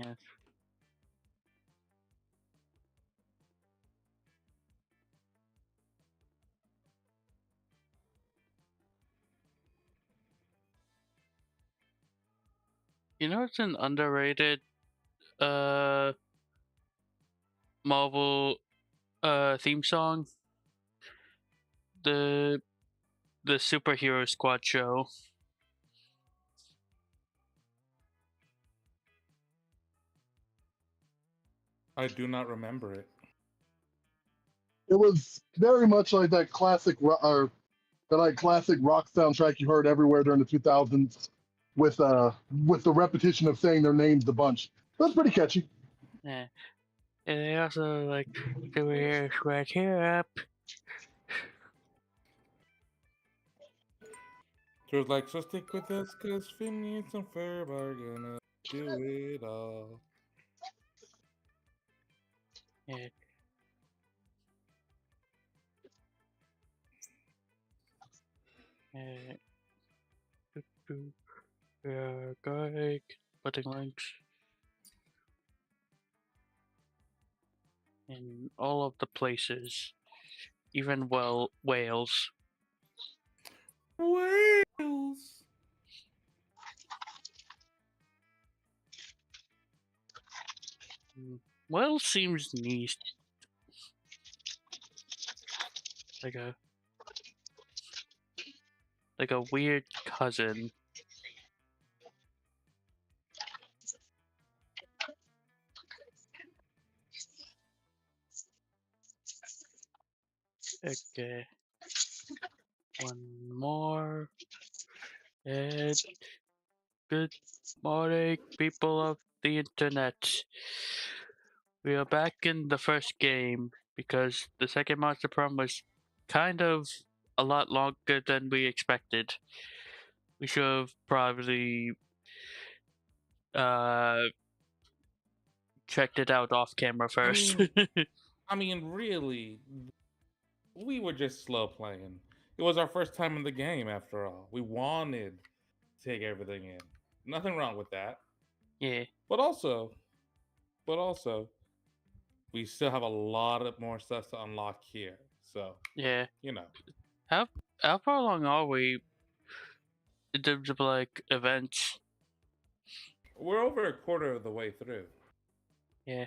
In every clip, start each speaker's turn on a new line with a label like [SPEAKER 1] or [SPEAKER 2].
[SPEAKER 1] Yeah. You know, it's an underrated uh Marvel theme song. The superhero squad show.
[SPEAKER 2] I do not remember it.
[SPEAKER 3] It was very much like that or the like classic rock soundtrack you heard everywhere during the 2000s, with the repetition of saying their names a bunch. That's pretty catchy.
[SPEAKER 1] Yeah. And they also like superhero squad cheer up.
[SPEAKER 2] She was like, so stick with us, cause Phineas and Ferb are gonna do it all.
[SPEAKER 1] Yeah. Yeah. Yeah, guy, putting links in all of the places, even Wales.
[SPEAKER 2] Wales!
[SPEAKER 1] Wales seems niche, like a weird cousin. Okay, one more. And good morning, people of the internet. We are back in the first game because the second Monster Prom was kind of a lot longer than we expected. We should have probably uh checked it out off camera first.
[SPEAKER 2] I mean, really, we were just slow playing. It was our first time in the game, after all. We wanted to take everything in. Nothing wrong with that.
[SPEAKER 1] Yeah,
[SPEAKER 2] But also, but also, we still have a lot of more stuff to unlock here. So,
[SPEAKER 1] yeah.
[SPEAKER 2] you know.
[SPEAKER 1] How how far along are we in terms of like events?
[SPEAKER 2] We're over a quarter of the way through.
[SPEAKER 1] Yeah.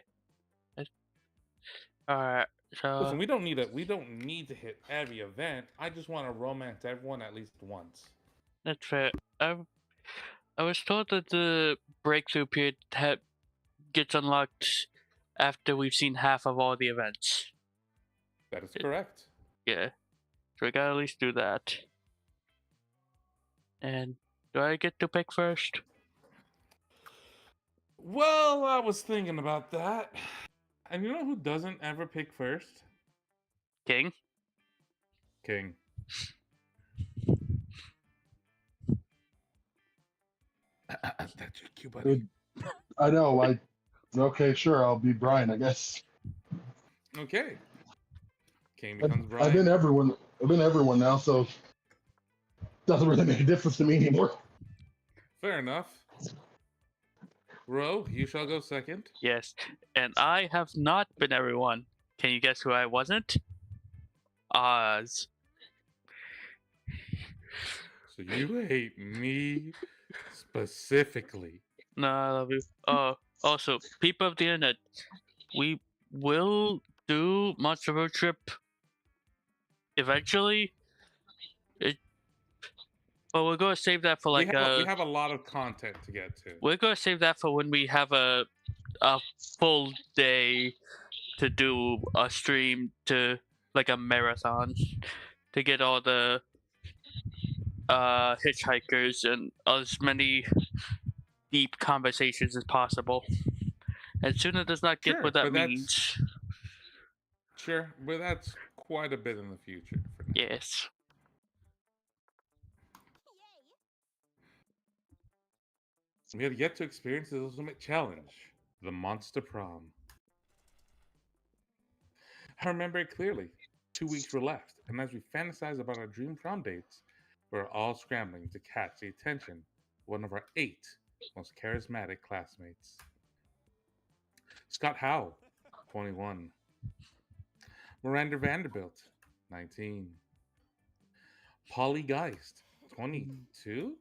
[SPEAKER 1] Alright. So
[SPEAKER 2] Listen, we don't need to hit every event. I just want to romance everyone at least once.
[SPEAKER 1] that's fair. I was told that the breakthrough period gets unlocked after we've seen half of all the events.
[SPEAKER 2] That is correct.
[SPEAKER 1] Yeah. So we gotta at least do that. And do I get to pick first?
[SPEAKER 2] Well, I was thinking about that. And you know who doesn't ever pick first?
[SPEAKER 1] King?
[SPEAKER 2] King. That's your cue, buddy.
[SPEAKER 3] I know. Okay, sure. I'll be Brian, I guess.
[SPEAKER 2] Okay. King becomes
[SPEAKER 3] I've been
[SPEAKER 2] Brian.
[SPEAKER 3] everyone. I've been everyone now, so doesn't really make a difference to me anymore.
[SPEAKER 2] Fair enough. Ro, you shall go second.
[SPEAKER 1] Yes. And I have not been everyone. Can you guess who I wasn't? Oz.
[SPEAKER 2] So you hate me specifically.
[SPEAKER 1] No, I love you. Oh, also, people of the internet, we will do Monster Road Trip eventually. But we're gonna save that for
[SPEAKER 2] We
[SPEAKER 1] like
[SPEAKER 2] we have a lot of content to get to.
[SPEAKER 1] we're gonna save that for when we have a full day to do a stream, to like a marathon, to get all the hitchhikers and as many deep conversations as possible. And Suna does not get
[SPEAKER 2] Sure,
[SPEAKER 1] what that
[SPEAKER 2] but that's
[SPEAKER 1] means.
[SPEAKER 2] quite a bit in the future for now.
[SPEAKER 1] Yes.
[SPEAKER 2] We have yet to experience the ultimate challenge, the Monster Prom. I remember it clearly. 2 weeks were left, and as we fantasize about our dream prom dates, we're all scrambling to catch the attention of one of our 8 most charismatic classmates. Scott Howe, 21. Miranda Vanderbilt, 19. Polly Geist, 22.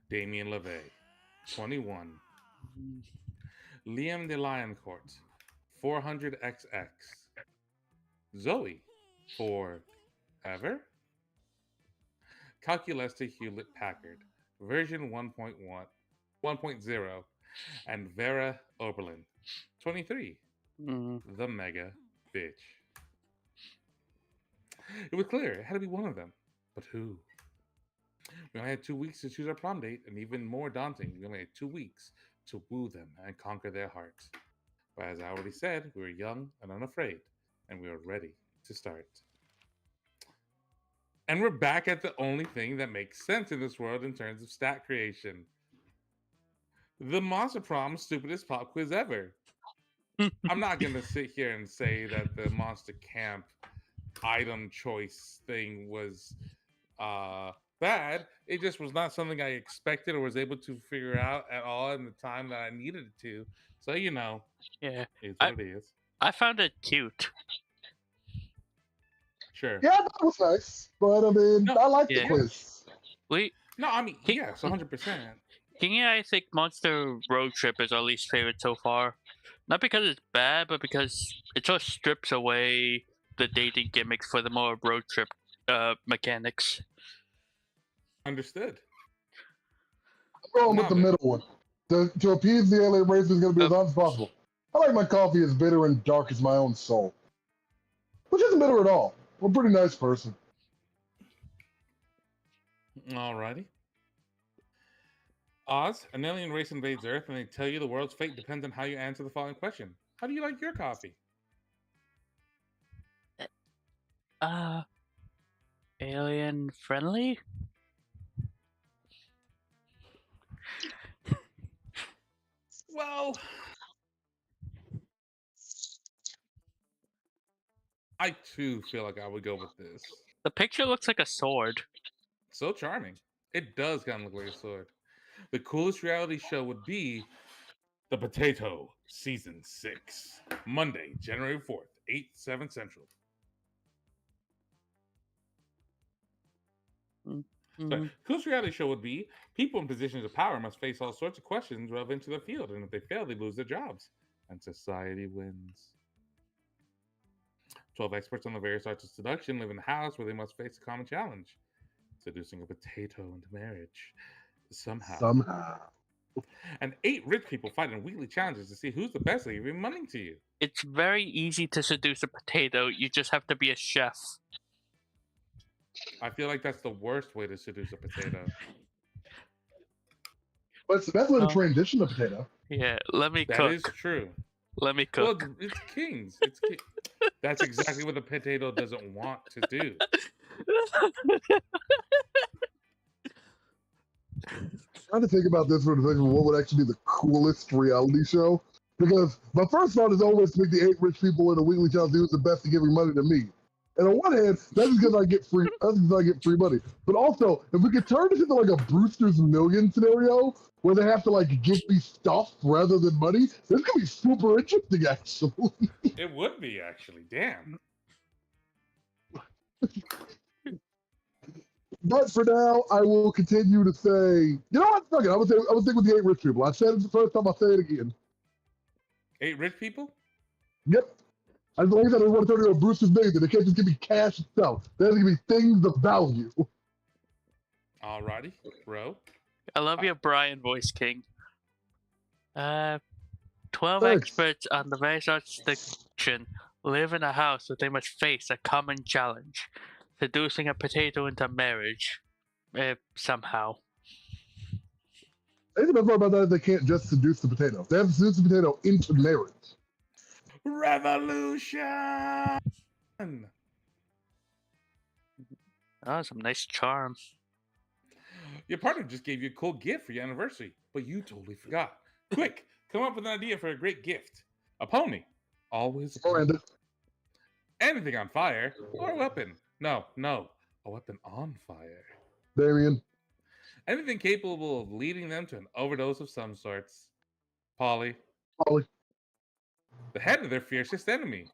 [SPEAKER 2] Damien LeVay, 21. Liam de Lioncourt, 400XX. Zoe, forever. Calculesta Hewlett Packard, version 1.1, 1.0, and Vera Oberlin, 23.
[SPEAKER 1] Mm.
[SPEAKER 2] The Mega Bitch. It was clear it had to be one of them. But who? We only had 2 weeks to choose our prom date, and even more daunting, we only had 2 weeks to woo them and conquer their hearts. But as I already said, we were young and unafraid, and we were ready to start. And we're back at the only thing that makes sense in this world in terms of stat creation. The Monster Prom stupidest pop quiz ever. I'm not going to sit here and say that the Monster Camp item choice thing was bad. It just was not something I expected or was able to figure out at all in the time that I needed it to. So,
[SPEAKER 1] Yeah.
[SPEAKER 2] it's
[SPEAKER 1] I,
[SPEAKER 2] what it is.
[SPEAKER 1] I found it cute.
[SPEAKER 2] Sure.
[SPEAKER 3] Yeah, that was nice. But I mean,
[SPEAKER 2] No,
[SPEAKER 3] I like the
[SPEAKER 1] yeah.
[SPEAKER 3] quiz.
[SPEAKER 2] No, I mean,
[SPEAKER 1] He-
[SPEAKER 2] yes, 100%.
[SPEAKER 1] King and I think Monster Road Trip is our least favorite so far. Not because it's bad, but because it just strips away the dating gimmicks for the more road trip mechanics.
[SPEAKER 2] Understood.
[SPEAKER 3] I'm going
[SPEAKER 2] No,
[SPEAKER 3] with the
[SPEAKER 2] but
[SPEAKER 3] middle one. To appease the alien race is going to be as honest as possible. I like my coffee as bitter and dark as my own soul. Which isn't bitter at all. I'm a pretty nice person.
[SPEAKER 2] alrighty. Oz, an alien race invades Earth and they tell you the world's fate depends on how you answer the following question. How do you like your coffee?
[SPEAKER 1] Alien friendly?
[SPEAKER 2] Well, I too feel like I would go with this.
[SPEAKER 1] The picture looks like a sword.
[SPEAKER 2] So charming. It does kind of look like a sword. The coolest reality show would be The Potato Season 6, Monday, January 4th, 8, 7 Central.
[SPEAKER 1] Mm-hmm.
[SPEAKER 2] The coolest reality show would be people in positions of power must face all sorts of questions relevant to their field, and if they fail, they lose their jobs. And society wins. 12 experts on the various arts of seduction live in a house where they must face a common challenge: seducing a potato into marriage. Somehow. And 8 rich people fight in weekly challenges to see who's the best at giving money to you.
[SPEAKER 1] It's very easy to seduce a potato. You just have to be a chef.
[SPEAKER 2] I feel like that's the worst way to seduce a potato.
[SPEAKER 3] But it's the best way to
[SPEAKER 1] Oh.
[SPEAKER 3] transition a potato.
[SPEAKER 1] Yeah, let me
[SPEAKER 2] That
[SPEAKER 1] cook.
[SPEAKER 2] is true.
[SPEAKER 1] Let me
[SPEAKER 2] Well,
[SPEAKER 1] cook.
[SPEAKER 2] it's kings. That's exactly what the potato doesn't want to do.
[SPEAKER 3] Trying to think about this for a second, what would actually be the coolest reality show? Because my first thought is always to make the 8 rich people in a weekly challenge do the best at giving money to me. And on one hand, that's because I get free. That's because I get free money. But also, if we could turn this into like a Brewster's Million scenario where they have to like give me stuff rather than money, this could be super interesting. Actually,
[SPEAKER 2] It would be, actually. Damn.
[SPEAKER 3] but for now, I will continue to say, you know what? Fuck it. I would think with the 8 rich people. I said it the first time. I'll say it again.
[SPEAKER 2] 8 rich people?
[SPEAKER 3] Yep. As long as I don't want to turn it into a Brewster's Million, they can't just give me cash itself. There's gonna be things of value.
[SPEAKER 2] Alrighty. Ro.
[SPEAKER 1] I love your Brian voice, King. 12
[SPEAKER 3] Thanks.
[SPEAKER 1] experts on the various arts of seduction live in a house where they must face a common challenge: seducing a potato into marriage. Somehow.
[SPEAKER 3] I think the best part about that is they can't just seduce the potato. They have to seduce the potato into marriage.
[SPEAKER 2] Revolution!
[SPEAKER 1] Oh, some nice charm.
[SPEAKER 2] Your partner just gave you a cool gift for your anniversary, but you totally forgot. Quick, come up with an idea for a great gift. A pony. Always a pony.
[SPEAKER 3] Miranda.
[SPEAKER 2] Anything on fire, or a weapon. No, a weapon on fire.
[SPEAKER 3] Damien.
[SPEAKER 2] Anything capable of leading them to an overdose of some sorts. Polly.
[SPEAKER 3] Polly.
[SPEAKER 2] The head of their fiercest enemy.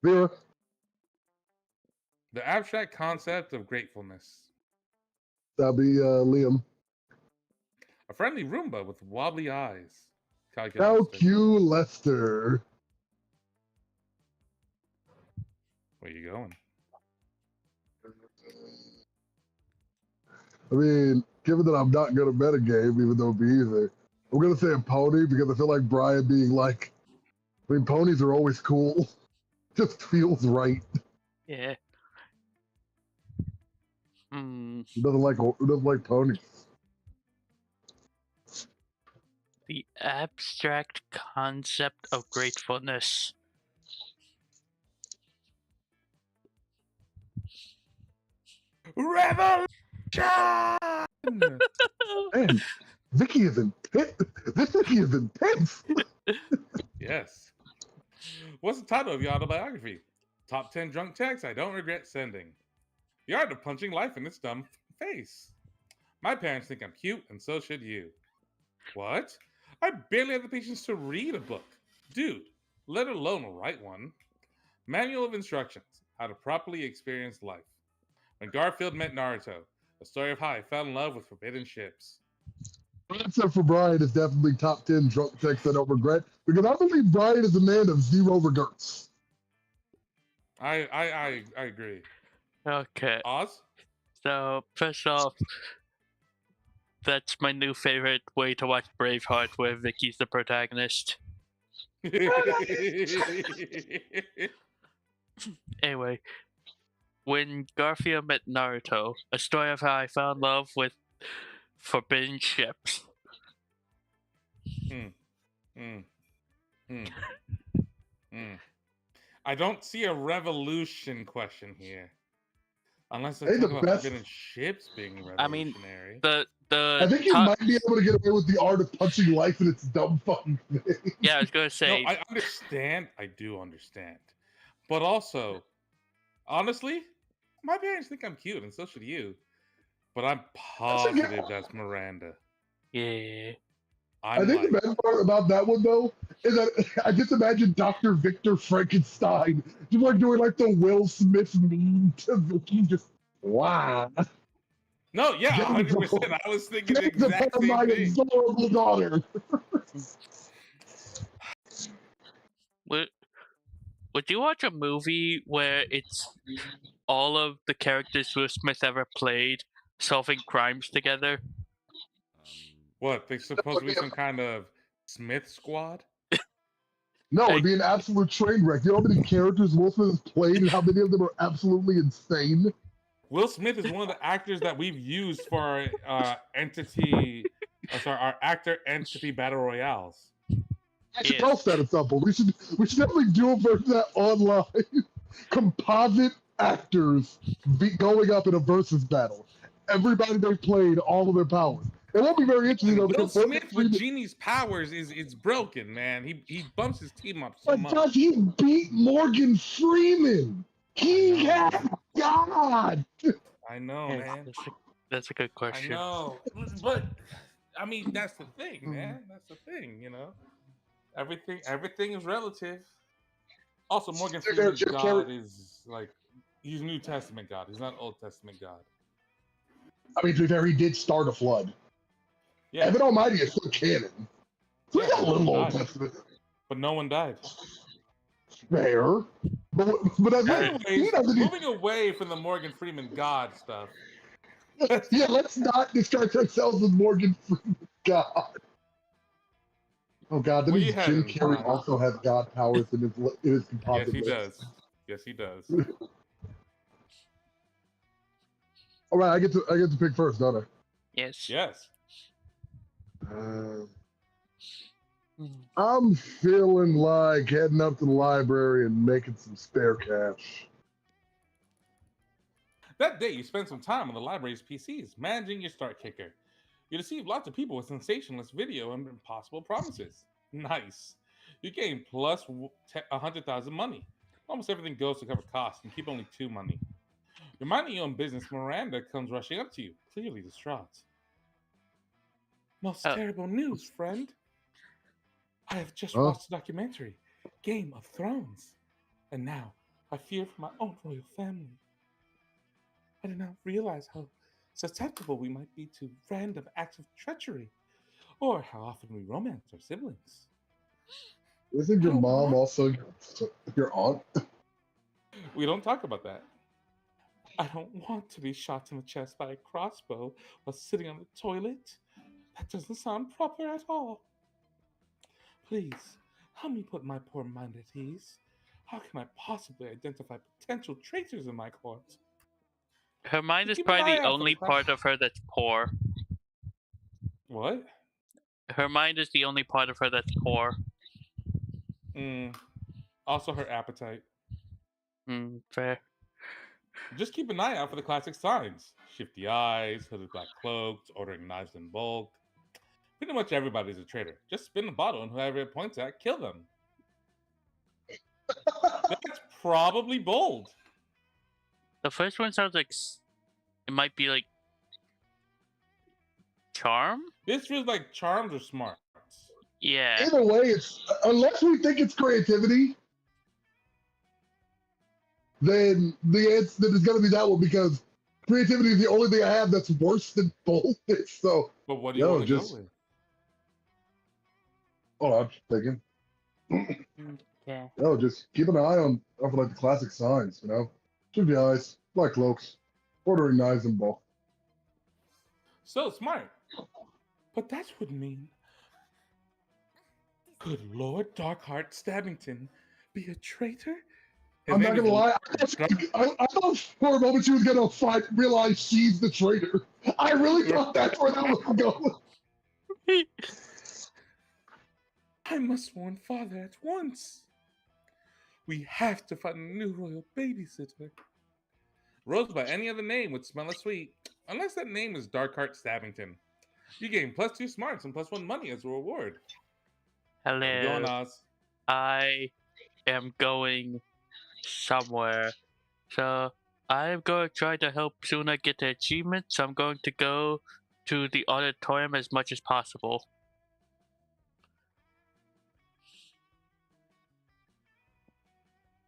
[SPEAKER 3] Vera.
[SPEAKER 2] The abstract concept of gratefulness.
[SPEAKER 3] That'd be Liam.
[SPEAKER 2] A friendly Roomba with wobbly eyes.
[SPEAKER 3] Calculester. Calculester.
[SPEAKER 2] Where you going?
[SPEAKER 3] I mean, given that I'm not good at metagame, even though it'd be easy, I'm gonna say a pony because I feel like Brian being like, I mean, ponies are always cool. Just feels right.
[SPEAKER 1] Yeah. Hmm.
[SPEAKER 3] Who doesn't like ponies?
[SPEAKER 1] The abstract concept of gratefulness.
[SPEAKER 2] Revolution!
[SPEAKER 3] Man, Vicky is intense. This Vicky is intense.
[SPEAKER 2] Yes. What's the title of your autobiography? Top 10 drunk texts I don't regret sending. The art of punching life in its dumb face. My parents think I'm cute, and so should you. What? I barely have the patience to read a book. Dude, let alone write one. Manual of Instructions How to Properly Experience Life. When Garfield Met Naruto. A story of how I fell in love with forbidden ships.
[SPEAKER 3] Except for Brian is definitely top 10 drunk texts I don't regret because I believe Brian is a man of zero regrets.
[SPEAKER 2] I agree.
[SPEAKER 1] Okay.
[SPEAKER 2] Oz?
[SPEAKER 1] So, first off, that's my new favorite way to watch Braveheart, where Vicky's the protagonist. Anyway, when Garfield met Naruto, a story of how I fell in love with forbidden ships.
[SPEAKER 2] I don't see a revolution question here. Unless
[SPEAKER 3] Hey,
[SPEAKER 2] they're
[SPEAKER 3] the
[SPEAKER 2] talking about
[SPEAKER 3] best-
[SPEAKER 2] forbidden ships being
[SPEAKER 1] I mean,
[SPEAKER 2] revolutionary.
[SPEAKER 3] I think you might be able to get away with the art of punching life in its dumb fucking face.
[SPEAKER 1] Yeah, I was gonna say.
[SPEAKER 2] No, I understand. I do understand. But also, honestly, my parents think I'm cute, and so should you. But I'm positive that's Miranda.
[SPEAKER 1] Yeah.
[SPEAKER 3] I think the best part about that one though is that I just imagine Dr. Victor Frankenstein just like doing like the Will Smith meme to Vicky, just wow.
[SPEAKER 2] No, yeah, 100%. I was thinking the exact same
[SPEAKER 3] my
[SPEAKER 2] thing.
[SPEAKER 3] adorable daughter.
[SPEAKER 1] Would you watch a movie where it's all of the characters Will Smith ever played solving crimes together?
[SPEAKER 2] What? They're supposed to be some kind of Smith squad?
[SPEAKER 3] No, it'd be an absolute train wreck. You know how many characters Will Smith has played and how many of them are absolutely insane?
[SPEAKER 2] Will Smith is one of the actors that we've used for our our actor entity battle royales.
[SPEAKER 3] I should post that at some point. We should definitely do a version of that online. Composite actors going up in a versus battle. Everybody they played, all of their powers. It won't be very interesting though.
[SPEAKER 2] Will Smith with Genie's powers is broken, man. He bumps his team up so much.
[SPEAKER 3] Gosh, he beat Morgan Freeman. He had God.
[SPEAKER 2] I know, man.
[SPEAKER 1] That's a good question.
[SPEAKER 2] I know, but I mean that's the thing, man. That's the thing, you know. Everything is relative. Also, Morgan Freeman's God is like he's New Testament God. He's not Old Testament God.
[SPEAKER 3] I mean, to be fair, he did start a flood. Yeah. Evan Almighty is still canon. So yeah, a little Old Testament.
[SPEAKER 2] But no one died.
[SPEAKER 3] Fair. But
[SPEAKER 2] anyways, moving away from the Morgan Freeman God stuff.
[SPEAKER 3] Yeah, let's not distract ourselves with Morgan Freeman God. Oh God, that means Jim Carrey also has God powers in his composite.
[SPEAKER 2] Yes, he does. Yes, he does.
[SPEAKER 3] All right, I get to pick first, don't I?
[SPEAKER 1] Yes.
[SPEAKER 2] Yes.
[SPEAKER 3] I'm feeling like heading up to the library and making some spare cash.
[SPEAKER 2] That day, you spent some time on the library's PCs, managing your start kicker. You deceived lots of people with sensationalist video and impossible promises. Nice. You gain plus 100,000 money. Almost everything goes to cover costs and keep only 2 money. You're minding your own business. Miranda comes rushing up to you, clearly distraught. Most terrible news, friend. I have just
[SPEAKER 3] Huh?
[SPEAKER 2] watched the documentary, Game of Thrones, and now I fear for my own royal family. I did not realize how susceptible we might be to random acts of treachery, or how often we romance our siblings.
[SPEAKER 3] Isn't
[SPEAKER 2] I
[SPEAKER 3] your
[SPEAKER 2] don't
[SPEAKER 3] mom
[SPEAKER 2] want.
[SPEAKER 3] also your aunt?
[SPEAKER 2] We don't talk about that. I don't want to be shot in the chest by a crossbow while sitting on the toilet. That doesn't sound proper at all. Please, help me put my poor mind at ease. How can I possibly identify potential traitors in my corpse?
[SPEAKER 1] Her mind
[SPEAKER 2] So
[SPEAKER 1] is
[SPEAKER 2] keep an
[SPEAKER 1] probably
[SPEAKER 2] eye
[SPEAKER 1] the
[SPEAKER 2] out for the
[SPEAKER 1] only
[SPEAKER 2] class.
[SPEAKER 1] part of her that's poor.
[SPEAKER 2] What?
[SPEAKER 1] Her mind is the only part of her that's poor.
[SPEAKER 2] Mm, also, her appetite.
[SPEAKER 1] Fair.
[SPEAKER 2] Just keep an eye out for the classic signs: shifty eyes, hooded black cloaks, ordering knives in bulk. Pretty much everybody's a traitor. Just spin the bottle and whoever it points at, kill them. That's probably bold.
[SPEAKER 1] The first one sounds like it might be like charm.
[SPEAKER 2] This feels like charms or smarts.
[SPEAKER 1] Yeah.
[SPEAKER 3] Either way, it's unless we think it's creativity, then then it's gonna be that one because creativity is the only thing I have that's worse than boldness. So
[SPEAKER 2] But what do you want
[SPEAKER 3] yo,
[SPEAKER 2] to go
[SPEAKER 3] just
[SPEAKER 2] with?
[SPEAKER 3] I'm just thinking,
[SPEAKER 1] Yeah.
[SPEAKER 3] yo, just keep an eye on for like the classic signs, you know, shifty eyes, black cloaks, ordering knives in bulk.
[SPEAKER 2] So smart. But that would mean, could Lord Darkheart Stabbington be a traitor? His
[SPEAKER 3] I'm
[SPEAKER 2] name
[SPEAKER 3] not
[SPEAKER 2] is
[SPEAKER 3] gonna lie. I thought for a moment she was gonna realize she's the traitor. I really thought that's where that was going.
[SPEAKER 2] I must warn Father at once. We have to find a new royal babysitter. Rose by any other name would smell as sweet, unless that name is Darkheart Stabbington. You gain +2 smarts and +1 money as a reward. Where you going,
[SPEAKER 1] Hello.
[SPEAKER 2] Oz?
[SPEAKER 1] I am going somewhere. So I'm going to try to help Suna get the achievement. So I'm going to go to the auditorium as much as possible.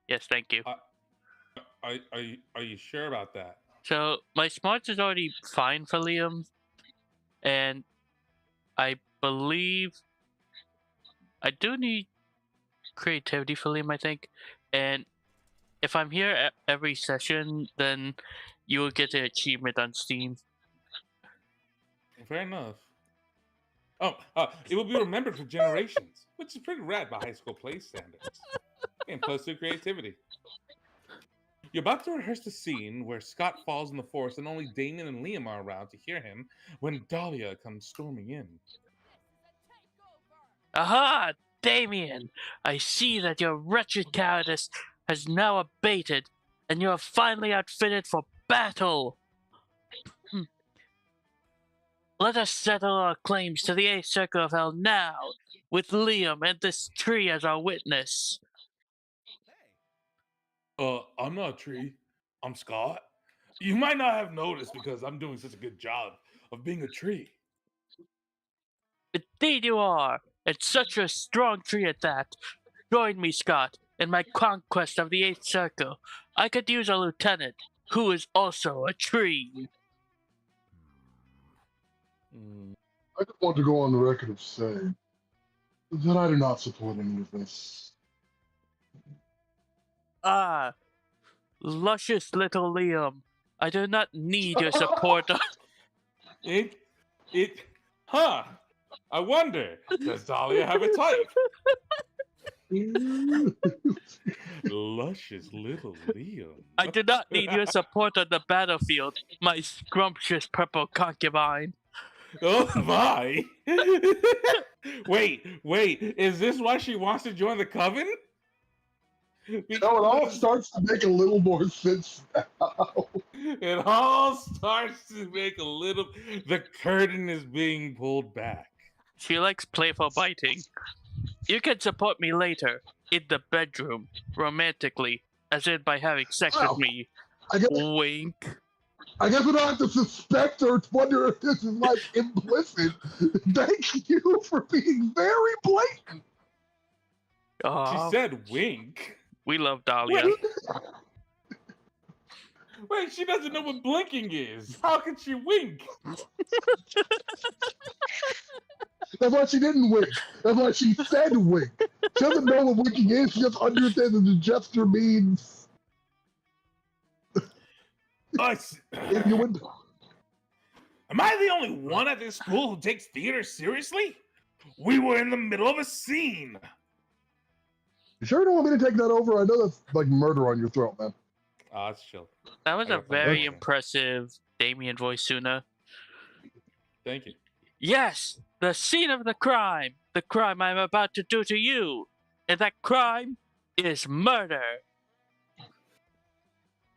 [SPEAKER 1] Yes, thank you.
[SPEAKER 2] Are you sure about that?
[SPEAKER 1] So my smarts is already fine for Liam, and I believe I do need creativity for Liam, I think. And if I'm here at every session, then you will get the achievement on Steam.
[SPEAKER 2] Fair enough. Oh, it will be remembered for generations, which is pretty rad by high school play standards. And +2 creativity. You're about to rehearse the scene where Scott falls in the forest and only Damien and Liam are around to hear him when Dahlia comes storming in.
[SPEAKER 1] Aha! Damien! I see that your wretched cowardice has now abated, and you are finally outfitted for battle! Let us settle our claims to the 8th Circle of Hell now, with Liam and this tree as our witness.
[SPEAKER 2] I'm not a tree. I'm Scott. You might not have noticed because I'm doing such a good job of being a tree.
[SPEAKER 1] Indeed you are, and such a strong tree at that. Join me, Scott, in my conquest of the 8th Circle. I could use a lieutenant, who is also a tree.
[SPEAKER 3] I just want to go on the record of saying that I do not support any of this.
[SPEAKER 1] Ah, luscious little Liam. I do not need your support.
[SPEAKER 2] Huh. I wonder, does Dahlia have a type? Luscious little Liam.
[SPEAKER 1] I do not need your support on the battlefield, my scrumptious purple concubine.
[SPEAKER 2] Oh my! wait, is this why she wants to join the coven?
[SPEAKER 3] You know, it all starts to make a little more sense now.
[SPEAKER 2] It all starts to make a little. The curtain is being pulled back.
[SPEAKER 1] She likes playful biting. You can support me later, in the bedroom, romantically, as in by having sex
[SPEAKER 3] Wow.
[SPEAKER 1] with me.
[SPEAKER 3] I guess,
[SPEAKER 1] Wink.
[SPEAKER 3] I guess we don't have to suspect or wonder if this is like implicit. Thank you for being very blatant.
[SPEAKER 2] She
[SPEAKER 1] Oh,
[SPEAKER 2] said wink.
[SPEAKER 1] we love Dahlia.
[SPEAKER 2] Wait, she doesn't know what blinking is. How can she wink?
[SPEAKER 3] That's why she didn't wink. That's why she said wink. She doesn't know what winking is. She just understands that the gesture means
[SPEAKER 2] Us.
[SPEAKER 3] if you would.
[SPEAKER 2] Am I the only one at this school who takes theater seriously? We were in the middle of a scene.
[SPEAKER 3] You sure don't want me to take that over? I know that's like murder on your throat, man.
[SPEAKER 2] Ah, it's chill.
[SPEAKER 1] That was
[SPEAKER 2] I
[SPEAKER 1] a
[SPEAKER 2] got plenty
[SPEAKER 1] very
[SPEAKER 2] of time.
[SPEAKER 1] impressive Damien voice, Suna.
[SPEAKER 2] Thank you.
[SPEAKER 1] Yes, the scene of the crime I'm about to do to you. And that crime is murder.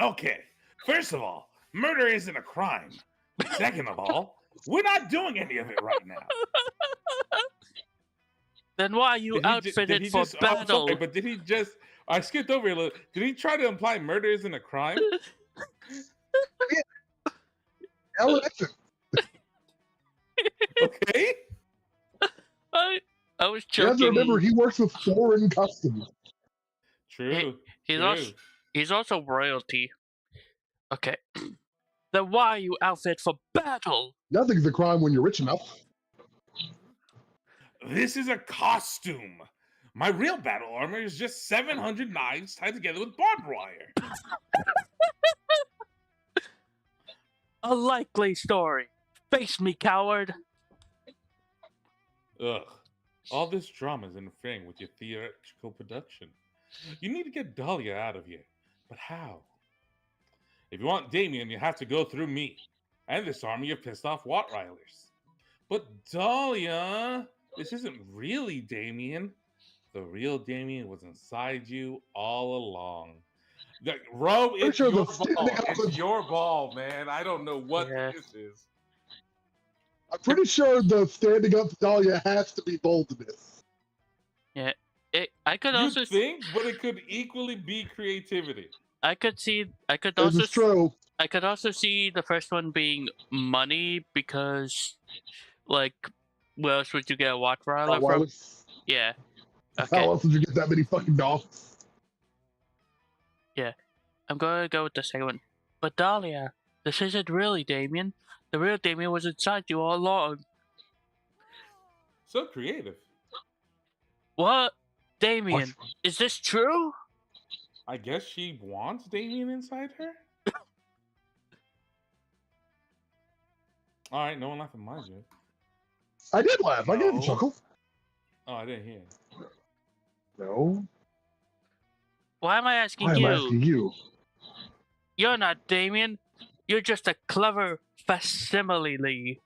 [SPEAKER 2] Okay, first of all, murder isn't a crime. Second of all, we're not doing any of it right now.
[SPEAKER 1] Then why are you outfitted for battle?
[SPEAKER 2] sorry, but did he just? I skipped over a little. Did he try to imply murder isn't a crime?
[SPEAKER 3] Hell, it isn't.
[SPEAKER 2] Okay.
[SPEAKER 1] I was
[SPEAKER 3] You have to
[SPEAKER 1] joking.
[SPEAKER 3] remember, he works with foreign customs.
[SPEAKER 2] True.
[SPEAKER 1] He's
[SPEAKER 2] true.
[SPEAKER 1] also royalty. Okay. Then why are you outfit for battle?
[SPEAKER 3] Nothing's a crime when you're rich enough.
[SPEAKER 2] This is a costume. My real battle armor is just 700 knives tied together with barbed wire.
[SPEAKER 1] A likely story. Face me, coward.
[SPEAKER 2] Ugh. All this drama is interfering with your theatrical production. You need to get Dahlia out of here. But how? If you want Damien, you have to go through me and this army of pissed off Wattreilers. But Dahlia, this isn't really Damien. The real Damien was inside you all along. Ro, it's
[SPEAKER 3] sure
[SPEAKER 2] your
[SPEAKER 3] the
[SPEAKER 2] ball.
[SPEAKER 3] standing up
[SPEAKER 2] It's
[SPEAKER 3] with-
[SPEAKER 2] your ball, man. I don't know what
[SPEAKER 1] Yeah.
[SPEAKER 2] this is.
[SPEAKER 3] I'm pretty sure the standing up to Dahlia has to be boldness.
[SPEAKER 1] I could
[SPEAKER 2] You
[SPEAKER 1] also
[SPEAKER 2] think, but it could equally be creativity.
[SPEAKER 1] I could
[SPEAKER 3] This
[SPEAKER 1] also
[SPEAKER 3] is true.
[SPEAKER 1] I could also see the first one being money because, like, where else would you get a Wattweiler from?
[SPEAKER 3] Wallace.
[SPEAKER 1] Yeah.
[SPEAKER 3] How
[SPEAKER 1] Okay.
[SPEAKER 3] else did you get that many fucking dogs?
[SPEAKER 1] I'm gonna go with the second one. But Dahlia, this isn't really Damien. The real Damien was inside you all along.
[SPEAKER 2] So creative.
[SPEAKER 1] What? Damien, is this true?
[SPEAKER 2] I guess she wants Damien inside her? Alright, no one laughed at my joke.
[SPEAKER 3] I did laugh. I gave a
[SPEAKER 2] No.
[SPEAKER 3] chuckle.
[SPEAKER 2] Oh, I didn't hear.
[SPEAKER 3] No.
[SPEAKER 1] Why am I asking
[SPEAKER 3] I'm
[SPEAKER 1] you?
[SPEAKER 3] asking you.
[SPEAKER 1] You're not Damien. You're just a clever facsimile.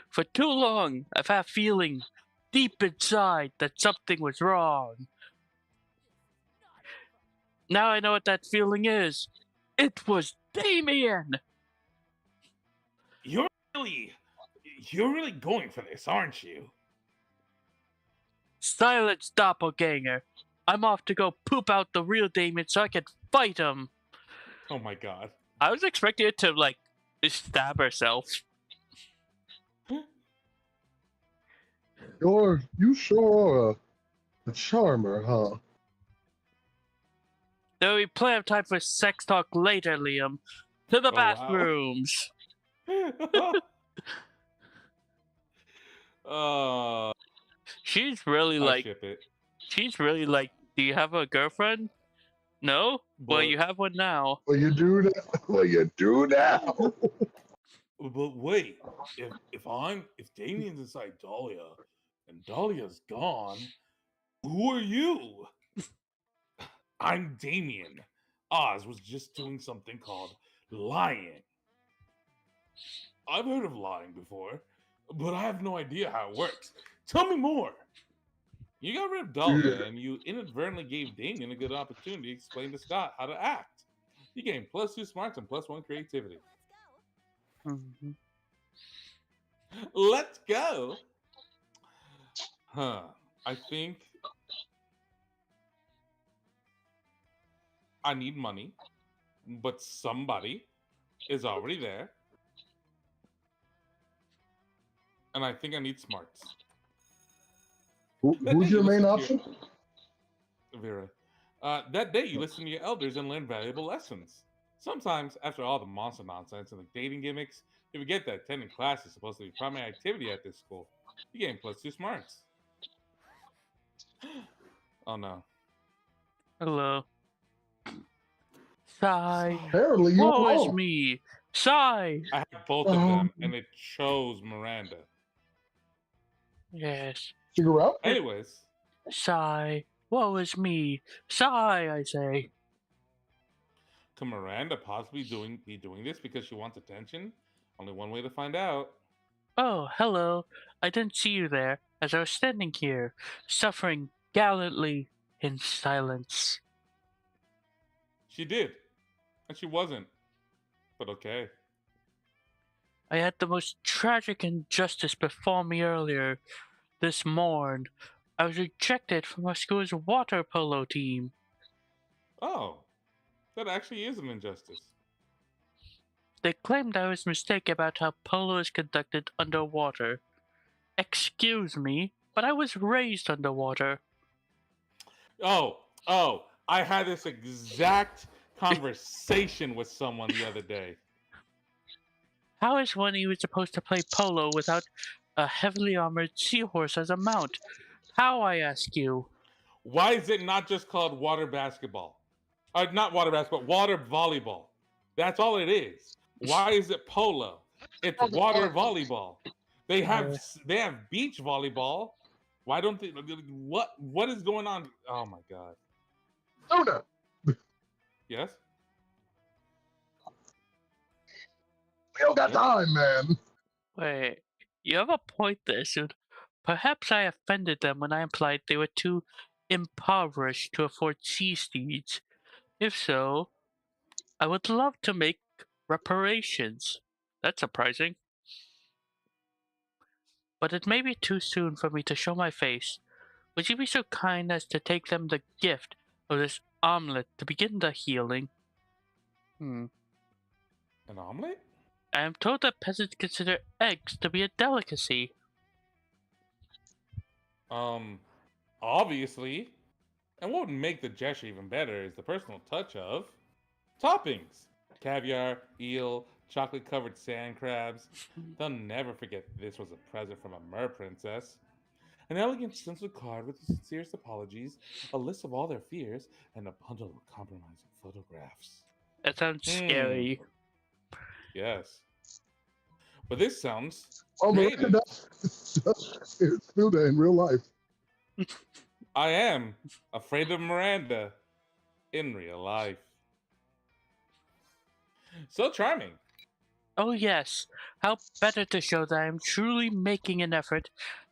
[SPEAKER 1] For too long, I've had a feeling deep inside that something was wrong. Now I know what that feeling is. It was Damien!
[SPEAKER 2] You're really going for this, aren't you?
[SPEAKER 1] Silence, doppelganger. I'm off to go poop out the real Damien so I can fight him.
[SPEAKER 2] Oh my god.
[SPEAKER 1] I was expecting it to, like, stab herself.
[SPEAKER 3] You sure are a charmer, huh?
[SPEAKER 1] There will be plenty of time for sex talk later, Liam. To the
[SPEAKER 2] Oh, wow.
[SPEAKER 1] bathrooms. She's really
[SPEAKER 2] I
[SPEAKER 1] like,
[SPEAKER 2] ship it.
[SPEAKER 1] do you have a girlfriend? No? Well,
[SPEAKER 2] But-
[SPEAKER 1] you have one now.
[SPEAKER 3] Well, you do that. Well, you do now.
[SPEAKER 2] But wait, if Damien's inside Dahlia and Dahlia's gone, who are you? I'm Damien. Oz was just doing something called lying. I've heard of lying before, but I have no idea how it works. Tell me more. You got rid of Dahlia and you inadvertently gave Damien a good opportunity to explain to Scott how to act. You gained +2 smarts and +1 creativity.
[SPEAKER 1] Mhm.
[SPEAKER 2] Let's go. Huh. I think I need money, but somebody is already there. And I think I need smarts. That day
[SPEAKER 3] Who's
[SPEAKER 2] you
[SPEAKER 3] your main
[SPEAKER 2] listen to your
[SPEAKER 3] option?
[SPEAKER 2] Vera. That day you listen to your elders and learn valuable lessons. Sometimes, after all the monster nonsense and the dating gimmicks, you forget that attending class is supposed to be primary activity at this school. You gain plus 2 smarts. Oh no.
[SPEAKER 1] Hello. Sigh.
[SPEAKER 2] Sigh.
[SPEAKER 3] Apparently, you
[SPEAKER 1] Woe
[SPEAKER 3] were
[SPEAKER 1] is
[SPEAKER 3] wrong.
[SPEAKER 1] me. Sigh.
[SPEAKER 2] I have both of
[SPEAKER 3] Um,
[SPEAKER 2] them, and it chose Miranda.
[SPEAKER 1] Yes.
[SPEAKER 3] figure out.
[SPEAKER 2] Anyways,
[SPEAKER 1] Sigh. Woe is me. Sigh, I say.
[SPEAKER 2] could Miranda possibly be doing this because she wants attention? Only one way to find out.
[SPEAKER 1] Oh, hello. I didn't see you there as I was standing here, suffering gallantly in silence.
[SPEAKER 2] She did, and she wasn't. But okay.
[SPEAKER 1] I had the most tragic injustice befall me earlier this morn. I was rejected from our school's water polo team.
[SPEAKER 2] Oh, that actually is an injustice.
[SPEAKER 1] They claimed I was mistaken about how polo is conducted underwater. Excuse me, but I was raised underwater.
[SPEAKER 2] Oh, I had this exact conversation with someone the other day.
[SPEAKER 1] How is one even supposed to play polo without a heavily armored seahorse as a mount? How, I ask you?
[SPEAKER 2] Why is it not just called water basketball? Not water basketball, water volleyball. That's all it is. Why is it polo? It's water volleyball. They have
[SPEAKER 1] Uh,
[SPEAKER 2] they have beach volleyball. Why don't they? What is going on? Oh my god.
[SPEAKER 3] Suna.
[SPEAKER 2] Yes.
[SPEAKER 3] We don't got
[SPEAKER 2] Yep.
[SPEAKER 3] time, man.
[SPEAKER 1] Wait, you have a point there, Soon. Perhaps I offended them when I implied they were too impoverished to afford sea steeds. If so, I would love to make reparations. That's surprising. But it may be too soon for me to show my face. Would you be so kind as to take them the gift of this omelet to begin the healing?
[SPEAKER 2] An omelet?
[SPEAKER 1] I am told that peasants consider eggs to be a delicacy.
[SPEAKER 2] Um, obviously. And what would make the gesture even better is the personal touch of toppings: caviar, eel, chocolate covered sand crabs. They'll never forget this was a present from a mer princess. An elegant stenciled card with the sincerest apologies, a list of all their fears, and a bundle of compromising photographs.
[SPEAKER 1] That sounds
[SPEAKER 2] Hmm,
[SPEAKER 1] scary.
[SPEAKER 2] yes. But this sounds
[SPEAKER 3] Oh, Miranda
[SPEAKER 2] creative.
[SPEAKER 3] does Suna in real life.
[SPEAKER 2] I am afraid of Miranda in real life. So charming.
[SPEAKER 1] Oh, yes. How better to show that I am truly making an effort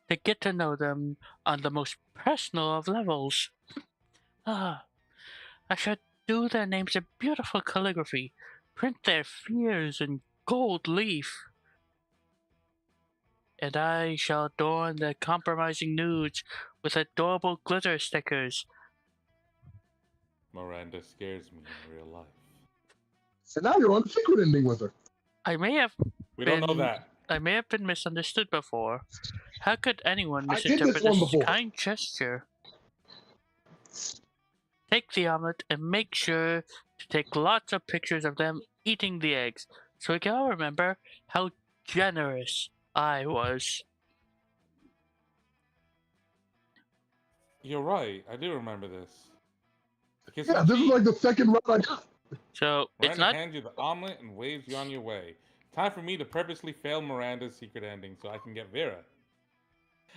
[SPEAKER 1] to get to know them on the most personal of levels. Ah, I should do their names in beautiful calligraphy, print their fears in gold leaf, and I shall adorn their compromising nudes with adorable glitter stickers.
[SPEAKER 2] Miranda scares me in real life.
[SPEAKER 3] And now you're on a secret ending with her.
[SPEAKER 1] I may have
[SPEAKER 2] We don't know that.
[SPEAKER 1] been misunderstood before. How could anyone
[SPEAKER 3] I did this
[SPEAKER 1] misinterpret
[SPEAKER 3] one
[SPEAKER 1] this
[SPEAKER 3] before.
[SPEAKER 1] kind gesture? Take the omelet and make sure to take lots of pictures of them eating the eggs so we can all remember how generous I was.
[SPEAKER 2] You're right. I do remember this. The kiss
[SPEAKER 3] Yeah,
[SPEAKER 2] on
[SPEAKER 3] this is
[SPEAKER 2] cheek.
[SPEAKER 3] like the second run I got.
[SPEAKER 1] So it's
[SPEAKER 2] Miranda
[SPEAKER 1] not.
[SPEAKER 2] hands you the omelet and waves you on your way. Time for me to purposely fail Miranda's secret ending so I can get Vera.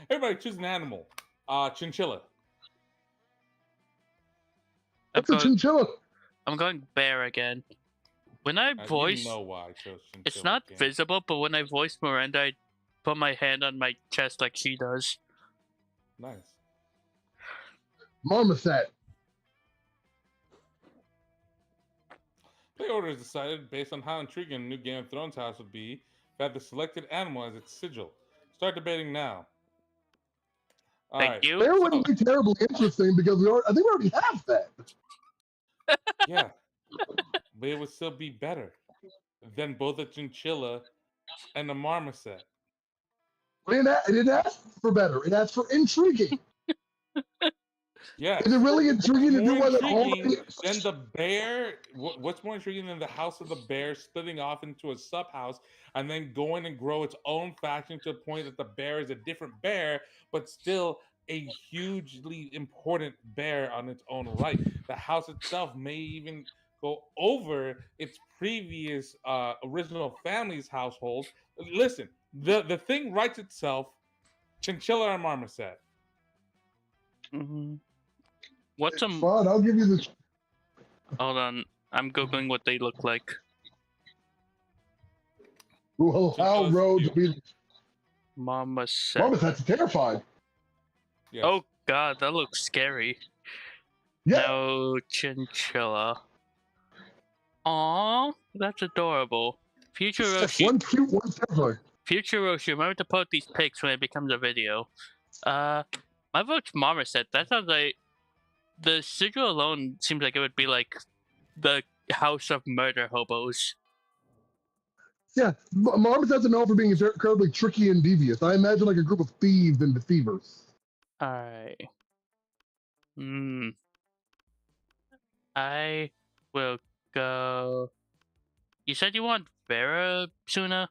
[SPEAKER 2] Everybody choose an animal. Chinchilla.
[SPEAKER 1] I'm
[SPEAKER 3] What's a
[SPEAKER 1] going.
[SPEAKER 3] chinchilla?
[SPEAKER 1] I'm going bear again. When I
[SPEAKER 2] You
[SPEAKER 1] voice,
[SPEAKER 2] know why I chose chinchilla.
[SPEAKER 1] it's not
[SPEAKER 2] King.
[SPEAKER 1] visible, but when I voice Miranda, I put my hand on my chest like she does.
[SPEAKER 2] Nice.
[SPEAKER 3] Marmoset.
[SPEAKER 2] Play order is decided based on how intriguing a new Game of Thrones house would be if it had the selected animal as its sigil. Start debating now. All
[SPEAKER 1] Thank
[SPEAKER 2] right.
[SPEAKER 1] you.
[SPEAKER 3] Bear
[SPEAKER 2] So,
[SPEAKER 3] wouldn't be terribly interesting because I think we already have that.
[SPEAKER 2] yeah, but it would still be better than both a chinchilla and a marmoset.
[SPEAKER 3] It didn't ask for better. It asked for intriguing.
[SPEAKER 2] Yes.
[SPEAKER 3] Is it really intriguing to do
[SPEAKER 2] More
[SPEAKER 3] one that all
[SPEAKER 2] intriguing than the bear. What's more intriguing than the house of the bear splitting off into a sub house and then going and grow its own faction to the point that the bear is a different bear, but still a hugely important bear on its own right. The house itself may even go over its previous original family's household. Listen, the thing writes itself. Chinchilla and marmoset.
[SPEAKER 1] Mm-hmm. What's a?
[SPEAKER 3] fun? I'll give you the.
[SPEAKER 1] Hold on, I'm googling what they look like.
[SPEAKER 3] Well, how
[SPEAKER 2] Chinchilla's
[SPEAKER 3] road to
[SPEAKER 2] cute.
[SPEAKER 3] be.
[SPEAKER 1] Mama said.
[SPEAKER 3] Marmot, that's terrified.
[SPEAKER 2] Yes.
[SPEAKER 1] Oh God, that looks scary.
[SPEAKER 3] Yeah.
[SPEAKER 1] No chinchilla. Aw, that's adorable. Future
[SPEAKER 3] Yes,
[SPEAKER 1] Roshi,
[SPEAKER 3] one cute, one terrifying.
[SPEAKER 1] Future Roshi, remember to post these pics when it becomes a video. My vote's Marmoset. That sounds like the sigil alone seems like it would be like the house of murder hobos.
[SPEAKER 3] Yeah, Marmot that's known for being incredibly tricky and devious. I imagine like a group of thieves and deceivers.
[SPEAKER 1] Alright. I will go. You said you want Vera Suna?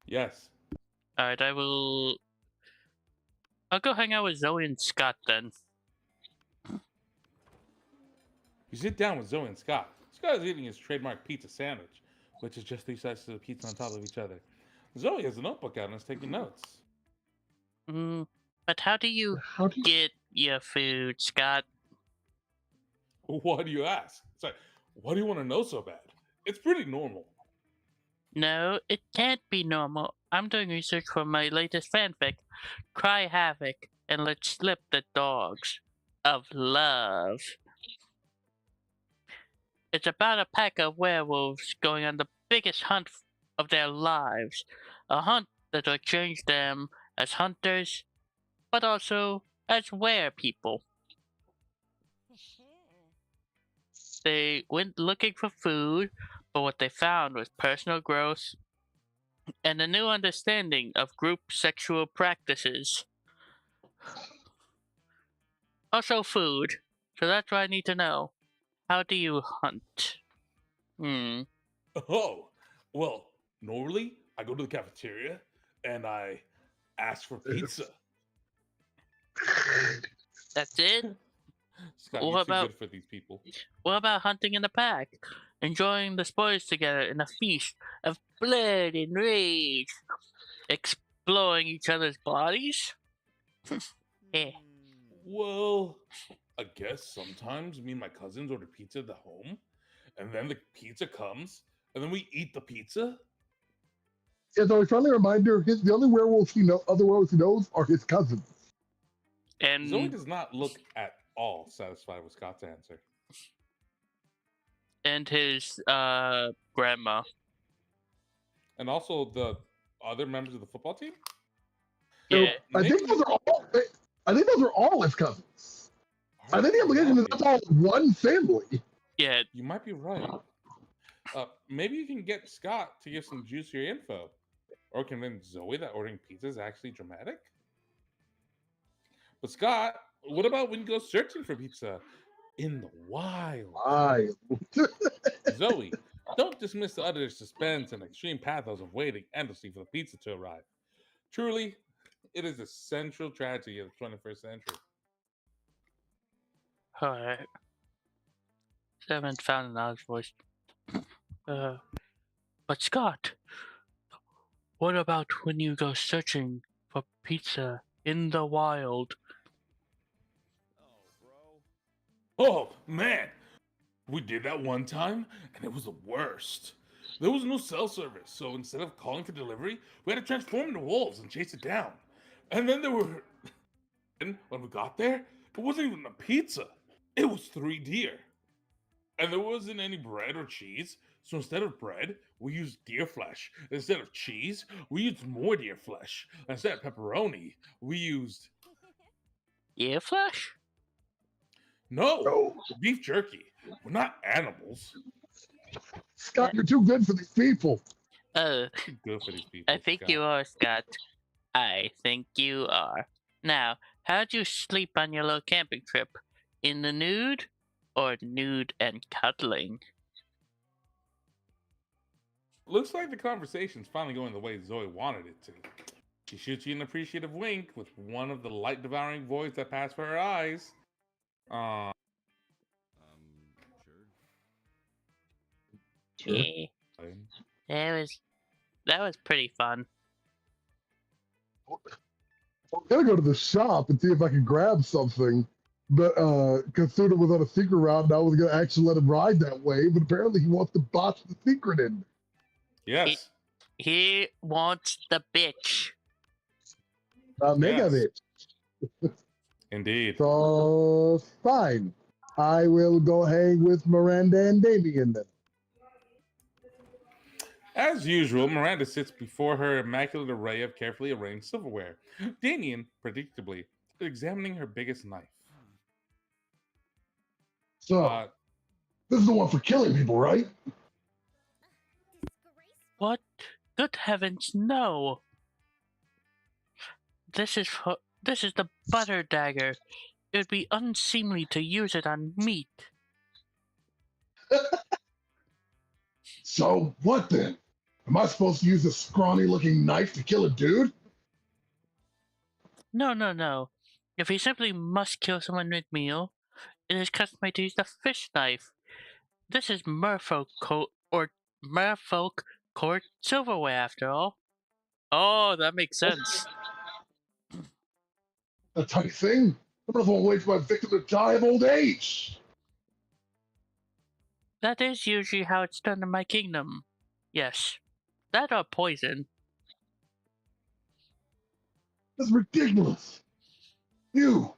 [SPEAKER 2] Yes.
[SPEAKER 1] Alright, I'll go hang out with Zoe and Scott then.
[SPEAKER 2] You sit down with Zoe and Scott. Scott is eating his trademark pizza sandwich, which is just 3 slices of pizza on top of each other. Zoe has a notebook out and is taking notes.
[SPEAKER 1] But how do you
[SPEAKER 3] How do you?
[SPEAKER 1] get your food, Scott?
[SPEAKER 2] Why do you ask? Sorry, why do you want to know so bad? It's pretty normal.
[SPEAKER 1] No, it can't be normal. I'm doing research for my latest fanfic, Cry Havoc, and Let's Slip the Dogs of Love. It's about a pack of werewolves going on the biggest hunt of their lives. A hunt that will change them as hunters, but also as werepeople. They went looking for food, but what they found was personal growth and a new understanding of group sexual practices. Also, food. So that's what I need to know. How do you hunt?
[SPEAKER 2] Oh, well, normally I go to the cafeteria and I ask for pizza.
[SPEAKER 1] That's it?
[SPEAKER 2] Scott,
[SPEAKER 1] What
[SPEAKER 2] you're too
[SPEAKER 1] about-
[SPEAKER 2] good for these people.
[SPEAKER 1] What about hunting in the pack? Enjoying the spoils together in a feast of blood and rage? Exploring each other's bodies? Eh.
[SPEAKER 2] Well, I guess sometimes me and my cousins order pizza at the home, and then the pizza comes, and then we eat the pizza.
[SPEAKER 3] As a friendly reminder, the only other werewolves he knows are his cousins.
[SPEAKER 2] Zoe
[SPEAKER 1] And
[SPEAKER 2] does not look at all satisfied with Scott's answer.
[SPEAKER 1] his grandma.
[SPEAKER 2] And also the other members of the football team?
[SPEAKER 1] Yeah.
[SPEAKER 3] I think those are all. I think those are all his cousins. I think the implication is that's all one family.
[SPEAKER 1] Yeah.
[SPEAKER 2] You might be right. Maybe you can get Scott to give some juicier info. Or convince Zoe that ordering pizza is actually dramatic? But Scott, what about when you go searching for pizza in the wild? Zoe, don't dismiss the utter suspense and extreme pathos of waiting endlessly for the pizza to arrive. Truly, it is the central tragedy of the 21st century.
[SPEAKER 1] Alright. Haven't found an Oz voice. But Scott, what about when you go searching for pizza in the wild?
[SPEAKER 2] Oh, man! We did that one time, and it was the worst. There was no cell service, so instead of calling for delivery, we had to transform into wolves and chase it down. And then there were. And when we got there, it wasn't even a pizza, it was 3 deer. And there wasn't any bread or cheese, so instead of bread, we used deer flesh. Instead of cheese, we used more deer flesh. Instead of pepperoni, we used.
[SPEAKER 1] Ear flesh?
[SPEAKER 2] No, beef jerky. We're not animals.
[SPEAKER 3] Scott, you're too good for these people.
[SPEAKER 2] Good for these people.
[SPEAKER 1] I think
[SPEAKER 2] Scott.
[SPEAKER 1] you are, Scott. I think you are. Now, how'd you sleep on your little camping trip? In the nude? Or nude and cuddling?
[SPEAKER 2] Looks like the conversation's finally going the way Zoe wanted it to. She shoots you an appreciative wink with one of the light-devouring voids that pass for her eyes. Aw.
[SPEAKER 3] Sure.
[SPEAKER 1] Yeah. That was pretty fun.
[SPEAKER 3] I'm gonna go to the shop and see if I can grab something. But because Suna was on a secret route, and I was gonna actually let him ride that way, but apparently he wants to botch the secret in.
[SPEAKER 2] Yes.
[SPEAKER 1] He wants the bitch.
[SPEAKER 3] Mega
[SPEAKER 2] Yes.
[SPEAKER 3] bitch.
[SPEAKER 2] Indeed.
[SPEAKER 3] So fine. I will go hang with Miranda and Damien then.
[SPEAKER 2] As usual, Miranda sits before her immaculate array of carefully arranged silverware. Damien, predictably, is examining her biggest knife.
[SPEAKER 3] So this is the one for killing people, right?
[SPEAKER 1] What? Good heavens, no! This is the butter dagger. It would be unseemly to use it on meat.
[SPEAKER 3] So what then? Am I supposed to use a scrawny-looking knife to kill a dude?
[SPEAKER 1] No. If you simply must kill someone mid-meal, it is customary to use the fish knife. This is merfolk court silverware, after all. Oh, that makes sense.
[SPEAKER 3] That type of thing? I don't want to wait for my victim to die of old age.
[SPEAKER 1] That is usually how it's done in my kingdom. Yes. That or poison.
[SPEAKER 3] That's ridiculous. You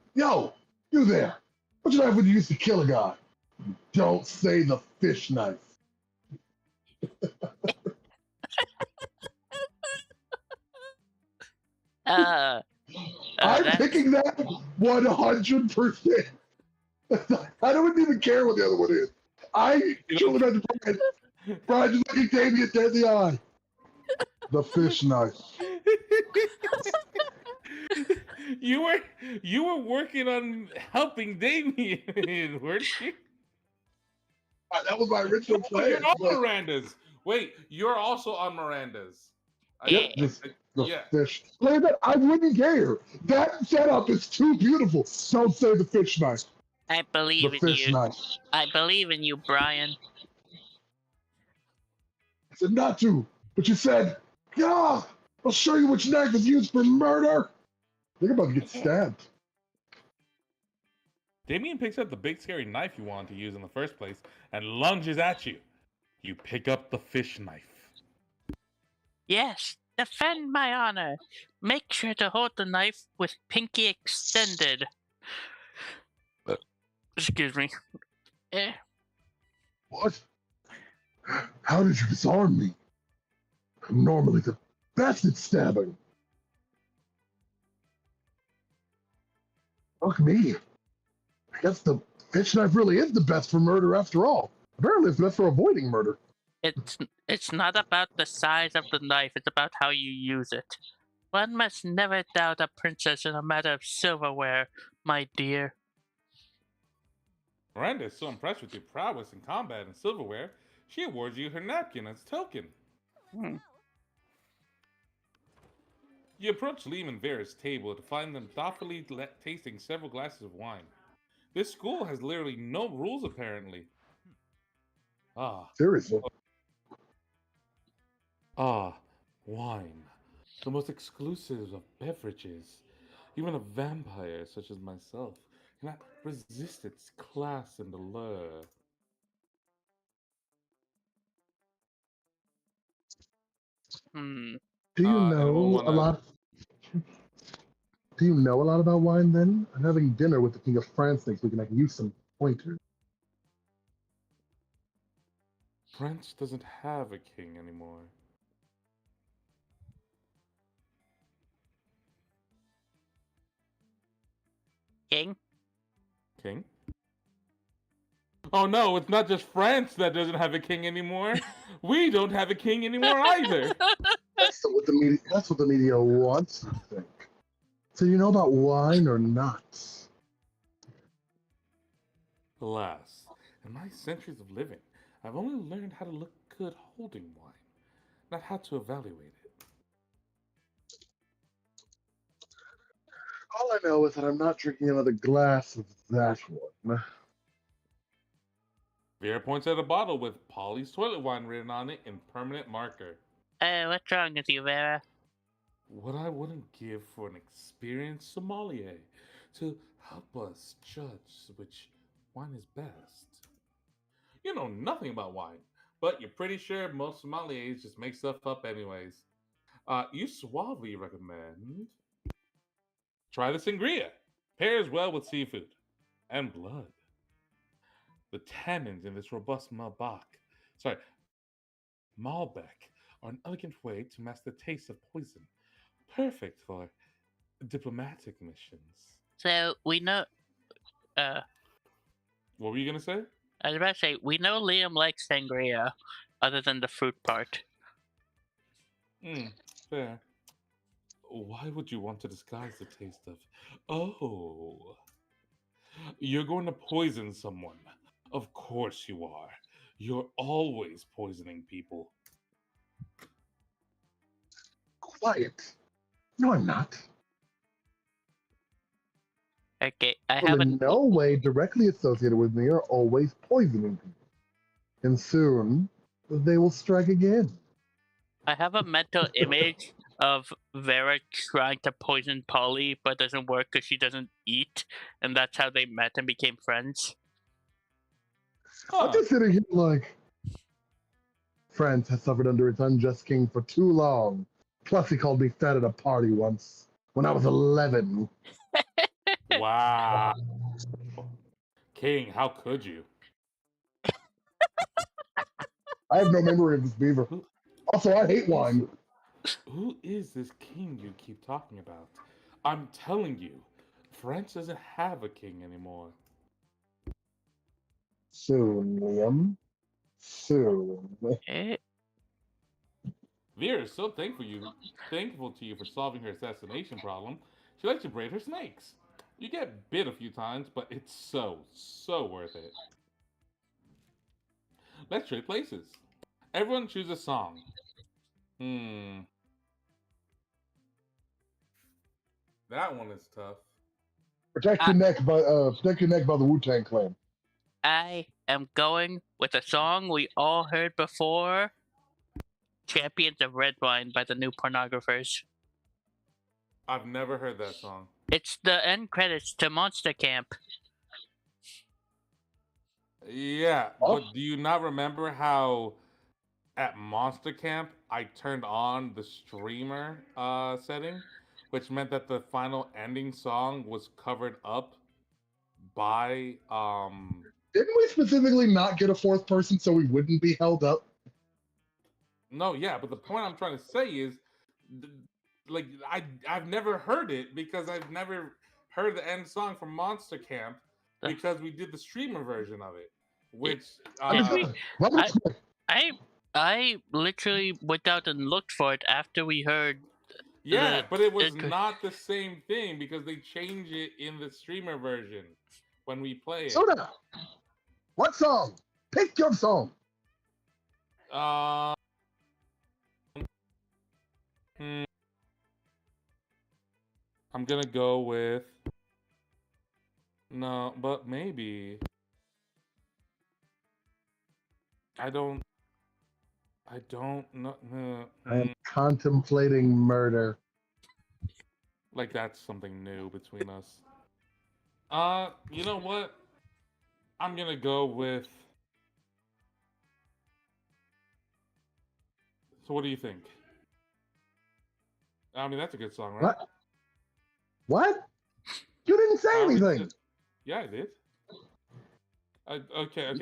[SPEAKER 3] there. What knife would you use to kill a guy? Don't say the fish knife. I'm picking that 100%. I don't even care what the other one is. I truly meant to Brian just looking Damien dead in the eye. The fish knife.
[SPEAKER 2] You were working on helping Damien, weren't you?
[SPEAKER 3] That was my original plan.
[SPEAKER 2] You're on Miranda's. Wait, you're also on Miranda's.
[SPEAKER 3] Yep, the
[SPEAKER 2] yeah.
[SPEAKER 3] fish. Like that, I wouldn't care. That setup is too beautiful. Don't say the fish knife.
[SPEAKER 1] I believe
[SPEAKER 3] The
[SPEAKER 1] in
[SPEAKER 3] fish
[SPEAKER 1] you.
[SPEAKER 3] knife.
[SPEAKER 1] I believe in you, Brian.
[SPEAKER 3] I said not to, but you said, yeah, I'll show you which knife is used for murder. You're about to get stabbed.
[SPEAKER 2] Damien picks up the big scary knife you wanted to use in the first place and lunges at you. You pick up the fish knife.
[SPEAKER 1] Yes, defend my honor. Make sure to hold the knife with pinky extended. Excuse me.
[SPEAKER 3] What? How did you disarm me? I'm normally the best at stabbing. Fuck me. I guess the fish knife really is the best for murder after all. Apparently it's best for avoiding murder.
[SPEAKER 1] It's not about the size of the knife, it's about how you use it. One must never doubt a princess in a matter of silverware, my dear.
[SPEAKER 2] Miranda is so impressed with your prowess in combat and silverware, she awards you her napkin as a token. You approach Liam and Vera's table to find them thoughtfully tasting several glasses of wine. This school has literally no rules, apparently.
[SPEAKER 3] Seriously.
[SPEAKER 2] Wine. The most exclusive of beverages. Even a vampire such as myself cannot resist its class and allure.
[SPEAKER 3] Do you know a lot? Do you know a lot about wine then? I'm having dinner with the King of France next week and I can use some pointers.
[SPEAKER 2] France doesn't have a king anymore.
[SPEAKER 1] King?
[SPEAKER 2] King? Oh no, it's not just France that doesn't have a king anymore. We don't have a king anymore either.
[SPEAKER 3] That's what the media wants, I think. So you know about wine or not?
[SPEAKER 2] Alas, in my centuries of living, I've only learned how to look good holding wine, not how to evaluate it.
[SPEAKER 3] All I know is that I'm not drinking another glass of that one.
[SPEAKER 2] Vera points at a bottle with Polly's toilet wine written on it in permanent marker.
[SPEAKER 1] What's wrong with you, Vera?
[SPEAKER 2] What I wouldn't give for an experienced sommelier to help us judge which wine is best. You know nothing about wine, but you're pretty sure most sommeliers just make stuff up anyways. You suavely recommend try the sangria. Pairs well with seafood and blood. The tannins in this robust sorry, Malbec are an elegant way to mask the taste of poison. Perfect for diplomatic missions.
[SPEAKER 1] So we know. Uh,
[SPEAKER 2] What were you gonna say?
[SPEAKER 1] I was about to say we know Liam likes sangria, other than the fruit part.
[SPEAKER 2] Fair. Why would you want to disguise the taste of? Oh, you're going to poison someone. Of course you are. You're always poisoning people.
[SPEAKER 3] Quiet. No, I'm not.
[SPEAKER 1] Okay, I
[SPEAKER 3] Well, in
[SPEAKER 1] haven't.
[SPEAKER 3] no way directly associated with me are always poisoning people. And soon, they will strike again.
[SPEAKER 1] I have a mental image of Vera trying to poison Polly, but doesn't work because she doesn't eat, and that's how they met and became friends.
[SPEAKER 3] I'm
[SPEAKER 2] Huh.
[SPEAKER 3] just sitting here like, France has suffered under its unjust king for too long. Plus, he called me fat at a party once when I was 11.
[SPEAKER 2] Wow. King, how could you?
[SPEAKER 3] I have no memory of this beaver.
[SPEAKER 2] Who,
[SPEAKER 3] Also, I hate wine.
[SPEAKER 2] who is this king you keep talking about? I'm telling you, France doesn't have a king anymore.
[SPEAKER 3] Soon, Liam. Soon.
[SPEAKER 1] Eh?
[SPEAKER 2] Vera is so thankful to you for solving her assassination problem. She lets you braid her snakes. You get bit a few times, but it's so worth it. Let's trade places. Everyone choose a song. Hmm, that one is tough.
[SPEAKER 3] Protect
[SPEAKER 1] I,
[SPEAKER 3] your neck by the Wu Tang Clan.
[SPEAKER 1] I am going with a song we all heard before, Champions of Red Wine by the New Pornographers.
[SPEAKER 2] I've never heard that song.
[SPEAKER 1] It's the end credits to Monster Camp.
[SPEAKER 2] Yeah,
[SPEAKER 3] Oh,
[SPEAKER 2] but do you not remember how at Monster Camp I turned on the streamer setting, which meant that the final ending song was covered up by
[SPEAKER 3] didn't we specifically not get a fourth person so we wouldn't be held up?
[SPEAKER 2] no, yeah, but the point I'm trying to say is th- like I've never heard it because I've never heard the end song from Monster Camp
[SPEAKER 1] The-
[SPEAKER 2] because we did the streamer version of it,
[SPEAKER 1] Did,
[SPEAKER 2] which
[SPEAKER 1] did we?
[SPEAKER 3] Let me
[SPEAKER 1] I, I, I literally went out and looked for it after we heard
[SPEAKER 2] yeah,
[SPEAKER 1] the.
[SPEAKER 2] but it was
[SPEAKER 1] the
[SPEAKER 2] not the same thing because they change it in the streamer version when we play it.
[SPEAKER 3] Suna, what song? Pick your song.
[SPEAKER 2] Uh, hmm, I'm gonna go with no, but maybe I don't. I don't know.
[SPEAKER 3] I am contemplating murder.
[SPEAKER 2] Like that's something new between us. You know what? I'm gonna go with. So, what do you think? I mean, that's a good song, right?
[SPEAKER 3] What? What? You didn't say
[SPEAKER 2] It's
[SPEAKER 3] anything.
[SPEAKER 2] just, yeah, I did. Okay.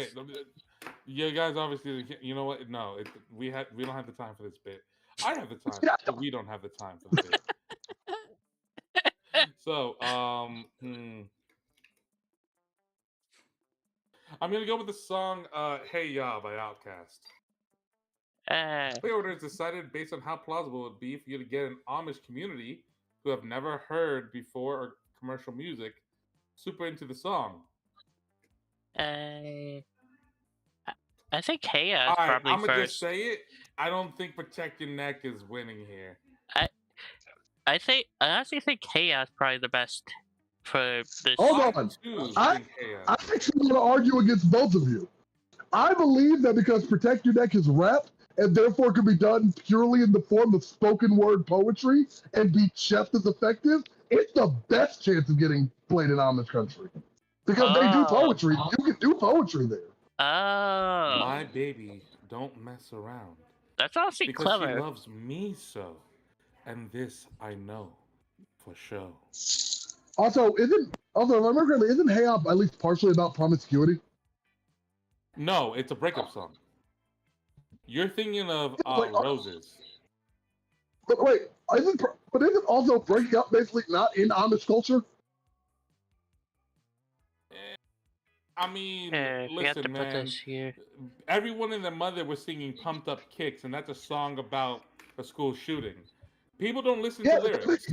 [SPEAKER 2] You guys obviously, you know what? No, we don't have the time for this bit. I have the time, but we don't have the time for the bit. So, I'm gonna go with the song "Hey Ya" by Outkast.
[SPEAKER 1] uh,
[SPEAKER 2] Pre-order is decided based on how plausible it would be for you to get an Amish community who have never heard before or commercial music super into the song.
[SPEAKER 1] I I think Heya
[SPEAKER 2] All
[SPEAKER 1] is
[SPEAKER 2] right,
[SPEAKER 1] probably
[SPEAKER 2] I'm gonna just
[SPEAKER 1] first.
[SPEAKER 2] say it. I don't think Protect Your Neck is winning here.
[SPEAKER 1] I I honestly think Heya is probably the best for
[SPEAKER 3] Hold
[SPEAKER 1] this.
[SPEAKER 2] I
[SPEAKER 3] on.
[SPEAKER 2] too
[SPEAKER 3] I
[SPEAKER 2] think Chaos.
[SPEAKER 3] I actually want to argue against both of you. I believe that because Protect Your Neck is rap and therefore can be done purely in the form of spoken word poetry and be just as effective, it's the best chance of getting played in Amish country. Because they do
[SPEAKER 1] Oh,
[SPEAKER 3] poetry. You can do poetry there.
[SPEAKER 1] oh,
[SPEAKER 2] My baby don't mess around
[SPEAKER 1] that's honestly
[SPEAKER 2] because she
[SPEAKER 1] clever.
[SPEAKER 2] loves me so, and this I know for sure.
[SPEAKER 3] Also, if I remember correctly, isn't Hey Up at least partially about promiscuity?
[SPEAKER 2] No, it's a breakup song. You're thinking of
[SPEAKER 3] Like,
[SPEAKER 2] Roses.
[SPEAKER 3] but wait, isn't also breaking up basically not in Amish culture?
[SPEAKER 2] Eh, I mean,
[SPEAKER 1] We have to
[SPEAKER 2] listen,
[SPEAKER 1] put
[SPEAKER 2] man.
[SPEAKER 1] this here.
[SPEAKER 2] Everyone and their mother was singing "Pumped Up Kicks," and that's a song about a school shooting. People don't listen to
[SPEAKER 3] Yeah,
[SPEAKER 2] lyrics.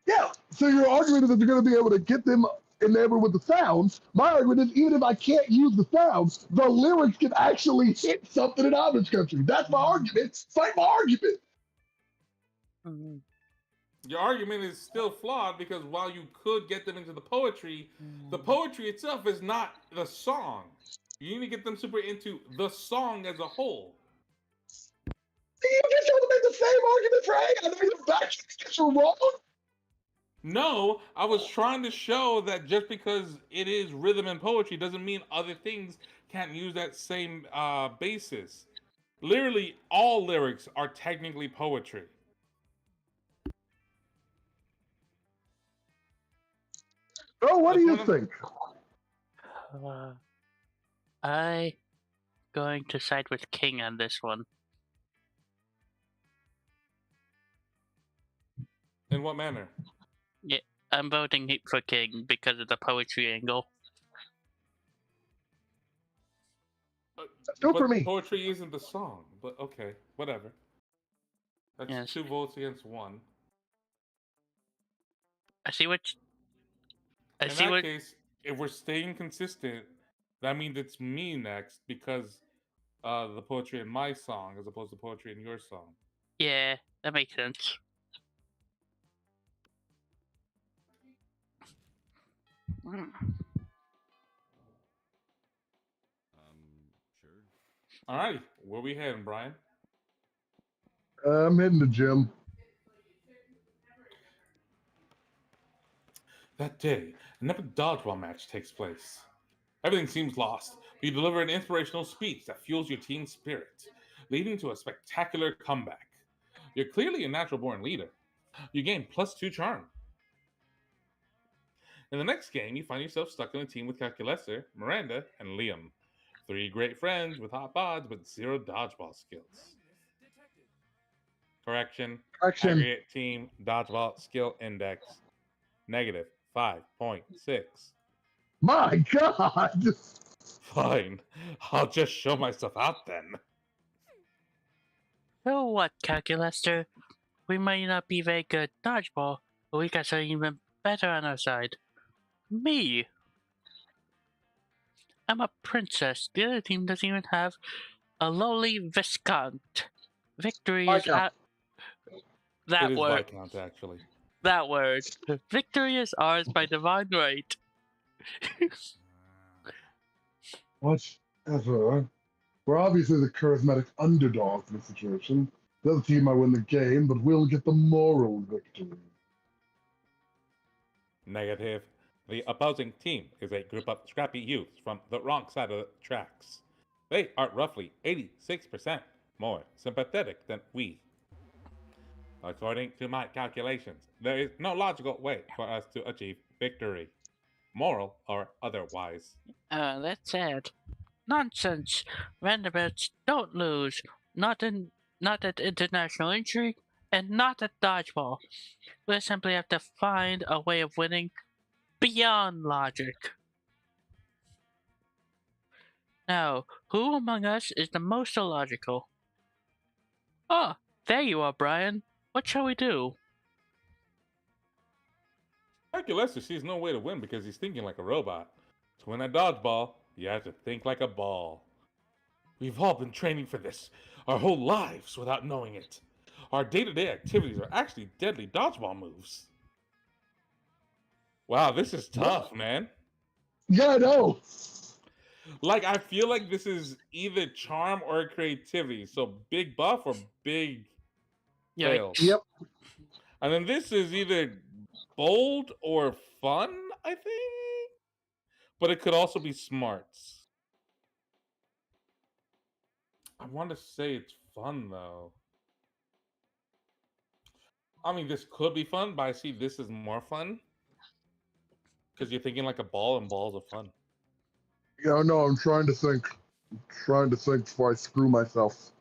[SPEAKER 3] yeah. So your argument is that you're going to be able to get them enamored with the sounds. My argument is even if I can't use the sounds, the lyrics can actually hit something in Amish country. That's my argument. Fight my argument.
[SPEAKER 1] Mm,
[SPEAKER 2] Your argument is still flawed because while you could get them into the
[SPEAKER 1] mm.
[SPEAKER 2] poetry itself is not the song. You need to get them super into the song as a whole.
[SPEAKER 3] You just trying to make the same argument for Hey. I know you're back. You're wrong.
[SPEAKER 2] No, I was trying to show that just because it is rhythm and poetry doesn't mean other things can't use that same basis. Literally, all lyrics are technically poetry.
[SPEAKER 3] Oh, what do
[SPEAKER 2] That's
[SPEAKER 3] you
[SPEAKER 2] one of
[SPEAKER 3] think?
[SPEAKER 1] Uh, I going to side with King on this one.
[SPEAKER 2] in what manner?
[SPEAKER 1] Yeah, I'm voting for King because of the poetry angle.
[SPEAKER 3] Do it for
[SPEAKER 2] But
[SPEAKER 3] me.
[SPEAKER 2] poetry isn't the song. But okay, whatever. That's
[SPEAKER 1] Yes,
[SPEAKER 2] 2 votes against 1.
[SPEAKER 1] I see what I
[SPEAKER 2] In
[SPEAKER 1] see
[SPEAKER 2] that
[SPEAKER 1] what.
[SPEAKER 2] case, if we're staying consistent, that means it's me next because the poetry in my song as opposed to poetry in your song.
[SPEAKER 1] Yeah, that makes sense. Mm.
[SPEAKER 4] Sure.
[SPEAKER 2] Alrighty, where we heading, Brian?
[SPEAKER 3] I'm heading to gym.
[SPEAKER 2] That day, an epic dodgeball match takes place. Everything seems lost, but you deliver an inspirational speech that fuels your team's spirit, leading to a spectacular comeback. You're clearly a natural born leader. You gain +2 charm. In the next game, you find yourself stuck in a team with Calculester, Miranda, and Liam. 3 great friends with hot bods but 0 dodgeball skills. Correction.
[SPEAKER 3] Action.
[SPEAKER 2] Aggregate team dodgeball skill index -5.6.
[SPEAKER 3] My God.
[SPEAKER 2] Fine. I'll just show myself out then.
[SPEAKER 1] So what, Calculester? We might not be very good at dodgeball, but we got something even better on our side. Me. I'm a princess. The other team doesn't even have a lowly viscount. Victory is
[SPEAKER 3] Viscount.
[SPEAKER 1] out.
[SPEAKER 2] It
[SPEAKER 1] That
[SPEAKER 2] is
[SPEAKER 1] word.
[SPEAKER 2] Viscount, actually.
[SPEAKER 1] That word. Victory is ours by divine right.
[SPEAKER 3] Whatever. We're obviously the charismatic underdogs in this situation. The other team might win the game, but we'll get the moral victory.
[SPEAKER 2] Negative. The opposing team is a group of scrappy youths from the wrong side of the tracks. They are roughly 86% more sympathetic than we. According to my calculations, there is no logical way for us to achieve victory, moral or otherwise.
[SPEAKER 1] That's sad. Nonsense. Roundabouts don't lose. Not at international injury, and not at dodgeball. We simply have to find a way of winning beyond logic. Now, who among us is the most illogical? Oh, there you are, Brian. What shall we do?
[SPEAKER 2] Hercules sees no way to win because he's thinking like a robot. To win at dodgeball, you have to think like a ball. We've all been training for this our whole lives without knowing it. Our day to day activities are actually deadly dodgeball moves. Wow, this is tough, man.
[SPEAKER 3] Yeah, I know.
[SPEAKER 2] Like, I feel like this is either charm or creativity. So, big buff or big fail.
[SPEAKER 1] Yikes.
[SPEAKER 3] Yep.
[SPEAKER 2] And then this is either bold or fun, I think. But it could also be smarts. I want to say it's fun, though. I mean, this could be fun, but I see this is more fun. Because you're thinking like a ball, and balls are fun.
[SPEAKER 3] Yeah, no, I'm trying to think. Trying to think before I screw myself.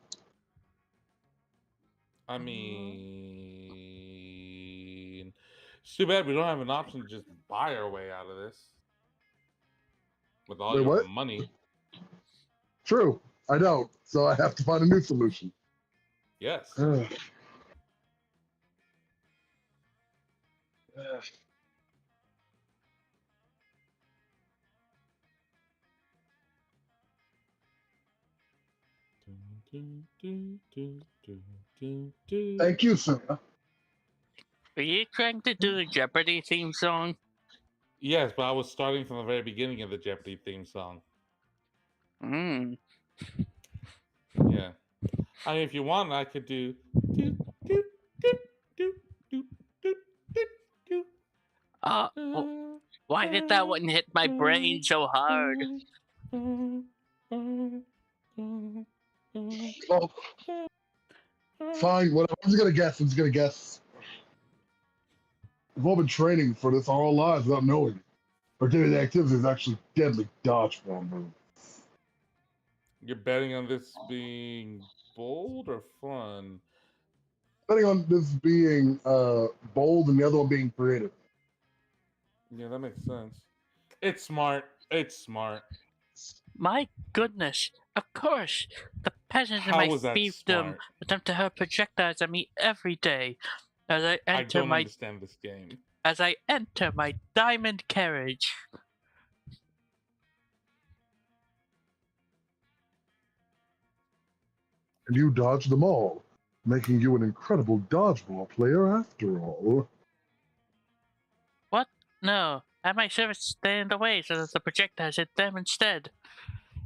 [SPEAKER 2] I mean, it's too bad we don't have an option to just buy our way out of this with all
[SPEAKER 3] Wait,
[SPEAKER 2] your
[SPEAKER 3] what?
[SPEAKER 2] money.
[SPEAKER 3] True, I don't. So I have to find a new solution.
[SPEAKER 2] Yes.
[SPEAKER 3] Ugh. Thank you, Suna.
[SPEAKER 1] Are you trying to do the Jeopardy theme song?
[SPEAKER 2] Yes, but I was starting from the very beginning of the Jeopardy theme song.
[SPEAKER 1] Hmm.
[SPEAKER 2] Yeah. I mean, if you want, I could do. Do, do, do, do, do, do, do, do.
[SPEAKER 1] Why did that one hit my brain so hard?
[SPEAKER 3] Oh, fine, whatever. I'm just gonna guess. I'm just gonna guess. We've all been training for this our whole lives without knowing. Our daily activity is actually deadly dodgeball move.
[SPEAKER 2] You're betting on this being bold or fun?
[SPEAKER 3] Depending on this being bold and the other one being creative.
[SPEAKER 2] Yeah, that makes sense. It's smart. It's smart.
[SPEAKER 1] My goodness, of course. The peasants in
[SPEAKER 2] How
[SPEAKER 1] my
[SPEAKER 2] was that
[SPEAKER 1] fiefdom
[SPEAKER 2] smart?
[SPEAKER 1] attempt to hurl projectiles at me every day as I
[SPEAKER 2] I
[SPEAKER 1] enter
[SPEAKER 2] don't
[SPEAKER 1] my
[SPEAKER 2] understand this game.
[SPEAKER 1] diamond carriage.
[SPEAKER 3] And you dodged them all, making you an incredible dodgeball player after all.
[SPEAKER 1] What? No. Have my servants stay in the way so that the projectiles hit them instead.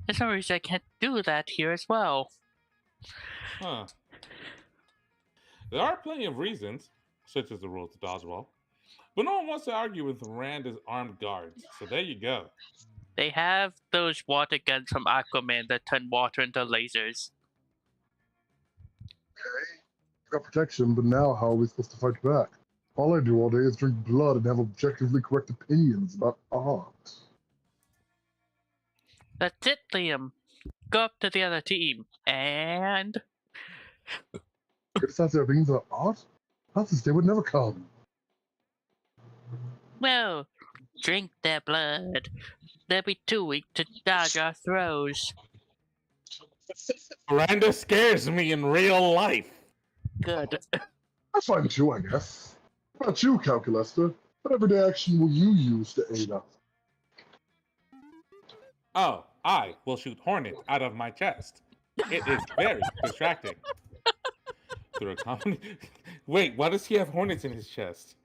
[SPEAKER 1] There's no reason I can't do that here as well.
[SPEAKER 2] Huh. There are plenty of reasons, such as the rules to dodgeball, but no one wants to argue with Rand armed guards. So there you go.
[SPEAKER 1] They have those water guns from Aquaman that turn water into lasers.
[SPEAKER 3] Okay, got protection, but now how are we supposed to fight back? All I do all day is drink blood and have objectively correct opinions about art.
[SPEAKER 1] That's it, Liam. Go up to the other team and
[SPEAKER 3] Criticize their opinions about art? That's this day would never come.
[SPEAKER 1] well, drink their blood. They'll be too weak to dodge our throws.
[SPEAKER 2] Miranda scares me in real life.
[SPEAKER 1] Good.
[SPEAKER 3] I find it too, I guess. What about you, Calculester? What everyday action will you use to aid us?
[SPEAKER 2] Oh, I will shoot hornets out of my chest. It is very distracting. Through a Wait, why does he have hornets in his chest?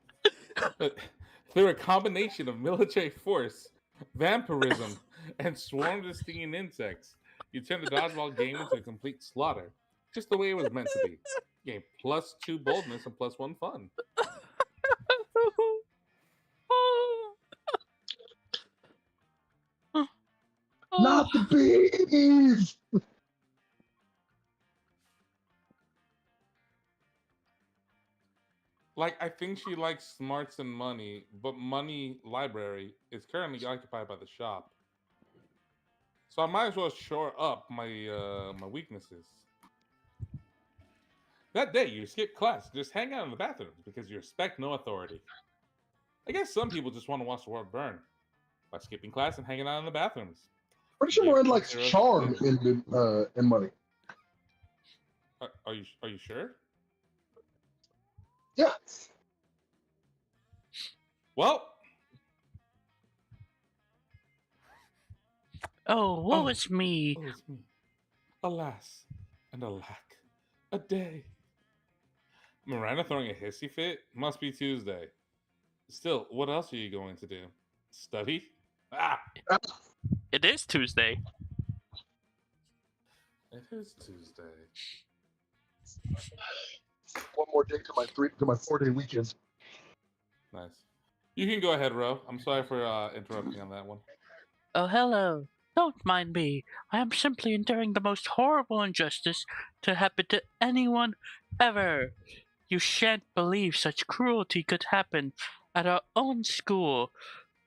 [SPEAKER 2] Through a combination of military force, vampirism, and swarms of stinging insects, you turn the dodgeball game into a complete slaughter. Just the way it was meant to be. Game +2 boldness and +1 fun.
[SPEAKER 3] Not the bees!
[SPEAKER 2] Like, I think she likes smarts and money, but money library is currently occupied by the shop. So I might as well shore up my my weaknesses. That day, you skip class, just hang out in the bathrooms because you respect no authority. I guess some people just want to watch the world burn by skipping class and hanging out in the bathrooms.
[SPEAKER 3] Pretty sure
[SPEAKER 2] Give
[SPEAKER 3] Miranda likes
[SPEAKER 2] heroes
[SPEAKER 3] charm
[SPEAKER 2] credit.
[SPEAKER 3] in money.
[SPEAKER 2] Are you sure?
[SPEAKER 3] Yeah.
[SPEAKER 2] Well,
[SPEAKER 1] Oh, woe
[SPEAKER 2] oh,
[SPEAKER 1] is me.
[SPEAKER 2] oh, it's me. Alas, and alack, a day. Miranda throwing a hissy fit? Must be Tuesday. Still, what else are you going to do? Study? Ah!
[SPEAKER 1] It is Tuesday.
[SPEAKER 2] It is Tuesday.
[SPEAKER 3] One more day to my 4-day weekend.
[SPEAKER 2] Nice. You can go ahead, Ro. I'm sorry for interrupting on that one.
[SPEAKER 1] Oh, hello. Don't mind me. I am simply enduring the most horrible injustice to happen to anyone ever. You shan't believe such cruelty could happen at our own school.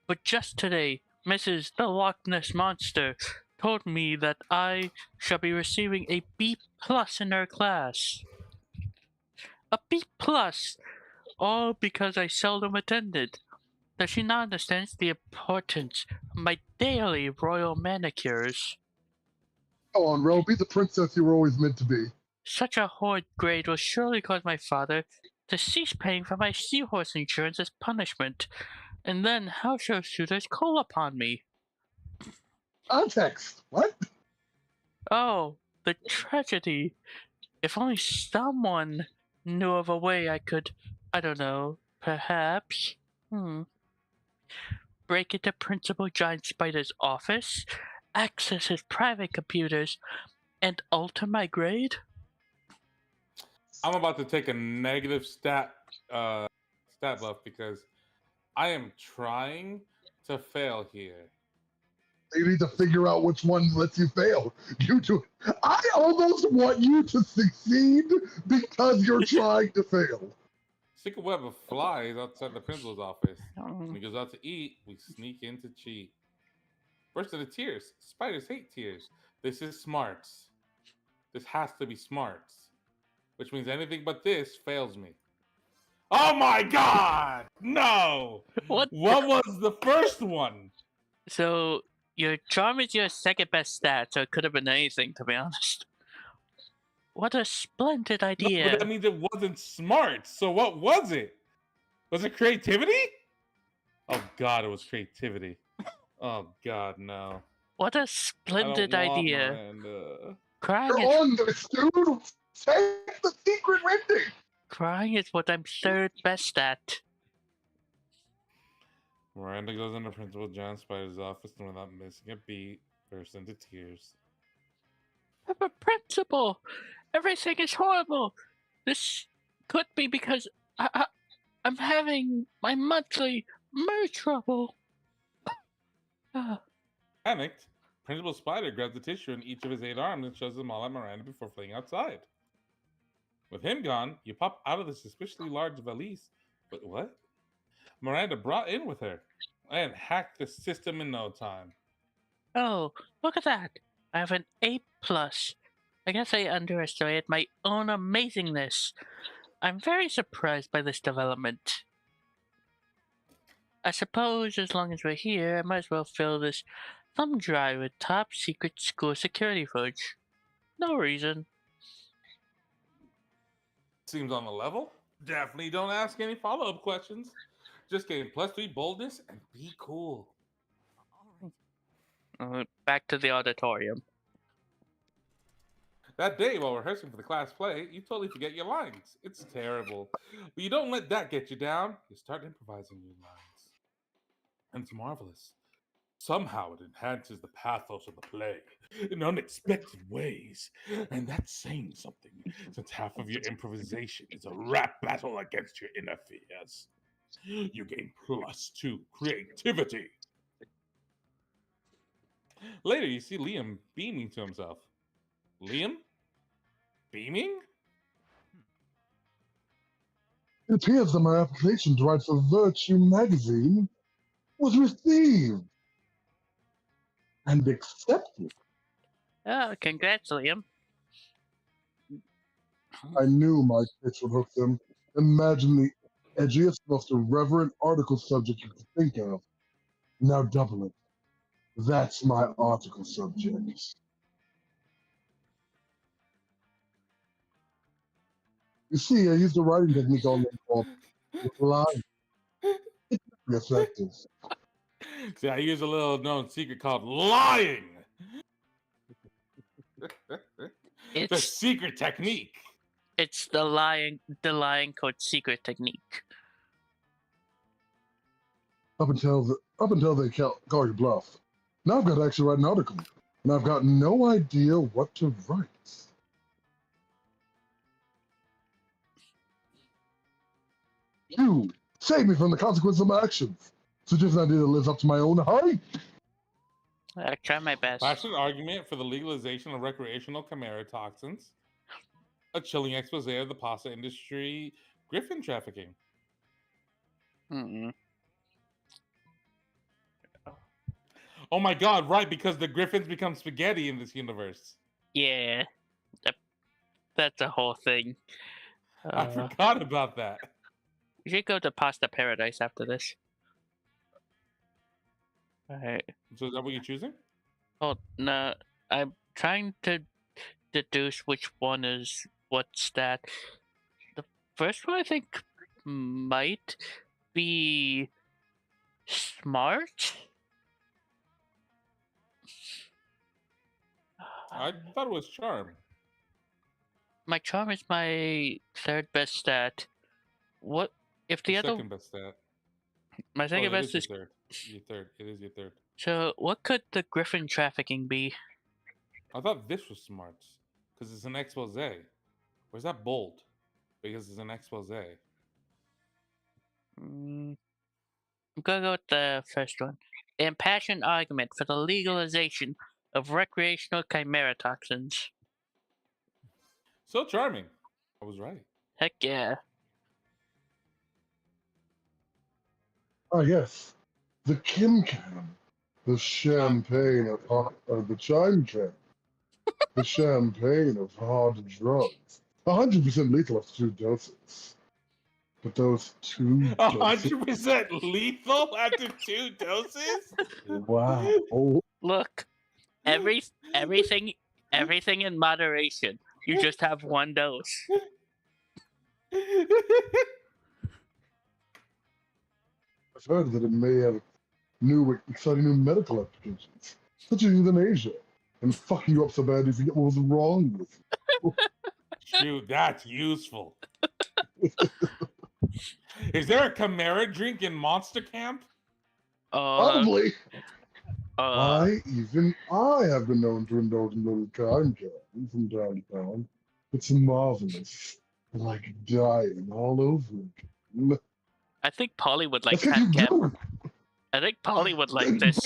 [SPEAKER 1] But just today, Mrs. the Loch Ness Monster told me that I shall be receiving a B plus in her class. A B plus, all because I seldom attended. Does she not understand the importance of my daily royal manicures?
[SPEAKER 3] Go on, Ro. Be the princess you were always meant to be.
[SPEAKER 1] Such a horrid grade will surely cause my father to cease paying for my seahorse insurance as punishment, and then how shall suitors call upon me?
[SPEAKER 3] Context. What?
[SPEAKER 1] Oh, the tragedy! If only someone knew of a way I could, I don't know, perhaps, break into Principal Giant Spider's office, access his private computers, and alter my grade?
[SPEAKER 2] I'm about to take a negative stat buff because I am trying to fail here.
[SPEAKER 3] You need to figure out which one lets you fail. You do. I almost want you to succeed because you're trying to fail.
[SPEAKER 2] Stick a web of flies outside the principal's office. When
[SPEAKER 1] Um,
[SPEAKER 2] he goes out to eat, we sneak in to cheat. Burst into tears. Spiders hate tears. This is smarts. This has to be smarts. Which means anything but this fails me. Oh my god! No!
[SPEAKER 1] what?
[SPEAKER 2] What was the first one?
[SPEAKER 1] So, your charm is your second best stat, so it could have been anything, to be honest. What a splendid
[SPEAKER 2] No, but
[SPEAKER 1] idea!
[SPEAKER 2] that means it wasn't smart. So what was it? Was it creativity? Oh god, it was creativity. Oh god, no.
[SPEAKER 1] What a
[SPEAKER 2] I don't
[SPEAKER 1] splendid
[SPEAKER 2] want
[SPEAKER 1] idea!
[SPEAKER 2] Miranda.
[SPEAKER 1] Crying
[SPEAKER 3] You're
[SPEAKER 1] is
[SPEAKER 3] on this, dude. Take the secret ending.
[SPEAKER 1] crying is what I'm third best at.
[SPEAKER 2] Miranda goes into Principal John Spider's office and without missing a beat, bursts into tears.
[SPEAKER 1] Principal, everything is horrible. This could be because I'm having my monthly mer trouble. Ah,
[SPEAKER 2] Panicked, Principal Spider grabs a tissue in each of his 8 arms and shows them all at Miranda before fleeing outside. With him gone, you pop out of the suspiciously large valise. But what? Miranda brought in with her and hacked the system in no time.
[SPEAKER 1] oh, look at that! I have an A plus. I guess I underestimated my own amazingness. I'm very surprised by this development. I suppose as long as we're here, I might as well fill this thumb drive with top secret school security footage. No reason.
[SPEAKER 2] Seems on the level. Definitely don't ask any follow-up questions. Just gain +3 boldness and be cool.
[SPEAKER 1] Back to the auditorium.
[SPEAKER 2] That day, while rehearsing for the class play, you totally forget your lines. It's terrible. But you don't let that get you down. You start improvising new lines. And it's marvelous. Somehow it enhances the pathos of the play in unexpected ways. And that's saying something, since half of your improvisation is a rap battle against your inner fears. You gain +2 creativity. Later, you see Liam beaming to himself. Liam? Beaming?
[SPEAKER 3] It appears that my application to write for Virtue magazine was received and accepted.
[SPEAKER 1] Oh, congrats, Liam.
[SPEAKER 3] I knew my pitch would hook them. Imagine the edgiest, most irreverent article subject you could think of. Now double it. That's my article subject. You see, I used a writing technique on them called lying. It's very effective.
[SPEAKER 2] See, I use a little known secret called lying. It's a
[SPEAKER 1] It's
[SPEAKER 2] secret technique.
[SPEAKER 1] it's the lying code secret technique.
[SPEAKER 3] Up until they call your bluff. Now I've got to actually write an article, and I've got no idea what to write. You save me from the consequence of my actions. Suggest an idea that lives up to my own hype.
[SPEAKER 1] I'll try my best.
[SPEAKER 2] Passionate argument for the legalization of recreational chimera toxins. A chilling expose of the pasta industry griffin trafficking.
[SPEAKER 1] Mm-mm.
[SPEAKER 2] Oh my god, right, because the griffins become spaghetti in this universe.
[SPEAKER 1] Yeah, that's a whole thing.
[SPEAKER 2] I forgot about that.
[SPEAKER 1] We should go to Pasta Paradise after this. Alright.
[SPEAKER 2] So is that what you're choosing?
[SPEAKER 1] Oh, no. I'm trying to deduce which one is what stat. The first one, I think, might be smart.
[SPEAKER 2] I thought it was charm.
[SPEAKER 1] My charm is my third best stat. What if the
[SPEAKER 2] Your
[SPEAKER 1] other?
[SPEAKER 2] second best stat.
[SPEAKER 1] My second
[SPEAKER 2] it
[SPEAKER 1] best
[SPEAKER 2] is
[SPEAKER 1] is.
[SPEAKER 2] your third. Your third. It is your third.
[SPEAKER 1] So, what could the griffin trafficking be?
[SPEAKER 2] I thought this was smart because it's an expose. Where's that bold? Because it's an expose.
[SPEAKER 1] I'm gonna go with the first one. Impassioned argument for the legalization of recreational chimera toxins.
[SPEAKER 2] So charming. I was right.
[SPEAKER 1] Heck yeah.
[SPEAKER 3] Ah, yes. The Kim Can. The champagne of the chime can. The champagne of hard drugs. 100% lethal after 2 doses. But those 2 doses.
[SPEAKER 2] 100% lethal after 2 doses?
[SPEAKER 3] Wow. Oh,
[SPEAKER 1] Look, everything in moderation. You just have one dose.
[SPEAKER 3] I've heard that it may have exciting new medical applications, such as euthanasia, and fucking you up so bad you forget what was wrong with you.
[SPEAKER 2] Shoot, that's useful. Is there a Chimera drink in Monster Camp?
[SPEAKER 3] Probably.
[SPEAKER 1] Uh,
[SPEAKER 3] Even I have been known to indulge in little time travel from time to time. It's marvelous. Like dying all over again.
[SPEAKER 1] I think Polly would like
[SPEAKER 3] That's what you
[SPEAKER 1] time camp.
[SPEAKER 3] do.
[SPEAKER 1] I think Polly would like this.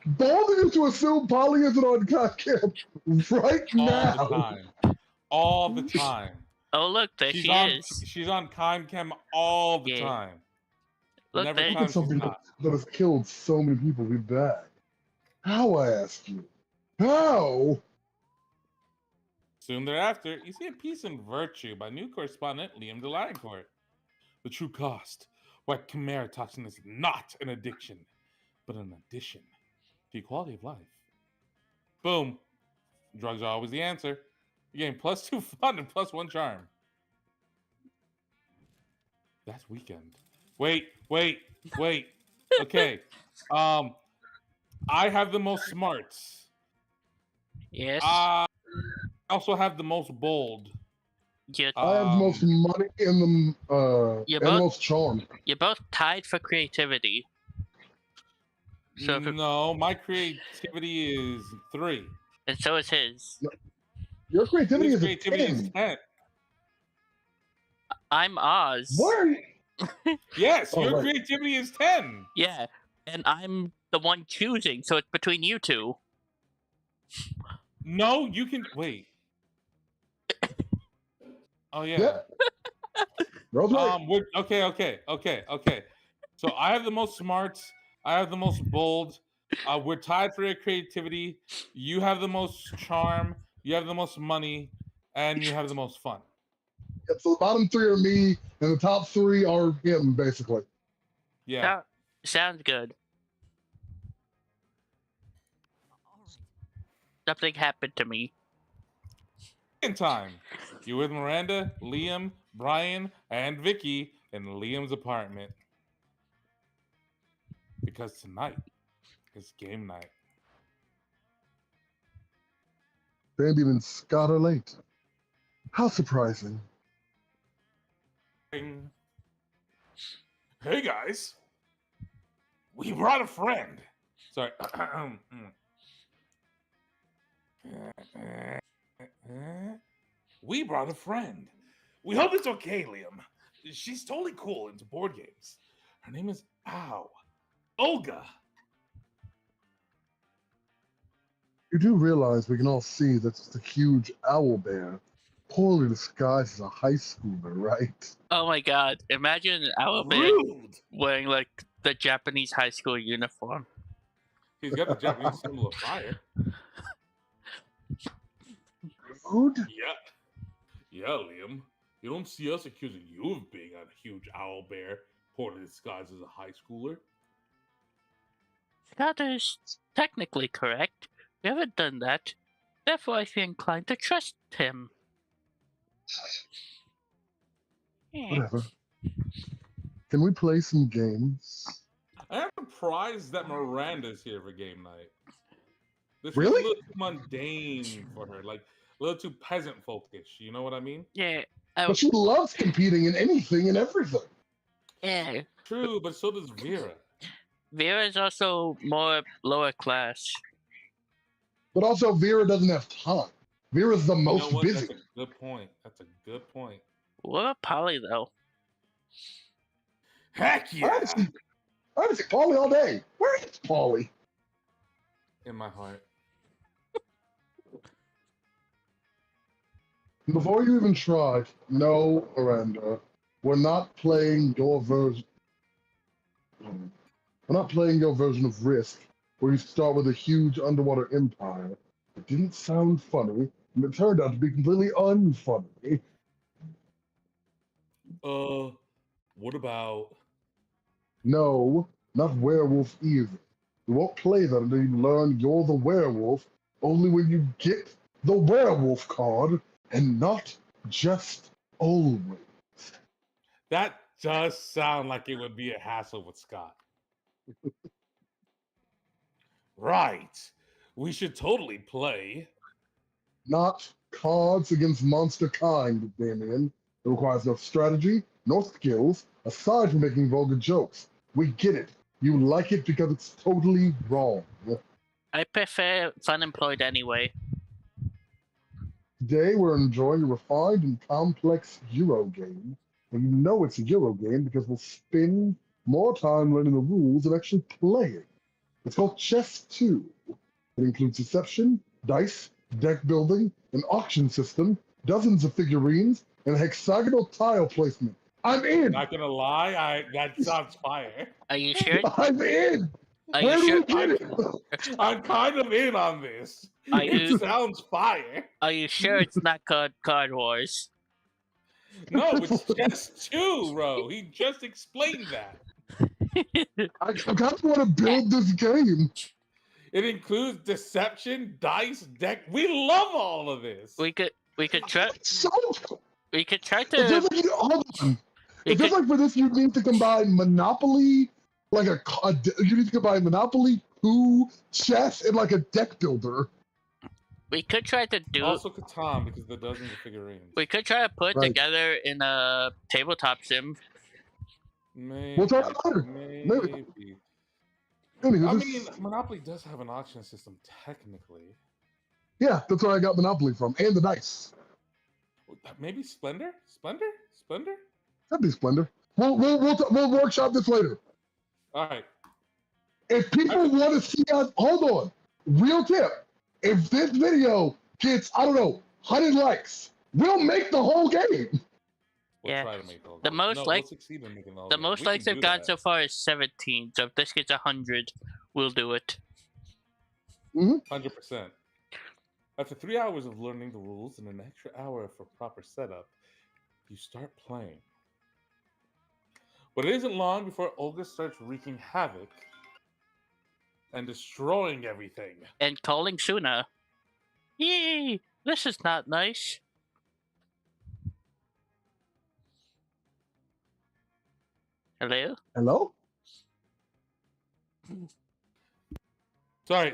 [SPEAKER 3] Bothering to assume Polly isn't on camp right
[SPEAKER 2] All
[SPEAKER 3] now.
[SPEAKER 2] the time. All the time.
[SPEAKER 1] Oh look, there
[SPEAKER 2] She's
[SPEAKER 1] she
[SPEAKER 2] on,
[SPEAKER 1] is.
[SPEAKER 2] She's on Kime Chem all the
[SPEAKER 1] Yeah.
[SPEAKER 2] time.
[SPEAKER 1] Look,
[SPEAKER 2] Never
[SPEAKER 1] there.
[SPEAKER 3] Look
[SPEAKER 2] time
[SPEAKER 3] at something
[SPEAKER 2] she's not.
[SPEAKER 3] that has killed so many people be bad. How, I ask you? How?
[SPEAKER 2] Soon thereafter, you see A Peace and Virtue by new correspondent Liam Delacourt. The true cost. Why Chimera toxin is not an addiction, but an addition to your quality of life. Boom. Drugs are always the answer. You gain +2 fun and +1 charm. That's weekend. Wait. Okay. I have the most smarts.
[SPEAKER 1] Yes.
[SPEAKER 2] I also have the most bold.
[SPEAKER 3] I have the most money and the most charm.
[SPEAKER 1] You're both tied for creativity. So
[SPEAKER 2] no, my creativity is 3.
[SPEAKER 1] And so is his.
[SPEAKER 3] Your creativity
[SPEAKER 2] His
[SPEAKER 3] is
[SPEAKER 2] creativity
[SPEAKER 3] a 10.
[SPEAKER 2] is 10.
[SPEAKER 1] I'm Oz.
[SPEAKER 3] What?
[SPEAKER 2] Yes,
[SPEAKER 3] Oh,
[SPEAKER 2] your
[SPEAKER 3] right.
[SPEAKER 2] creativity is 10.
[SPEAKER 1] Yeah, and I'm the one choosing, so it's between you two.
[SPEAKER 2] No, you can wait. Oh yeah.
[SPEAKER 3] Bro's right.
[SPEAKER 2] Okay. So I have the most smarts. I have the most bold. We're tied for your creativity. You have the most charm. You have the most money, and you have the most fun.
[SPEAKER 3] Yeah, so the bottom 3 are me, and the top 3 are him, basically.
[SPEAKER 2] Yeah.
[SPEAKER 1] Sounds good. Something happened to me.
[SPEAKER 2] In time. You with Miranda, Liam, Brian and Vicky in Liam's apartment. Because tonight is game night.
[SPEAKER 3] Fabian and Scott are late. How surprising.
[SPEAKER 2] Hey guys, we brought a friend. Sorry. We brought a friend. We hope it's okay, Liam. She's totally cool into board games. Her name is Olga.
[SPEAKER 3] You do realize we can all see that it's a huge owl bear, poorly disguised as a high schooler, right?
[SPEAKER 1] Oh my god. Imagine Owlbear
[SPEAKER 2] Rude.
[SPEAKER 1] wearing like the Japanese high school uniform.
[SPEAKER 2] He's got the Japanese symbol of fire.
[SPEAKER 3] Rude?
[SPEAKER 2] Yeah, Liam. You don't see us accusing you of being a huge owl bear, poorly disguised as a high schooler.
[SPEAKER 1] Scott is technically correct. We haven't done that. Therefore, I feel inclined to trust him.
[SPEAKER 3] Whatever. Can we play some games?
[SPEAKER 2] I am surprised that Miranda's here for game night. This
[SPEAKER 3] Really?
[SPEAKER 2] feels a little too mundane for her, like a little too peasant folkish. You know what I mean?
[SPEAKER 1] Yeah.
[SPEAKER 3] But she loves competing in anything and everything.
[SPEAKER 1] Yeah.
[SPEAKER 2] True, but so does Vera.
[SPEAKER 1] Vera is also more lower class.
[SPEAKER 3] But also, Vera doesn't have time. Vera's the
[SPEAKER 2] You know
[SPEAKER 3] most
[SPEAKER 2] what?
[SPEAKER 3] busy.
[SPEAKER 2] That's a good point. That's a good point.
[SPEAKER 1] What about Polly, though?
[SPEAKER 2] Heck
[SPEAKER 3] I
[SPEAKER 2] yeah!
[SPEAKER 3] haven't seen Polly all day. Where is Polly?
[SPEAKER 2] In my heart.
[SPEAKER 3] Before you even try, no, Miranda, we're not playing your version. We're not playing your version of Risk, where you start with a huge underwater empire. It didn't sound funny, and it turned out to be completely unfunny.
[SPEAKER 2] What about?
[SPEAKER 3] No, not werewolf either. We won't play that until you learn you're the werewolf, only when you get the werewolf card, and not just always.
[SPEAKER 2] That does sound like it would be a hassle with Scott. Right. We should totally play.
[SPEAKER 3] Not Cards Against Monster Kind, Damien. It requires no strategy, nor skills, aside from making vulgar jokes. We get it. You like it because it's totally wrong.
[SPEAKER 1] I prefer Funemployed anyway.
[SPEAKER 3] Today we're enjoying a refined and complex Euro game. And you know it's a Euro game because we'll spend more time learning the rules than actually playing. It's called Chess 2. It includes deception, dice, deck building, an auction system, dozens of figurines, and a hexagonal tile placement. I'm in!
[SPEAKER 2] Not gonna lie, that sounds fire.
[SPEAKER 1] Are you sure?
[SPEAKER 3] I'm in!
[SPEAKER 1] Are
[SPEAKER 3] Where
[SPEAKER 1] you
[SPEAKER 3] do
[SPEAKER 1] sure?
[SPEAKER 3] we get it?
[SPEAKER 2] I'm kind of in on this.
[SPEAKER 1] Are
[SPEAKER 2] It
[SPEAKER 1] you-
[SPEAKER 2] sounds fire.
[SPEAKER 1] Are you sure it's not called Card Wars?
[SPEAKER 2] No, it's just two, bro. He just explained that.
[SPEAKER 3] I kind of want to build this game.
[SPEAKER 2] It includes deception, dice, deck. We love all of this.
[SPEAKER 1] we could try
[SPEAKER 3] So,
[SPEAKER 1] we could try
[SPEAKER 3] it feels
[SPEAKER 1] to
[SPEAKER 3] like hold on.
[SPEAKER 1] we
[SPEAKER 3] It feels
[SPEAKER 1] could
[SPEAKER 3] like for this you need to combine Monopoly, like you need to combine Monopoly, Pooh, chess, and like a deck builder.
[SPEAKER 1] we could try to do
[SPEAKER 2] Also Catan because the dozens of figurines.
[SPEAKER 1] we could try to put
[SPEAKER 3] Right.
[SPEAKER 1] together in a tabletop sim.
[SPEAKER 2] Maybe.
[SPEAKER 3] We'll try it later.
[SPEAKER 2] Maybe.
[SPEAKER 3] Anywho,
[SPEAKER 2] I
[SPEAKER 3] this-
[SPEAKER 2] mean, Monopoly does have an auction system technically.
[SPEAKER 3] yeah, that's where I got Monopoly from, and the dice.
[SPEAKER 2] Maybe Splendor?
[SPEAKER 3] That'd be Splendor. We'll workshop this later.
[SPEAKER 2] All right.
[SPEAKER 3] If people want to see us, hold on. Real tip. If this video gets, I don't know, 100 likes, we'll make the whole game.
[SPEAKER 2] We'll
[SPEAKER 1] Yeah.
[SPEAKER 2] try to make all
[SPEAKER 1] The
[SPEAKER 2] those.
[SPEAKER 1] most
[SPEAKER 2] no,
[SPEAKER 1] like-
[SPEAKER 2] we'll succeed in making all
[SPEAKER 1] The
[SPEAKER 2] those.
[SPEAKER 1] most
[SPEAKER 2] We
[SPEAKER 1] likes
[SPEAKER 2] can
[SPEAKER 1] they've
[SPEAKER 2] do
[SPEAKER 1] gotten
[SPEAKER 2] that.
[SPEAKER 1] so far is 17. So if this gets 100, we'll do it.
[SPEAKER 2] 100%. After 3 hours of learning the rules and an extra hour for proper setup, you start playing. But it isn't long before Olga starts wreaking havoc and destroying everything.
[SPEAKER 1] And calling Suna. Yee! This is not nice. Hello?
[SPEAKER 3] Hello?
[SPEAKER 2] Sorry.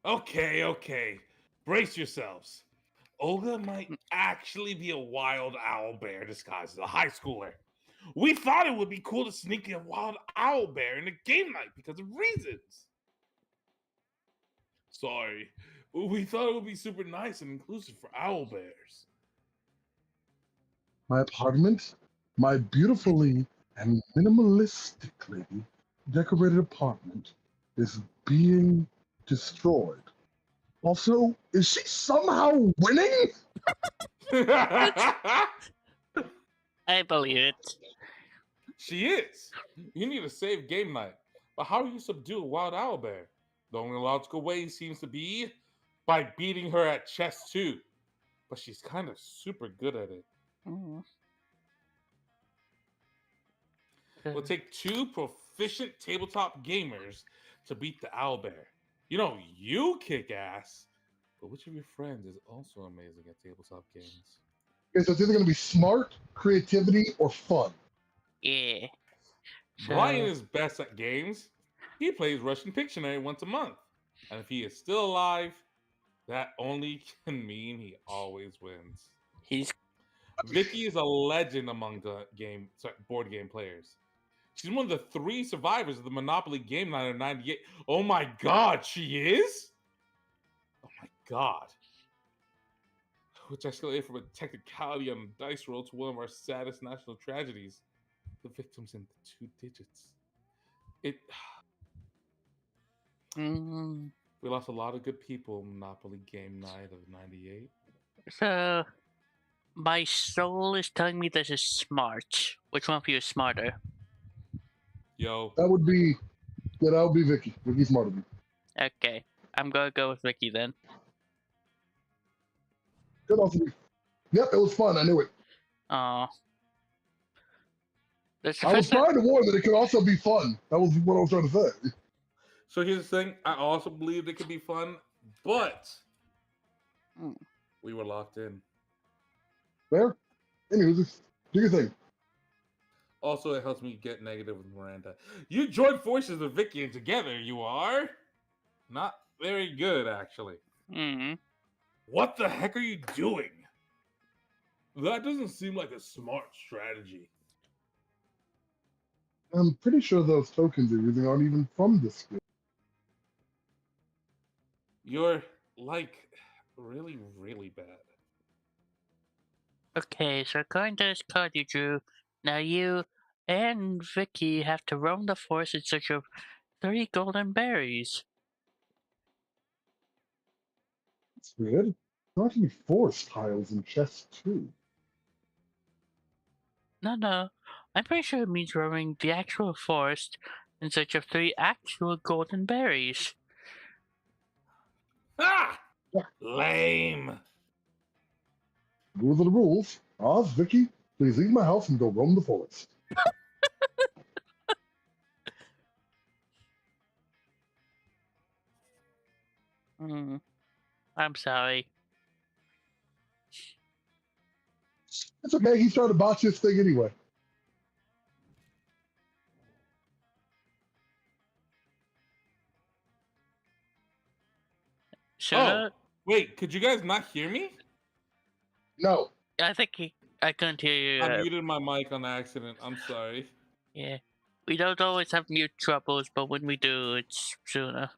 [SPEAKER 2] Okay. Brace yourselves. Olga might actually be a wild owl bear disguised as a high schooler. We thought it would be cool to sneak a wild owl bear in a game night because of reasons. Sorry, but we thought it would be super nice and inclusive for owl bears.
[SPEAKER 3] My apartment, my beautifully and minimalistically decorated apartment, is being destroyed. Also, is she somehow winning?
[SPEAKER 1] I believe it.
[SPEAKER 2] She is. You need to save game night. But how do you subdue a wild owl bear? The only logical way seems to be by beating her at chess too. But she's kind of super good at it.
[SPEAKER 1] Mm.
[SPEAKER 2] It'll take two proficient tabletop gamers to beat the owl bear. You kick ass. But which of your friends is also amazing at tabletop games?
[SPEAKER 3] Okay, so it's either going to be smart, creativity, or fun.
[SPEAKER 1] Yeah.
[SPEAKER 2] Brian
[SPEAKER 1] So,
[SPEAKER 2] is best at games. He plays Russian Pictionary once a month. And if he is still alive, that only can mean he always wins.
[SPEAKER 1] he's.
[SPEAKER 2] Vicky is a legend among board game players. She's one of the 3 survivors of the Monopoly game night of '98. Oh my god, she is? Oh my god. Which escalated from a technicality on a dice roll to one of our saddest national tragedies. The victims in the 2 digits.
[SPEAKER 1] Mm,
[SPEAKER 2] We lost a lot of good people in Monopoly game night of '98.
[SPEAKER 1] so, my soul is telling me this is smart. Which one of you is smarter?
[SPEAKER 2] Yo,
[SPEAKER 3] That would be, yeah, that would be Vicky. Vicky's smarter than me.
[SPEAKER 1] Okay. I'm gonna go with Vicky then.
[SPEAKER 3] Could also be. Yep, it was fun. I knew it.
[SPEAKER 1] Oh. That's the
[SPEAKER 3] I was
[SPEAKER 1] first time.
[SPEAKER 3] trying to warn that it could also be fun. That was what I was trying to say.
[SPEAKER 2] so here's the thing. I also believed it could be fun, but
[SPEAKER 1] Mm.
[SPEAKER 2] we were locked in.
[SPEAKER 3] There. Anyway, just do your thing.
[SPEAKER 2] Also, it helps me get negative with Miranda. You joined forces with Vicky, and together you are not very good, actually.
[SPEAKER 1] Mm.
[SPEAKER 2] What the heck are you doing? That doesn't seem like a smart strategy.
[SPEAKER 3] I'm pretty sure those tokens you're using aren't even from this game.
[SPEAKER 2] You're like really, really bad.
[SPEAKER 1] Okay, so according to this card you drew, now you and Vicky have to roam the forest in search of 3 golden berries.
[SPEAKER 3] That's weird. There aren't any forest tiles in chess too.
[SPEAKER 1] No. I'm pretty sure it means roaming the actual forest in search of 3 actual golden berries.
[SPEAKER 2] Ah! Lame.
[SPEAKER 3] Rules are the rules. Oz, Vicky, please leave my house and go roam the forest.
[SPEAKER 1] Mm. I'm sorry.
[SPEAKER 3] It's okay. He's trying to botch his thing anyway.
[SPEAKER 1] Suna,
[SPEAKER 2] Wait, could you guys not hear me?
[SPEAKER 3] No.
[SPEAKER 1] I think I couldn't hear you.
[SPEAKER 2] I muted my mic on accident. I'm sorry.
[SPEAKER 1] Yeah. We don't always have mute troubles, but when we do, it's Suna.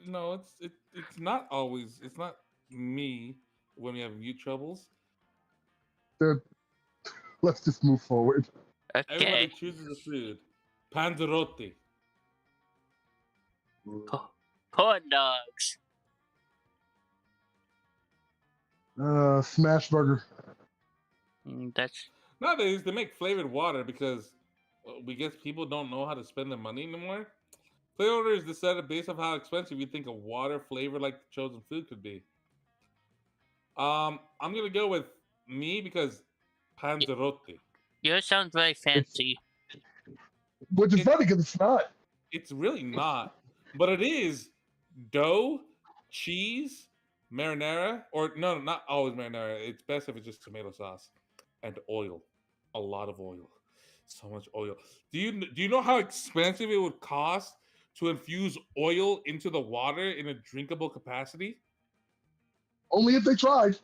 [SPEAKER 2] No, it's not always. It's not me when we have mute troubles.
[SPEAKER 3] Dude, let's just move forward.
[SPEAKER 2] Everybody
[SPEAKER 1] Okay.
[SPEAKER 2] chooses a food. Panzerotti.
[SPEAKER 1] Corn dogs.
[SPEAKER 3] Smash burger.
[SPEAKER 1] That's
[SPEAKER 2] Nowadays they make flavored water because we guess people don't know how to spend their money anymore. Flavor is decided based off how expensive you think a water flavor like the chosen food could be. I'm gonna go with me because Panzerotti.
[SPEAKER 1] yours sounds very fancy.
[SPEAKER 3] Which is
[SPEAKER 2] It-
[SPEAKER 3] funny because it's not.
[SPEAKER 2] It's really not, but it is dough, cheese, marinara, or no, not always marinara. It's best if it's just tomato sauce and oil A lot of oil. So much oil. Do you know how expensive it would cost to infuse oil into the water in a drinkable capacity?
[SPEAKER 3] Only if they tried.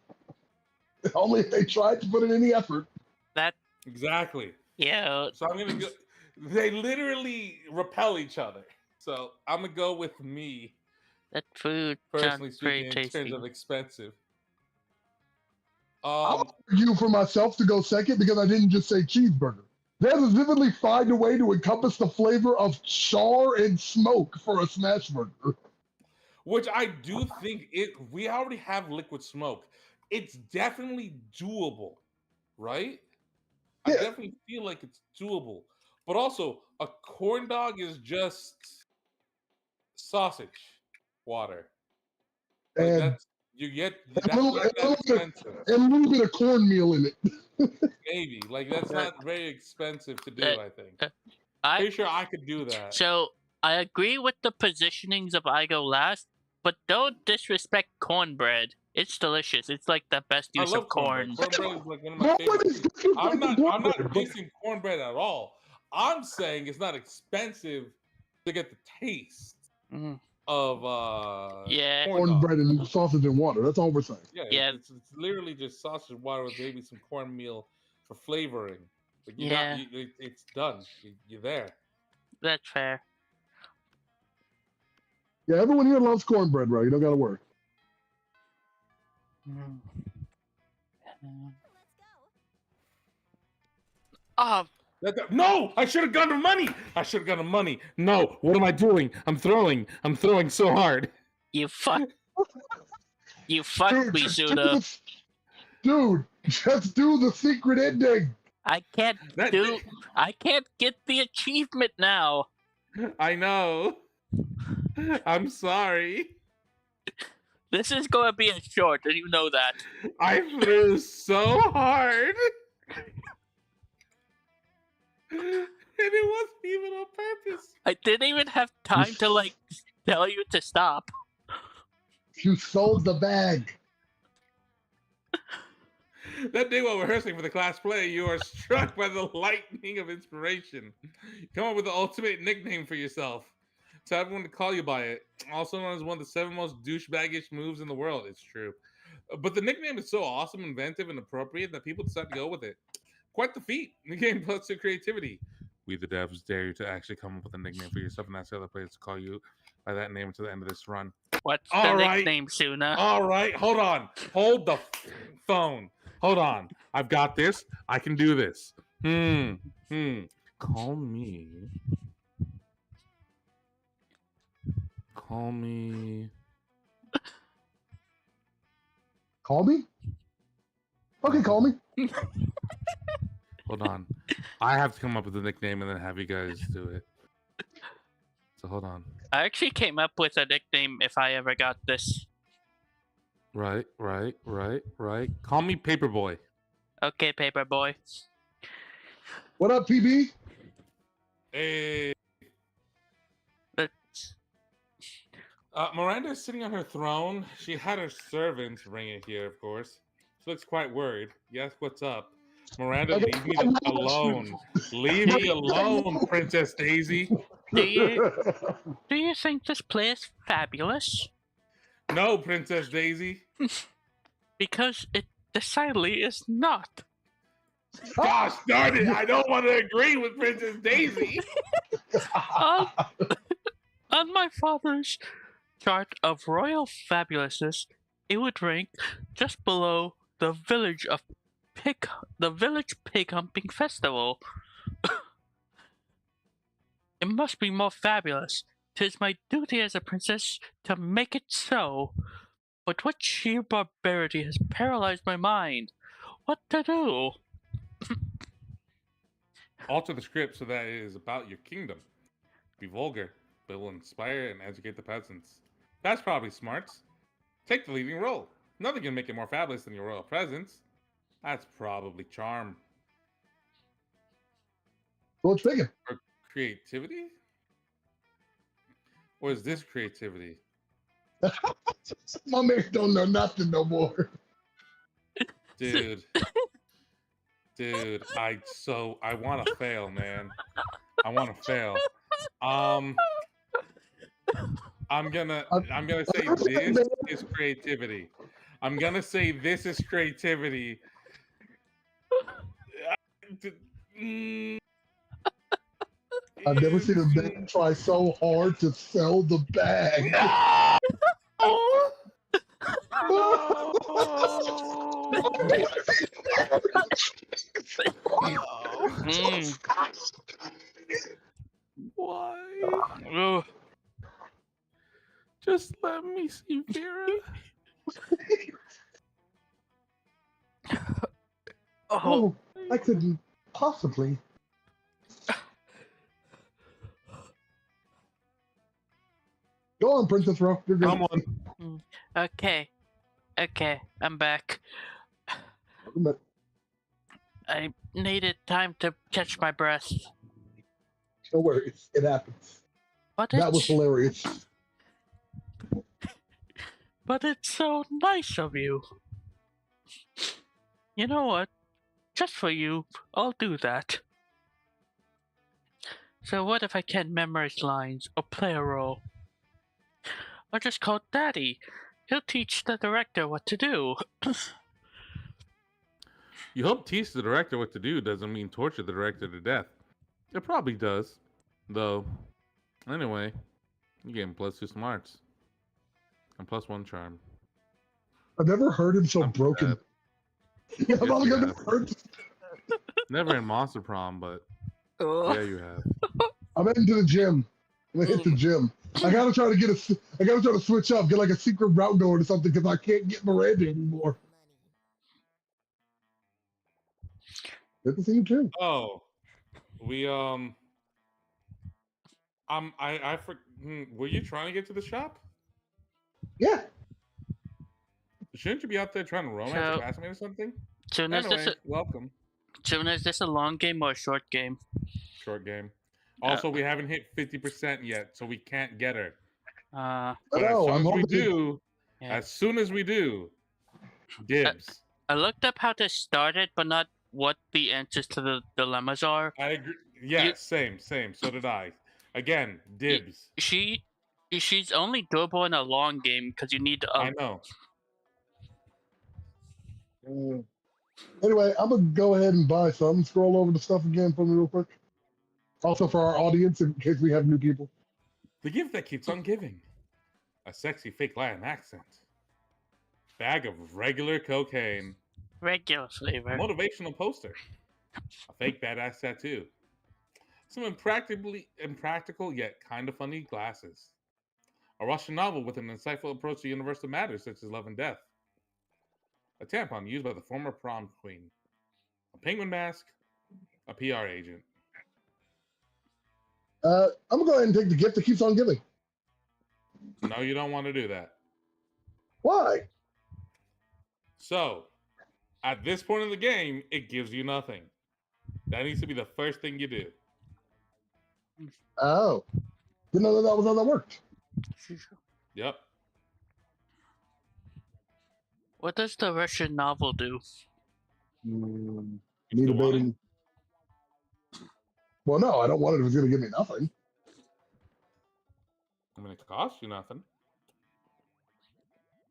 [SPEAKER 3] Only if they tried to put in any effort.
[SPEAKER 1] That
[SPEAKER 2] Exactly.
[SPEAKER 1] yeah,
[SPEAKER 2] So I'm gonna go. They literally repel each other. So I'm gonna go with me,
[SPEAKER 1] that food sounds
[SPEAKER 2] personally
[SPEAKER 1] pretty
[SPEAKER 2] speaking, in terms
[SPEAKER 1] tasty.
[SPEAKER 2] of expensive.
[SPEAKER 3] I'll
[SPEAKER 2] Um,
[SPEAKER 3] argue for myself to go second because I didn't just say cheeseburger. They specifically find a way to encompass the flavor of char and smoke for a smash burger.
[SPEAKER 2] which I do think it. We already have liquid smoke. It's definitely doable, right? I
[SPEAKER 3] Yeah,
[SPEAKER 2] definitely feel like it's doable. But also, a corn dog is just sausage water. Like
[SPEAKER 3] and
[SPEAKER 2] that's you get
[SPEAKER 3] a
[SPEAKER 2] that's
[SPEAKER 3] little,
[SPEAKER 2] not
[SPEAKER 3] a
[SPEAKER 2] that
[SPEAKER 3] little bit,
[SPEAKER 2] expensive.
[SPEAKER 3] and a little bit of cornmeal in it.
[SPEAKER 2] Maybe. Like that's
[SPEAKER 1] Uh,
[SPEAKER 2] not very expensive to
[SPEAKER 1] uh,
[SPEAKER 2] do, I think.
[SPEAKER 1] uh, I
[SPEAKER 2] Pretty sure I could do that.
[SPEAKER 1] so I agree with the positionings of I go last, but don't disrespect cornbread. It's delicious. It's like the best
[SPEAKER 2] I
[SPEAKER 1] use of
[SPEAKER 2] love cornbread.
[SPEAKER 1] corn.
[SPEAKER 2] Cornbread is like one of my favorite
[SPEAKER 3] Nobody's
[SPEAKER 2] foods.
[SPEAKER 3] disrespecting
[SPEAKER 2] I'm not
[SPEAKER 3] cornbread, but
[SPEAKER 2] dissing cornbread at all. I'm saying it's not expensive to get the taste
[SPEAKER 1] Mm,
[SPEAKER 2] of
[SPEAKER 1] yeah,
[SPEAKER 2] corn dog.
[SPEAKER 3] cornbread and sausage and water. That's all we're saying.
[SPEAKER 2] Yeah,
[SPEAKER 1] yeah,
[SPEAKER 2] it's literally just sausage water with maybe some cornmeal for flavoring. Like
[SPEAKER 1] yeah.
[SPEAKER 2] it's done. You're there.
[SPEAKER 1] That's fair.
[SPEAKER 3] Yeah, everyone here loves cornbread, bro. You don't gotta worry.
[SPEAKER 1] Mm. Oh,
[SPEAKER 2] No, I should have gone to money. I should have gone to money. No, what am I doing? I'm throwing. I'm throwing so hard.
[SPEAKER 1] you fuck! You fucked me,
[SPEAKER 3] Just
[SPEAKER 1] Suna.
[SPEAKER 3] dude, just do the secret ending.
[SPEAKER 1] I can't
[SPEAKER 2] That
[SPEAKER 1] do. I can't get the achievement now.
[SPEAKER 2] I know. I'm sorry.
[SPEAKER 1] This is gonna be a short, and you know that.
[SPEAKER 2] I threw so hard. And it wasn't even on purpose.
[SPEAKER 1] I didn't even have time to like tell you to stop.
[SPEAKER 3] You sold the bag.
[SPEAKER 2] That day while rehearsing for the class play, you are struck by the lightning of inspiration. Come up with the ultimate nickname for yourself. Tell everyone to call you by it. Also known as one of the 7 most douchebaggish moves in the world. It's true. But the nickname is so awesome, inventive, and appropriate that people decide to go with it. Quite the feat. The game plus your creativity. We the devs dare you to actually come up with a nickname for yourself and ask the other players to call you by that name until the end of this run.
[SPEAKER 1] What's the
[SPEAKER 2] All right.
[SPEAKER 1] nickname, Suna?
[SPEAKER 2] All right, hold on. Hold the phone. Hold on. I've got this. I can do this. Call me. Call me.
[SPEAKER 3] Call me? Okay, call me.
[SPEAKER 2] Hold on. I have to come up with a nickname and then have you guys do it. So hold on.
[SPEAKER 1] I actually came up with a nickname if I ever got this.
[SPEAKER 2] Right. Call me Paperboy.
[SPEAKER 1] Okay, Paperboy.
[SPEAKER 3] What up, PB?
[SPEAKER 2] Hey.
[SPEAKER 1] Let's-
[SPEAKER 2] Miranda is sitting on her throne. She had her servants bring it here, of course. She looks quite worried. Yes, what's up? Miranda,
[SPEAKER 3] Okay.
[SPEAKER 2] leave me alone. Leave me alone, Princess Daisy.
[SPEAKER 1] Do you think this play is fabulous?
[SPEAKER 2] No, Princess Daisy.
[SPEAKER 1] Because it decidedly is not.
[SPEAKER 2] Gosh darn it, I don't want to agree with Princess Daisy.
[SPEAKER 1] On, on my father's chart of royal fabulousness, it would rank just below the village pig humping festival. It must be more fabulous. 'Tis my duty as a princess to make it so. But what sheer barbarity has paralyzed my mind? What to do?
[SPEAKER 2] Alter the script so that it is about your kingdom. Be vulgar, but will inspire and educate the peasants. That's probably smarts. Take the leading role. Nothing can make it more fabulous than your royal presence. That's probably charm.
[SPEAKER 3] What's thinking?
[SPEAKER 2] Or creativity? Or is this creativity?
[SPEAKER 3] My man don't know nothing no more.
[SPEAKER 2] Dude. Dude, I want to fail, man. I want to fail. Um,
[SPEAKER 3] I've,
[SPEAKER 2] I'm gonna
[SPEAKER 3] I've
[SPEAKER 2] say
[SPEAKER 3] never seen a
[SPEAKER 2] this
[SPEAKER 3] band.
[SPEAKER 2] is creativity. I'm gonna say this is creativity. D- mm,
[SPEAKER 3] I've never seen a band
[SPEAKER 2] mm,
[SPEAKER 3] try so hard to sell the bag.
[SPEAKER 2] No!
[SPEAKER 3] Oh,
[SPEAKER 2] No! No!
[SPEAKER 1] Mm.
[SPEAKER 2] Why?
[SPEAKER 1] Ugh.
[SPEAKER 2] Just let me see Vera.
[SPEAKER 1] Oh,
[SPEAKER 3] I couldn't possibly. Go on, Princess Ro. You're good.
[SPEAKER 2] Come on.
[SPEAKER 1] mm. Okay. Okay, I'm back. I needed time to catch my breath.
[SPEAKER 3] No worries. It happens.
[SPEAKER 1] But
[SPEAKER 3] That was
[SPEAKER 1] it's
[SPEAKER 3] hilarious.
[SPEAKER 1] but it's so nice of you. You know what? Just for you, I'll do that. So what if I can't memorize lines or play a role? I'll just call Daddy. He'll teach the director what to do.
[SPEAKER 2] You hope teach the director what to do doesn't mean torture the director to death. It probably does. Though, anyway, you getting +2 smarts and +1 charm.
[SPEAKER 3] I've never heard him so
[SPEAKER 2] I'm
[SPEAKER 3] broken.
[SPEAKER 2] sad.
[SPEAKER 3] I've
[SPEAKER 2] Yes,
[SPEAKER 3] only
[SPEAKER 2] you
[SPEAKER 3] never
[SPEAKER 2] have.
[SPEAKER 3] heard.
[SPEAKER 2] Never in Monster Prom, but
[SPEAKER 1] Ugh.
[SPEAKER 2] yeah, you have.
[SPEAKER 3] I'm heading to the gym. I'm gonna hit the gym. I gotta try to get a. I gotta try to switch up, get like a secret route going or something, because I can't get Miranda anymore. Good to see you too.
[SPEAKER 2] Oh, we were you trying to get to the shop?
[SPEAKER 3] Yeah.
[SPEAKER 2] Shouldn't you be out there trying to romance a
[SPEAKER 1] So,
[SPEAKER 2] classmate or something?
[SPEAKER 1] Tuna,
[SPEAKER 2] Anyway, welcome.
[SPEAKER 1] Is this a long game or a short game?
[SPEAKER 2] Short game.
[SPEAKER 1] Uh,
[SPEAKER 2] Also, we haven't hit 50% yet, so we can't get her.
[SPEAKER 1] uh,
[SPEAKER 3] I
[SPEAKER 2] But as
[SPEAKER 3] know.
[SPEAKER 2] soon
[SPEAKER 3] I'm
[SPEAKER 2] as we
[SPEAKER 3] hoping.
[SPEAKER 2] do,
[SPEAKER 1] yeah.
[SPEAKER 2] dibs.
[SPEAKER 1] I looked up how to start it, but not what the answers to the dilemmas are.
[SPEAKER 2] I agree. Yeah, same. So did I. Again, dibs.
[SPEAKER 1] She, she's only doable in a long game because you need
[SPEAKER 2] I know.
[SPEAKER 3] Anyway, I'm gonna go ahead and buy some. Scroll over the stuff again for me real quick. Also for our audience, in case we have new people.
[SPEAKER 2] The gift that keeps on giving. A sexy fake Latin accent. Bag of regular cocaine.
[SPEAKER 1] regular
[SPEAKER 2] A
[SPEAKER 1] flavor.
[SPEAKER 2] motivational poster. A fake badass tattoo. Some impractical yet kind of funny glasses. A Russian novel with an insightful approach to universal matters such as love and death. A tampon used by the former prom queen. A penguin mask. A PR agent.
[SPEAKER 3] I'm gonna go ahead and take the gift that keeps on giving.
[SPEAKER 2] No, you don't want to do that.
[SPEAKER 3] Why?
[SPEAKER 2] So, at this point in the game, it gives you nothing. That needs to be the first thing you do.
[SPEAKER 3] Oh, didn't know that was how that worked.
[SPEAKER 2] Yep.
[SPEAKER 1] What does the Russian novel do?
[SPEAKER 3] Me
[SPEAKER 2] still want
[SPEAKER 3] debating. Well, no, I don't want it if it's gonna give me nothing.
[SPEAKER 2] I mean, it costs you nothing.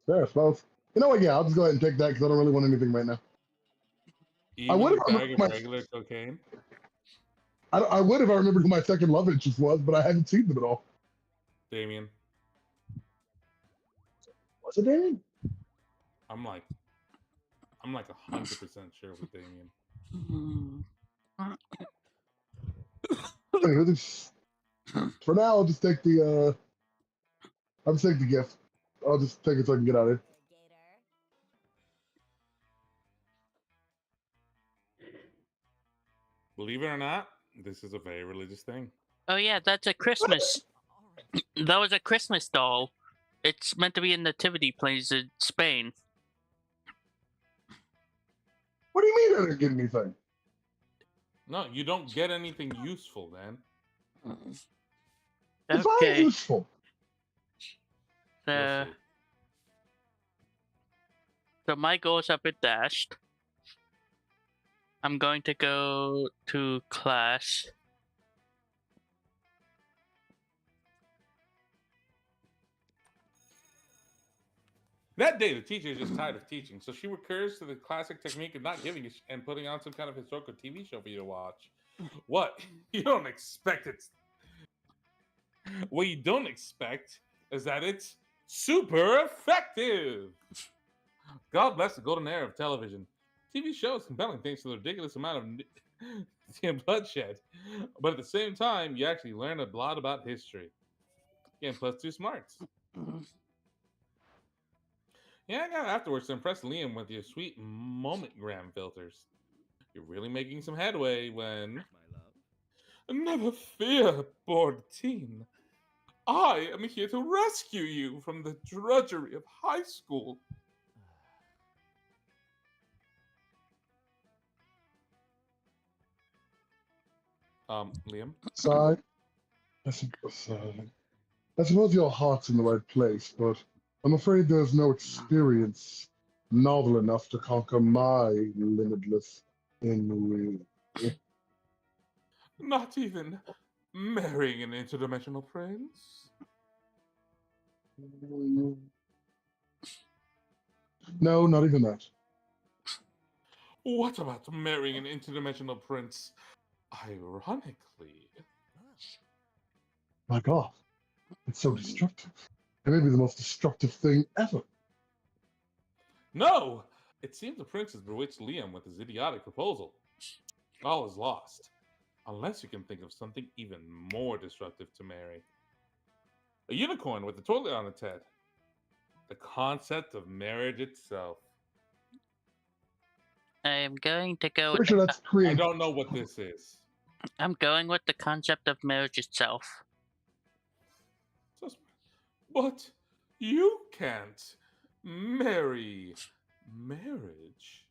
[SPEAKER 3] Fair, I suppose. You know what? Yeah, I'll just go ahead and take that because I don't really want anything right now.
[SPEAKER 2] Even
[SPEAKER 3] would
[SPEAKER 2] the
[SPEAKER 3] if I
[SPEAKER 2] bag
[SPEAKER 3] remember
[SPEAKER 2] of
[SPEAKER 3] my.
[SPEAKER 2] regular cocaine.
[SPEAKER 3] I would if I remembered who my second love interest was, but I haven't seen them at all.
[SPEAKER 2] Damien.
[SPEAKER 3] Was it Damien?
[SPEAKER 2] I'm like 100% sure with Damien.
[SPEAKER 3] Anyway, for now, I'll just take the. I'll just take the gift. I'll just take it so I can get out of here.
[SPEAKER 2] Believe it or not, this is a very religious thing.
[SPEAKER 1] Oh yeah, that's a Christmas. That was a Christmas doll. It's meant to be in nativity plays in Spain.
[SPEAKER 3] What do you mean I didn't get anything?
[SPEAKER 2] No, you don't get anything useful, man.
[SPEAKER 3] It's all
[SPEAKER 1] Okay.
[SPEAKER 3] useful.
[SPEAKER 2] We'll see.
[SPEAKER 1] So my goals have been dashed. I'm going to go to class.
[SPEAKER 2] That day, the teacher is just tired of teaching, so she recurs to the classic technique of not giving a and putting on some kind of historical TV show for you to watch. What? You don't expect it. What you don't expect is that it's super effective. God bless the golden era of television. TV show is compelling thanks to the ridiculous amount of bloodshed, but at the same time, you actually learn a lot about history. Getting plus 2 smarts. Yeah, I got afterwards to impress Liam with your sweet momentgram filters. You're really making some headway when. Never fear, bored teen. I am here to rescue you from the drudgery of high school. Liam?
[SPEAKER 3] Sigh. I suppose your heart's in the right place, but I'm afraid there's no experience novel enough to conquer my limitless ennui.
[SPEAKER 2] Not even marrying an interdimensional prince?
[SPEAKER 3] No, not even that.
[SPEAKER 2] What about marrying an interdimensional prince? Ironically.
[SPEAKER 3] My God, it's so destructive. It may be the most destructive thing ever.
[SPEAKER 2] No! It seems the prince has bewitched Liam with his idiotic proposal. All is lost. Unless you can think of something even more destructive to marry. A unicorn with a toilet on its head. The concept of marriage itself.
[SPEAKER 1] I'm going to go.
[SPEAKER 3] Pretty sure that's
[SPEAKER 2] I
[SPEAKER 3] created.
[SPEAKER 2] don't know what this is.
[SPEAKER 1] I'm going with the concept of marriage itself.
[SPEAKER 2] But you can't marry marriage.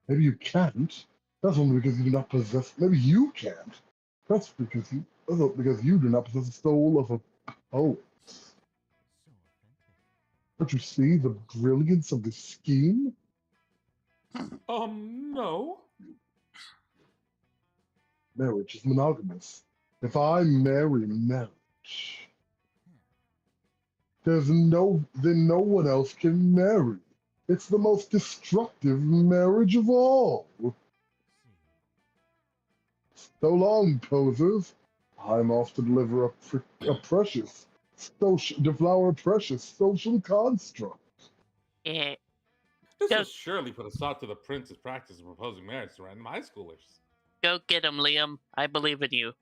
[SPEAKER 3] Maybe you can't. That's only because you do not possess. Maybe you can't. That's because you do not possess the soul of a poet. Don't you see the brilliance of this scheme?
[SPEAKER 2] No.
[SPEAKER 3] Marriage is monogamous. If I marry marriage, then no one else can marry. It's the most destructive marriage of all. So long, posers. I'm off to deliver a precious, deflower a precious social construct.
[SPEAKER 1] Yeah.
[SPEAKER 2] This
[SPEAKER 1] Go-
[SPEAKER 2] will surely put a stop to the prince's practice of proposing marriage to random high schoolers.
[SPEAKER 1] Go get him, Liam. I believe in you.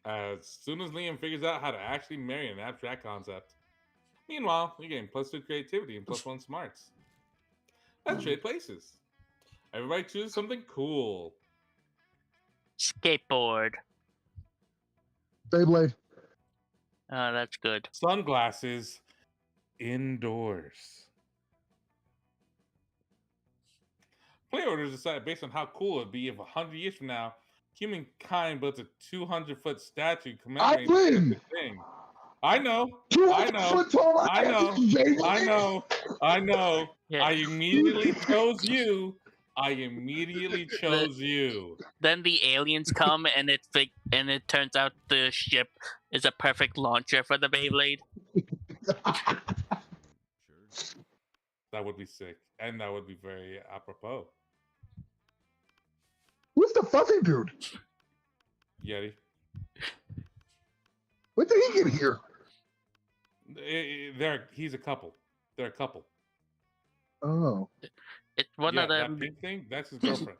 [SPEAKER 2] As soon as Liam figures out how to actually marry an abstract concept. Meanwhile, you're getting plus 2 creativity and plus 1 smarts. Let's trade places. Everybody choose something cool.
[SPEAKER 1] Skateboard.
[SPEAKER 3] Beyblade.
[SPEAKER 1] Oh, that's good.
[SPEAKER 2] Sunglasses indoors. Play orders decided based on how cool it'd be if 100 years from now, humankind built a 200-foot statue commemorating
[SPEAKER 3] I
[SPEAKER 2] the
[SPEAKER 3] win!
[SPEAKER 2] epic thing. I know.
[SPEAKER 3] 200-foot tall
[SPEAKER 2] I know.
[SPEAKER 3] Beyblade!
[SPEAKER 2] I know. I know.
[SPEAKER 1] Yeah.
[SPEAKER 2] I immediately chose you. I immediately chose you.
[SPEAKER 1] Then the aliens come and it turns out the ship is a perfect launcher for the Beyblade.
[SPEAKER 2] That would be sick. And that would be very apropos.
[SPEAKER 3] Who's the fuzzy dude?
[SPEAKER 2] Yeti.
[SPEAKER 3] When did he get here?
[SPEAKER 2] He's a couple. They're a couple.
[SPEAKER 3] Oh.
[SPEAKER 1] It's one
[SPEAKER 2] yeah,
[SPEAKER 1] of them.
[SPEAKER 2] that pink thing, that's his girlfriend.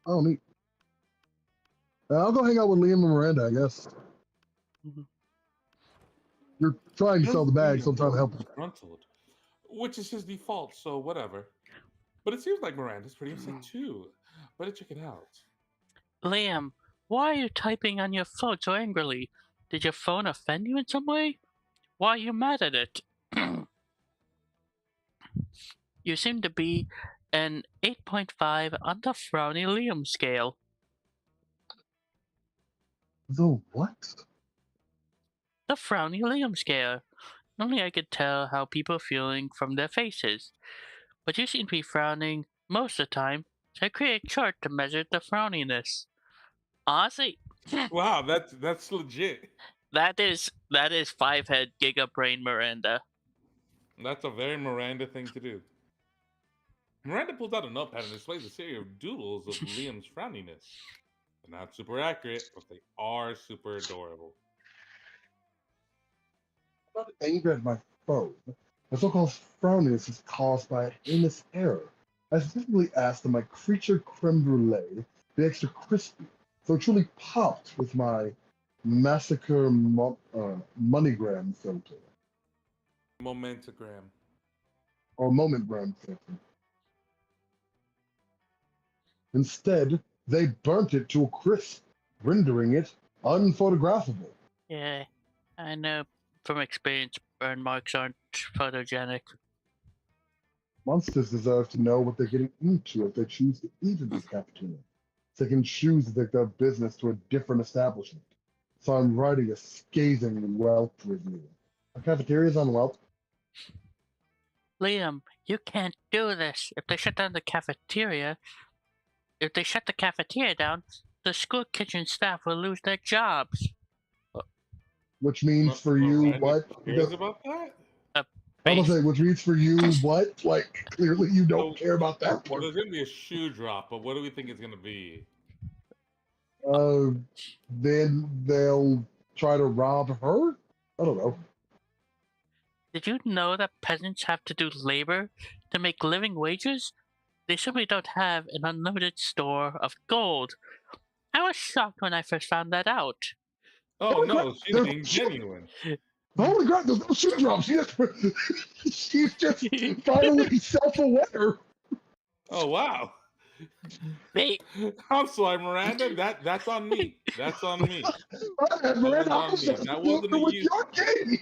[SPEAKER 3] Oh, neat. I'll go hang out with Liam and Miranda, I guess.
[SPEAKER 1] Mhm.
[SPEAKER 3] You're trying to sell the bag, so I'm trying to help you.
[SPEAKER 2] Disgruntled, which is his default, so whatever. But it seems like Miranda's pretty upset too. Better check it out.
[SPEAKER 1] Liam, why are you typing on your phone so angrily? Did your phone offend you in some way? Why are you mad at it? You seem to be an 8.5 on the frowny Liam scale.
[SPEAKER 3] The what?
[SPEAKER 1] The frowny Liam scale. Only I could tell how people are feeling from their faces. but you seem to be frowning most of the time, so I create a chart to measure the frowniness. Honestly,
[SPEAKER 2] Wow, that's legit.
[SPEAKER 1] that is 5-head Giga Brain Miranda.
[SPEAKER 2] That's a very Miranda thing to do. Miranda pulls out a notepad and displays a series of doodles of Liam's frowniness. They're not super accurate, but they are super adorable.
[SPEAKER 3] I'm not angry at my phone. My so-called frowniness is caused by a heinous error. I specifically asked that my creature creme brulee be extra crispy, so it truly popped with my massacre moneygram filter,
[SPEAKER 2] Momentagram.
[SPEAKER 3] or momentgram filter. Instead, they burnt it to a crisp, rendering it unphotographable.
[SPEAKER 1] Yeah, I know from experience burn marks aren't photogenic.
[SPEAKER 3] Monsters deserve to know what they're getting into if they choose to eat in this cafeteria. So they can choose to take their business to a different establishment. So I'm writing a scathing Welp review. Our cafeteria's on Welp.
[SPEAKER 1] Liam, you can't do this. If they shut the cafeteria down, the school kitchen staff will lose their jobs.
[SPEAKER 3] Which means for you
[SPEAKER 2] Miranda
[SPEAKER 3] what?
[SPEAKER 2] cares about that?
[SPEAKER 3] I was
[SPEAKER 1] Based,
[SPEAKER 3] say, which means for you what? Like clearly you don't
[SPEAKER 2] So,
[SPEAKER 3] care about that
[SPEAKER 2] so
[SPEAKER 3] part.
[SPEAKER 2] there's gonna be a shoe drop, but what do we think it's gonna be?
[SPEAKER 3] Then they'll try to rob her. I don't know.
[SPEAKER 1] did you know that peasants have to do labor to make living wages? They simply don't have an unlimited store of gold. I was shocked when I first found that out.
[SPEAKER 2] Oh
[SPEAKER 3] Holy
[SPEAKER 2] no,
[SPEAKER 3] crap!
[SPEAKER 2] she's
[SPEAKER 3] There's
[SPEAKER 2] being genuine.
[SPEAKER 3] Holy crap! There's no shoe drop. She's just finally self-aware.
[SPEAKER 2] Oh wow.
[SPEAKER 1] They,
[SPEAKER 2] I'm sorry, Miranda. That's on me. That's on me.
[SPEAKER 3] Miranda,
[SPEAKER 2] on
[SPEAKER 3] I'm
[SPEAKER 2] me.
[SPEAKER 3] so
[SPEAKER 2] That wasn't a
[SPEAKER 3] with
[SPEAKER 2] you.
[SPEAKER 3] your game.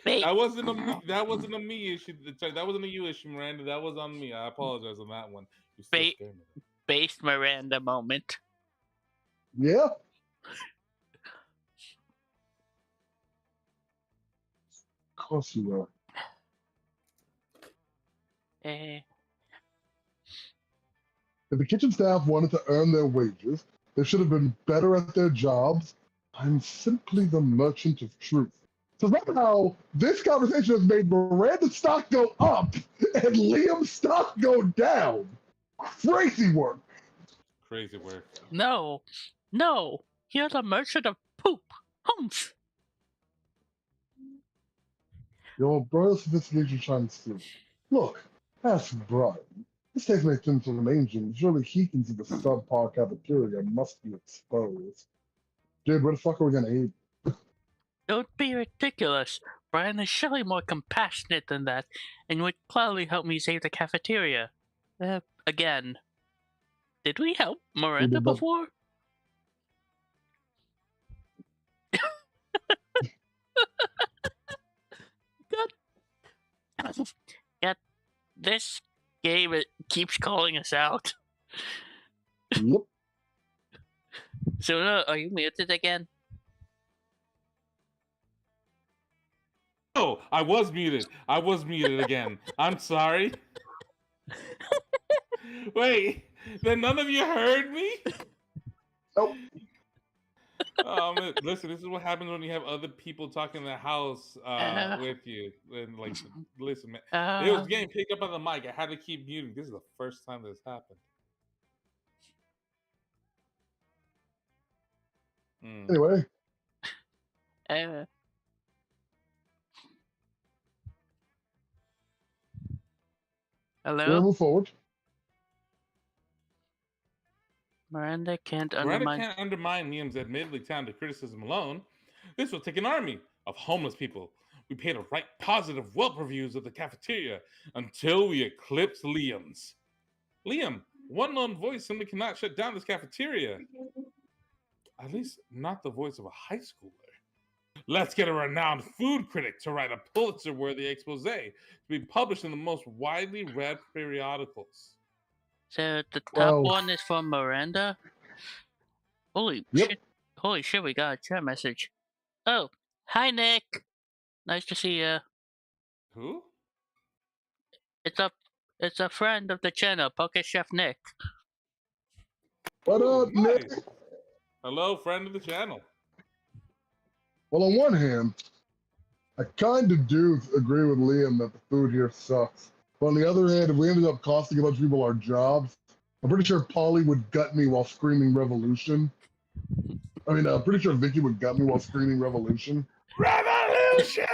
[SPEAKER 1] they,
[SPEAKER 2] That wasn't a me. That wasn't a me issue. That wasn't a you issue, Miranda. That was on me. I apologize on that one. You still
[SPEAKER 1] they,
[SPEAKER 2] scared me.
[SPEAKER 1] based Miranda moment.
[SPEAKER 3] Yeah. Of course you are.
[SPEAKER 1] Eh,
[SPEAKER 3] If the kitchen staff wanted to earn their wages, they should have been better at their jobs. I'm simply the merchant of truth. So somehow this conversation has made Miranda's stock go up and Liam's stock go down. Crazy work.
[SPEAKER 2] Crazy work.
[SPEAKER 1] no, you're the merchant of poop. Humph.
[SPEAKER 3] Your brother sophistication shines through. Look, ask Brian. This takes me to some engine. Surely he can see the subpar cafeteria must be exposed. Dude, where the fuck are we gonna eat?
[SPEAKER 1] Don't be ridiculous. Brian is surely more compassionate than that, and would gladly help me save the cafeteria. Again, did we help Miranda
[SPEAKER 3] did, but-
[SPEAKER 1] before? God. Yeah, this game it keeps calling us out.
[SPEAKER 3] Yep.
[SPEAKER 1] Suna, are you muted again?
[SPEAKER 2] Oh, I was muted. I was muted again. I'm sorry. Wait, then none of you heard me?
[SPEAKER 3] Nope.
[SPEAKER 2] Listen, this is what happens when you have other people talking in the house with you. And like, listen, man, it was getting picked up on the mic. I had to keep muting. This is the first time this happened.
[SPEAKER 3] Anyway,
[SPEAKER 1] uh,
[SPEAKER 3] we'll
[SPEAKER 1] hello?
[SPEAKER 3] move forward.
[SPEAKER 1] Miranda can't
[SPEAKER 2] Miranda
[SPEAKER 1] undermine.
[SPEAKER 2] can't undermine Liam's admittedly talented criticism alone. This will take an army of homeless people. We pay to write positive Yelp reviews of the cafeteria until we eclipse Liam's. Liam, one lone voice simply cannot shut down this cafeteria. At least not the voice of a high schooler. Let's get a renowned food critic to write a Pulitzer-worthy expose to be published in the most widely read periodicals.
[SPEAKER 1] So the top
[SPEAKER 3] Well-
[SPEAKER 1] one is from Miranda. Holy
[SPEAKER 3] Yep.
[SPEAKER 1] shit! Holy shit! We got a chat message. Oh, hi Nick. Nice to see you.
[SPEAKER 2] Who?
[SPEAKER 1] It's a It's a friend of the channel, Poke Chef Nick.
[SPEAKER 3] What
[SPEAKER 2] Ooh,
[SPEAKER 3] up, Nick?
[SPEAKER 2] nice. Hello, friend of the channel.
[SPEAKER 3] Well, on one hand, I kind of do agree with Liam that the food here sucks. But on the other hand, if we ended up costing a bunch of people our jobs, I'm pretty sure Polly would gut me while screaming revolution. I mean, I'm pretty sure Vicky would gut me while screaming revolution.
[SPEAKER 2] Revolution!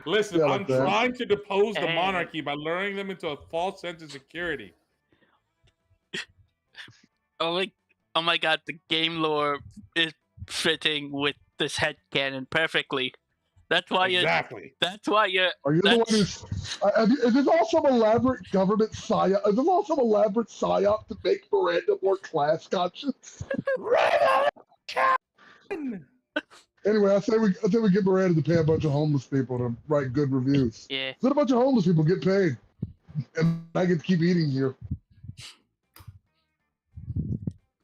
[SPEAKER 2] Listen,
[SPEAKER 3] Yeah,
[SPEAKER 2] I'm
[SPEAKER 3] like that.
[SPEAKER 2] trying to depose the
[SPEAKER 1] Hey.
[SPEAKER 2] monarchy by luring them into a false sense of security.
[SPEAKER 1] Oh my god, the game lore is fitting with this headcanon perfectly. That's why
[SPEAKER 2] Exactly.
[SPEAKER 1] That's why you.
[SPEAKER 3] Are you the one who's? Is this all some elaborate government psyop? Is this all some elaborate psyop to make Miranda more class conscious?
[SPEAKER 2] Revolution!
[SPEAKER 3] Anyway, I say we get Miranda to pay a bunch of homeless people to write good reviews.
[SPEAKER 1] Yeah.
[SPEAKER 3] Let a bunch of homeless people get paid, and I get to keep eating here.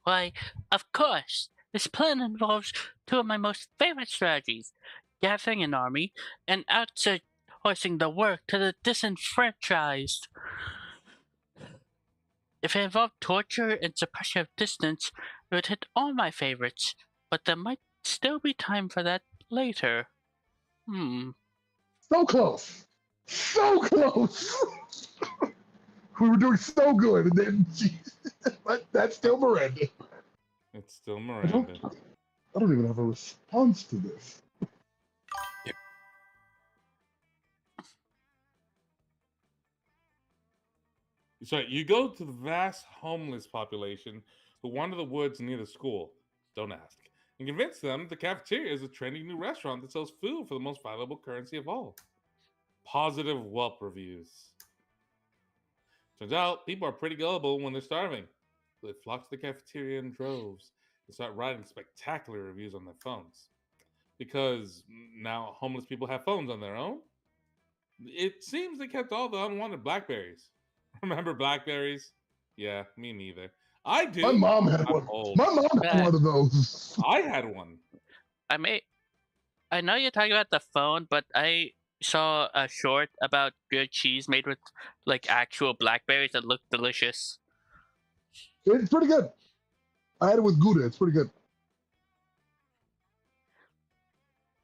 [SPEAKER 1] Why, of course. This plan involves two of my most favorite strategies: gathering an army and outsourcing the work to the disenfranchised. If it involved torture and suppression of distance, it would hit all my favorites, but there might still be time for that later.
[SPEAKER 3] So close, so close. We were doing so good, and then but that's still Miranda.
[SPEAKER 2] It's still
[SPEAKER 3] I don't,
[SPEAKER 2] Miranda.
[SPEAKER 3] I don't even have a response to this.
[SPEAKER 2] So you go to the vast homeless population who wander the woods near the school. Don't ask. And convince them the cafeteria is a trendy new restaurant that sells food for the most valuable currency of all: positive Yelp reviews. Turns out people are pretty gullible when they're starving. They flock to the cafeteria in droves and start writing spectacular reviews on their phones. Because now homeless people have phones on their own. It seems they kept all the unwanted Blackberries. Remember Blackberries? Yeah, me neither. I do.
[SPEAKER 3] My mom had
[SPEAKER 2] I'm
[SPEAKER 3] one.
[SPEAKER 2] old.
[SPEAKER 3] My mom had one of those.
[SPEAKER 2] I had one.
[SPEAKER 1] I know you're talking about the phone, but I saw a short about grilled cheese made with like actual blackberries that looked delicious.
[SPEAKER 3] It's pretty good. I had it with Gouda. It's pretty good.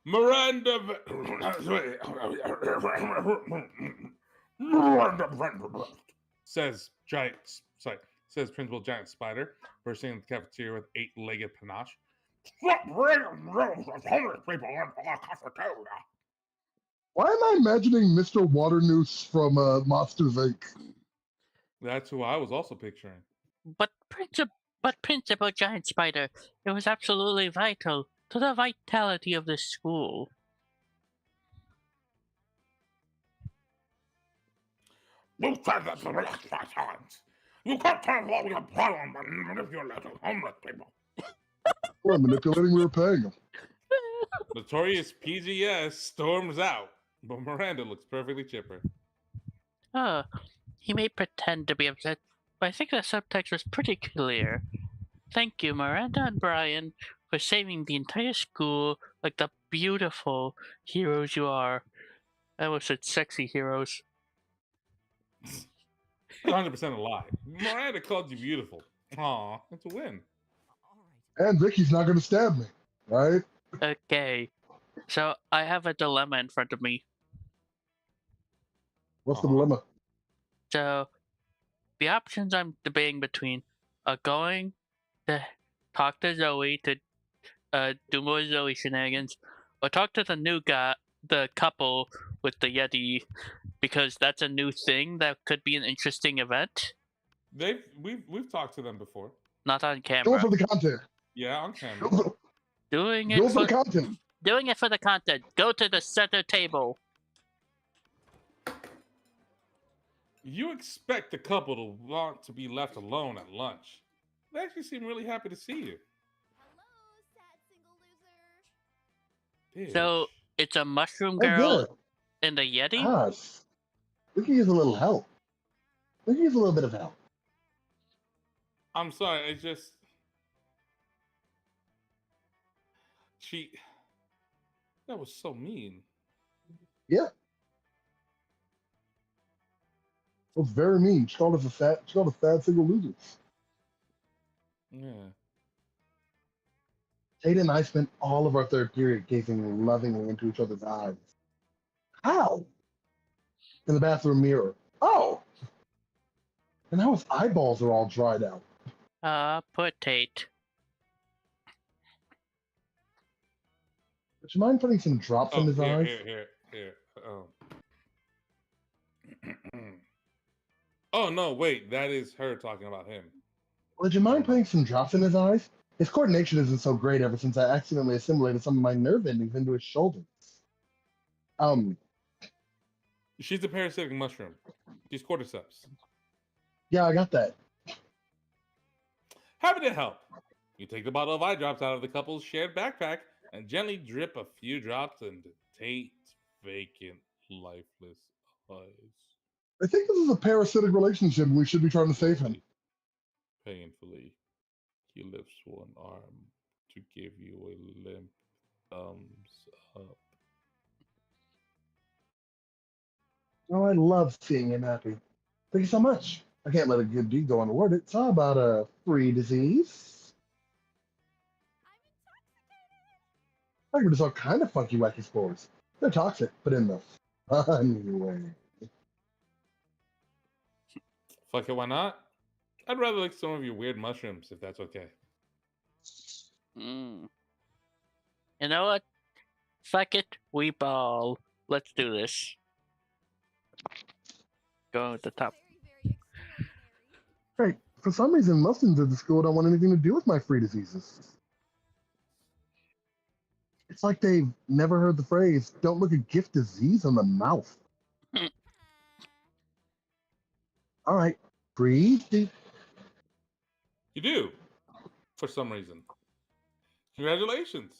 [SPEAKER 2] Miranda. says giant. Sorry, says Principal Giant Spider, bursting into the cafeteria with 8-legged panache. Stop bringing homeless people into the cafeteria.
[SPEAKER 3] Why am I imagining Mr. Waternoose from Monsters Inc.?
[SPEAKER 2] That's who I was also picturing.
[SPEAKER 1] But Principal Giant Spider, it was absolutely vital to the vitality of the school.
[SPEAKER 2] You said that to me 5 times. You can't tell what your problem by manipulating homeless people.
[SPEAKER 3] We're manipulating. We were paying them.
[SPEAKER 2] Notorious PGS storms out, but Miranda looks perfectly chipper.
[SPEAKER 1] Oh, he may pretend to be upset, but I think the subtext was pretty clear. Thank you, Miranda and Brian, for saving the entire school like the beautiful heroes you are. I almost said sexy heroes.
[SPEAKER 2] 100% a lie. Miranda called you beautiful. Aw, it's a win.
[SPEAKER 3] And Vicky's not going to stab me, right?
[SPEAKER 1] Okay, so I have a dilemma in front of me.
[SPEAKER 3] What's the dilemma?
[SPEAKER 1] So, the options I'm debating between are going to talk to Zoe to do more Zoe shenanigans, or talk to the new guy, the couple with the Yeti, because that's a new thing that could be an interesting event.
[SPEAKER 2] We've talked to them before.
[SPEAKER 1] Not on
[SPEAKER 3] Do it
[SPEAKER 1] camera.
[SPEAKER 3] for the content.
[SPEAKER 2] Yeah, on camera.
[SPEAKER 1] Doing
[SPEAKER 3] Do
[SPEAKER 1] it
[SPEAKER 3] it for the content.
[SPEAKER 1] Doing it for the content. Go to the center table.
[SPEAKER 2] You expect the couple to want to be left alone at lunch. They actually seem really happy to see you.
[SPEAKER 4] Hello, sad single loser.
[SPEAKER 1] So it's a mushroom
[SPEAKER 3] I
[SPEAKER 1] girl
[SPEAKER 3] get it.
[SPEAKER 1] and a Yeti?
[SPEAKER 3] Gosh. We can use a little help. We can use a little bit of help.
[SPEAKER 2] I'm sorry, I just. That was so mean.
[SPEAKER 3] Yeah. It was very mean. She called us fat single losers.
[SPEAKER 2] Yeah.
[SPEAKER 3] Jada and I spent all of our third period gazing lovingly into each other's eyes. How? In the bathroom mirror. Oh! And now his eyeballs are all dried out.
[SPEAKER 1] Poor Tate.
[SPEAKER 3] Would you mind putting some drops in
[SPEAKER 2] Oh,
[SPEAKER 3] his eyes?
[SPEAKER 2] here. Oh. Oh no, wait, that is her talking about him.
[SPEAKER 3] Would you
[SPEAKER 2] Never
[SPEAKER 3] mind putting
[SPEAKER 2] mind.
[SPEAKER 3] some drops in his eyes? His coordination isn't so great ever since I accidentally assimilated some of my nerve endings into his shoulders. Um,
[SPEAKER 2] She's a parasitic mushroom. She's cordyceps.
[SPEAKER 3] yeah, I got that.
[SPEAKER 2] Happy to help. You take the bottle of eye drops out of the couple's shared backpack and gently drip a few drops into Tate's vacant, lifeless eyes.
[SPEAKER 3] I think this is a parasitic relationship and we should be trying to save him.
[SPEAKER 2] Painfully, he lifts one arm to give you a limp thumbs up.
[SPEAKER 3] Oh, I love seeing him happy. Thank you so much. I can't let a good deed go unrewarded. So how about a free disease? I give this all kind of funky, wacky spores. They're toxic, but in the funny way.
[SPEAKER 2] Fuck it, why not? I'd rather lick some of your weird mushrooms, if that's okay.
[SPEAKER 1] Mm. You know what? Fuck it, we ball. Let's do this. Go with the top.
[SPEAKER 4] Very, very extraordinary.
[SPEAKER 3] Right. For some reason, most students at the school don't want anything to do with my free diseases. It's like they've never heard the phrase, don't look a gift disease on the mouth. All right, breathe deep.
[SPEAKER 2] You do, for some reason. Congratulations!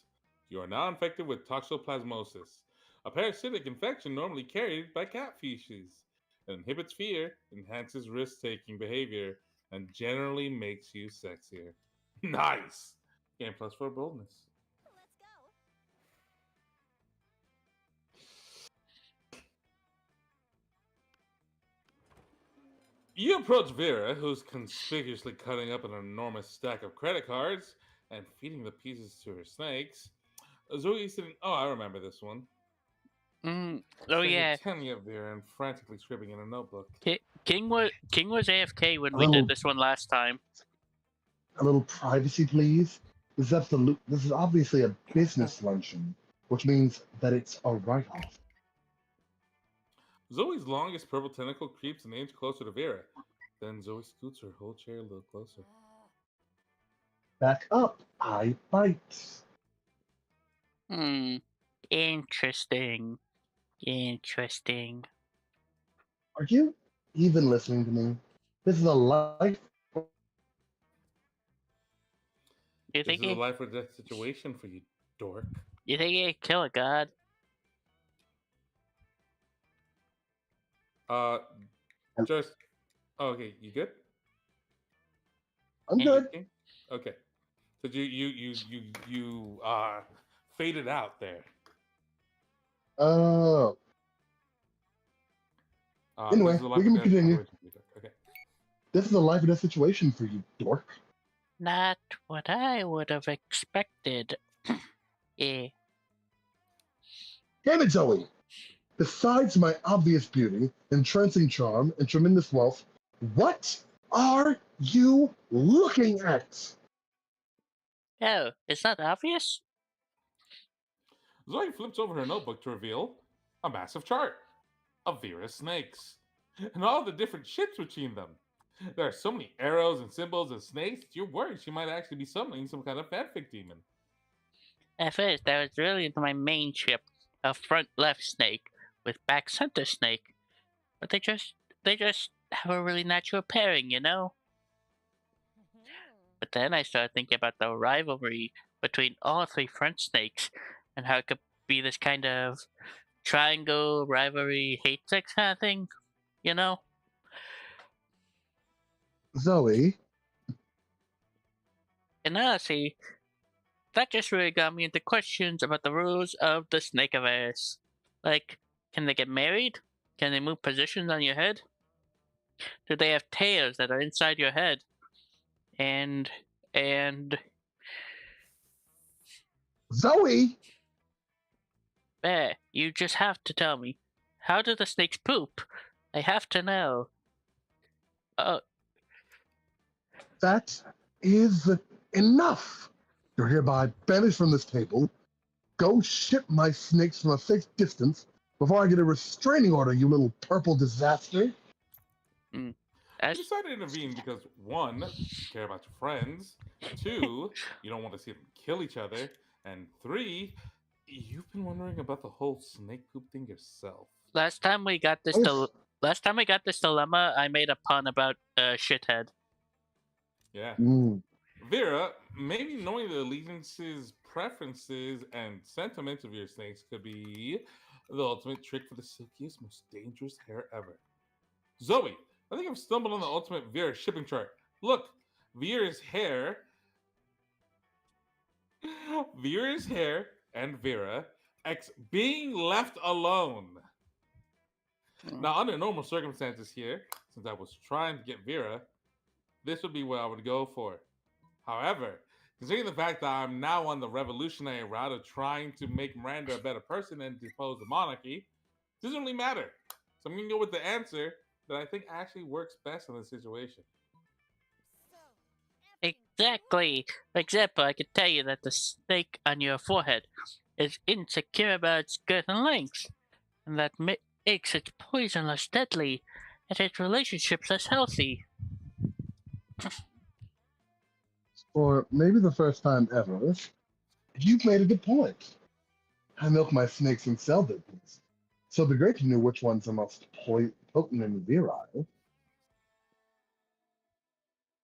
[SPEAKER 2] You are now infected with toxoplasmosis, a parasitic infection normally carried by cat feces. It inhibits fear, enhances risk taking behavior, and generally makes you sexier. Nice! Game plus 4 boldness.
[SPEAKER 4] Let's go.
[SPEAKER 2] You approach Vera, who's conspicuously cutting up an enormous stack of credit cards and feeding the pieces to her snakes. Zoe's sitting. Oh, I remember this one.
[SPEAKER 1] Oh
[SPEAKER 2] Saying
[SPEAKER 1] yeah,
[SPEAKER 2] a 10 at Vera and frantically scribbling in a notebook.
[SPEAKER 1] King was AFK when
[SPEAKER 3] A
[SPEAKER 1] we
[SPEAKER 3] little,
[SPEAKER 1] did this one last time.
[SPEAKER 3] a little privacy, please. This is obviously a business luncheon, which means that it's a write-off.
[SPEAKER 2] Zoe's longest purple tentacle creeps an inch closer to Vera. Then Zoe scoots her whole chair a little closer.
[SPEAKER 3] Back up, I bite.
[SPEAKER 1] Interesting. Interesting.
[SPEAKER 3] Are you even listening to me? This is a life.
[SPEAKER 1] You
[SPEAKER 2] This
[SPEAKER 1] think
[SPEAKER 2] is a
[SPEAKER 1] he,
[SPEAKER 2] life or death situation for you, dork.
[SPEAKER 1] you think he'd kill a god?
[SPEAKER 2] Uh, just. Oh, okay, you good?
[SPEAKER 3] I'm
[SPEAKER 1] Eh.
[SPEAKER 3] good.
[SPEAKER 2] King? Okay. So you faded out there.
[SPEAKER 3] Oh.
[SPEAKER 2] This
[SPEAKER 3] Anyway,
[SPEAKER 2] is a
[SPEAKER 3] we
[SPEAKER 2] life or
[SPEAKER 3] can
[SPEAKER 2] death
[SPEAKER 3] continue.
[SPEAKER 2] situation for you, dork. Okay.
[SPEAKER 3] This is a life or death situation for you, dork.
[SPEAKER 1] Not what I would have expected. Eh.
[SPEAKER 3] Damn it, Zoe! Besides my obvious beauty, entrancing charm, and tremendous wealth, what are you looking at?
[SPEAKER 1] Oh, it's not obvious?
[SPEAKER 2] Zoe flips over her notebook to reveal a massive chart of Vera's snakes and all the different shits between them. There are so many arrows and symbols and snakes, you're worried she might actually be summoning some kind of fanfic demon.
[SPEAKER 1] At first, I was really into my main ship, a front left snake with back center snake, but they just have a really natural pairing, you know. But then I started thinking about the rivalry between all three front snakes and how it could be this kind of triangle rivalry hate sex kind of thing, you know.
[SPEAKER 3] Zoe,
[SPEAKER 1] And honestly, that just really got me into questions about the rules of the Snakeaverse. Like, can they get married? Can they move positions on your head? Do they have tails that are inside your head? And
[SPEAKER 3] Zoe,
[SPEAKER 1] Bear, you just have to tell me. How do the snakes poop? I have to know. Oh,
[SPEAKER 3] that is enough. You're hereby banished from this table. Go ship my snakes from a safe distance before I get a restraining order, you little purple disaster.
[SPEAKER 2] You
[SPEAKER 1] as
[SPEAKER 2] decided to intervene because one, you care about your friends. Two, you don't want to see them kill each other. And three, you've been wondering about the whole snake poop thing yourself.
[SPEAKER 1] last time we got this
[SPEAKER 3] Oof.
[SPEAKER 1] last time we got this dilemma, I made a pun about shithead.
[SPEAKER 2] Yeah.
[SPEAKER 3] Mm.
[SPEAKER 2] Vera, maybe knowing the allegiances, preferences, and sentiments of your snakes could be the ultimate trick for the silkiest, most dangerous hair ever. Zoe, I think I've stumbled on the ultimate Vera shipping chart. Look, Vera's hair, Vera's hair, and Vera X being left alone. Now, under normal circumstances here, since I was trying to get Vera, this would be what I would go for. However, considering the fact that I'm now on the revolutionary route of trying to make Miranda a better person and depose the monarchy, it doesn't really matter. So I'm going to go with the answer that I think actually works best in this situation.
[SPEAKER 4] So, everything
[SPEAKER 1] Exactly. For example, I could tell you that the snake on your forehead is insecure about its girth and length, and that makes its poison less deadly, and its relationships less healthy.
[SPEAKER 3] Or maybe the first time ever, you've made a good point. I milk my snakes and sell them. So it'd be great to know which one's the most potent and virile.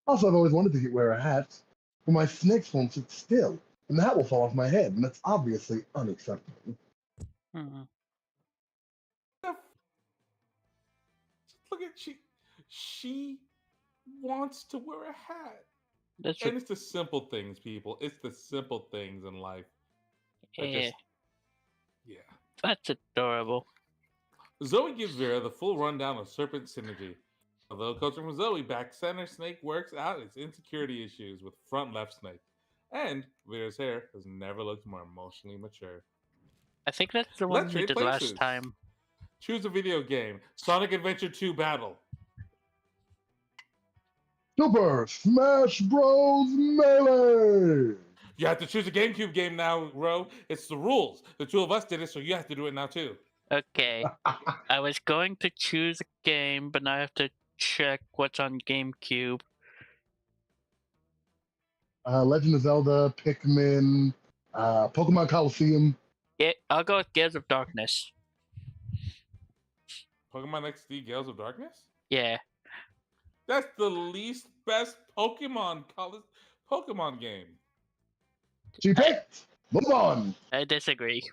[SPEAKER 3] Also, I've always wanted to wear a hat, but my snakes won't sit still, and the hat will fall off my head, and that's obviously unacceptable.
[SPEAKER 1] Hmm.
[SPEAKER 2] Look at she wants to wear a hat.
[SPEAKER 1] That's
[SPEAKER 2] And it's the simple things, people. It's the simple things in life that
[SPEAKER 1] yeah,
[SPEAKER 2] just, yeah.
[SPEAKER 1] that's adorable.
[SPEAKER 2] Zoe gives Vera the full rundown of Serpent Synergy. Although coaching from Zoe, back center Snake works out its insecurity issues with front left Snake. And Vera's hair has never looked more emotionally mature.
[SPEAKER 1] I think that's the one
[SPEAKER 2] Let's
[SPEAKER 1] we
[SPEAKER 2] trade
[SPEAKER 1] did last
[SPEAKER 2] places.
[SPEAKER 1] time.
[SPEAKER 2] Choose a video game. Sonic Adventure 2 Battle.
[SPEAKER 3] Super Smash Bros. Melee!
[SPEAKER 2] You have to choose a GameCube game now, Ro. It's the rules. The two of us did it, so you have to do it now too.
[SPEAKER 1] Okay, I was going to choose a game, but now I have to check what's on GameCube.
[SPEAKER 3] Legend of Zelda, Pikmin, Pokemon Coliseum.
[SPEAKER 1] Yeah, I'll go with Gears of Darkness.
[SPEAKER 2] Pokemon XD Gales of Darkness?
[SPEAKER 1] Yeah,
[SPEAKER 2] That's the least best Pokemon game.
[SPEAKER 3] She picked. Move on.
[SPEAKER 1] I disagree.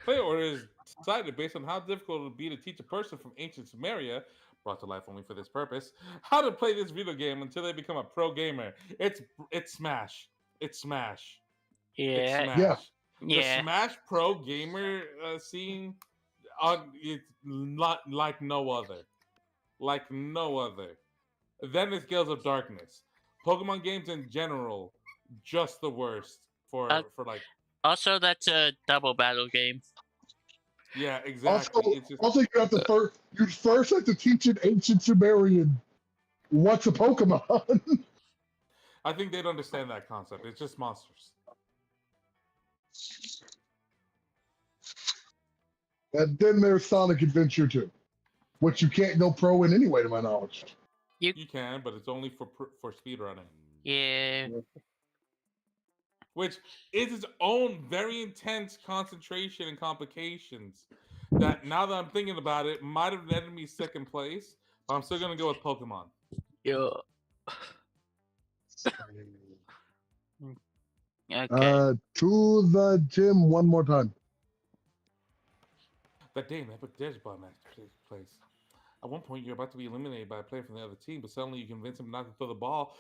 [SPEAKER 2] Player order is decided based on how difficult it would be to teach a person from ancient Sumeria, brought to life only for this purpose, how to play this video game until they become a pro gamer. It's Smash. It's Smash. It's
[SPEAKER 1] Yeah,
[SPEAKER 2] Smash.
[SPEAKER 3] Yeah.
[SPEAKER 2] The
[SPEAKER 1] yeah.
[SPEAKER 2] Smash Pro gamer scene, it's not like no other. Like no other. Then it's Gales of Darkness. Pokemon games in general, just the worst
[SPEAKER 1] Uh,
[SPEAKER 2] for like,
[SPEAKER 1] Also, that's a double battle game.
[SPEAKER 2] yeah,
[SPEAKER 3] Also,
[SPEAKER 2] exactly. It's just
[SPEAKER 3] also you have to you first have to teach an ancient Sumerian what's a Pokemon.
[SPEAKER 2] I think they'd understand that concept. It's just monsters.
[SPEAKER 3] And then there's Sonic Adventure 2, which you can't go pro in anyway, to my knowledge.
[SPEAKER 2] You can, but it's only for speedrunning,
[SPEAKER 1] Yeah,
[SPEAKER 2] which is its own very intense concentration and complications. That now that I'm thinking about it, might have netted me second place, but I'm still gonna go with Pokemon.
[SPEAKER 1] yeah. Okay.
[SPEAKER 3] To the gym one more time.
[SPEAKER 2] That damn epic Dodge Ball match takes place. At one point, you're about to be eliminated by a player from the other team, but suddenly you convince him not to throw the ball.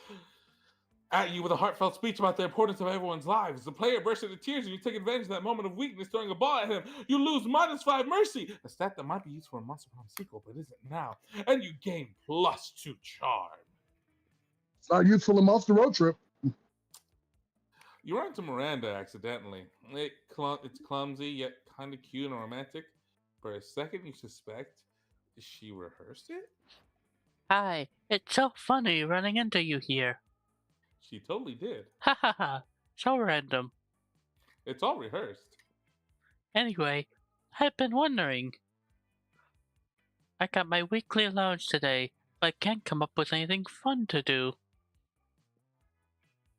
[SPEAKER 2] at you with a heartfelt speech about the importance of everyone's lives. The player bursts into tears and you take advantage of that moment of weakness throwing a ball at him. You lose -5 mercy, a stat that might be used for a Monster Prom sequel, but isn't now. And you gain +2 charm.
[SPEAKER 3] It's not useful in Monster Road Trip.
[SPEAKER 2] You run into Miranda accidentally. It's clumsy yet kind of cute and romantic. For a second, you suspect she rehearsed it.
[SPEAKER 1] Hi, it's so funny running into you here.
[SPEAKER 2] She totally did.
[SPEAKER 1] Ha ha ha. So random.
[SPEAKER 2] It's all rehearsed.
[SPEAKER 1] Anyway, I've been wondering. I got my weekly allowance today, but I can't come up with anything fun to do.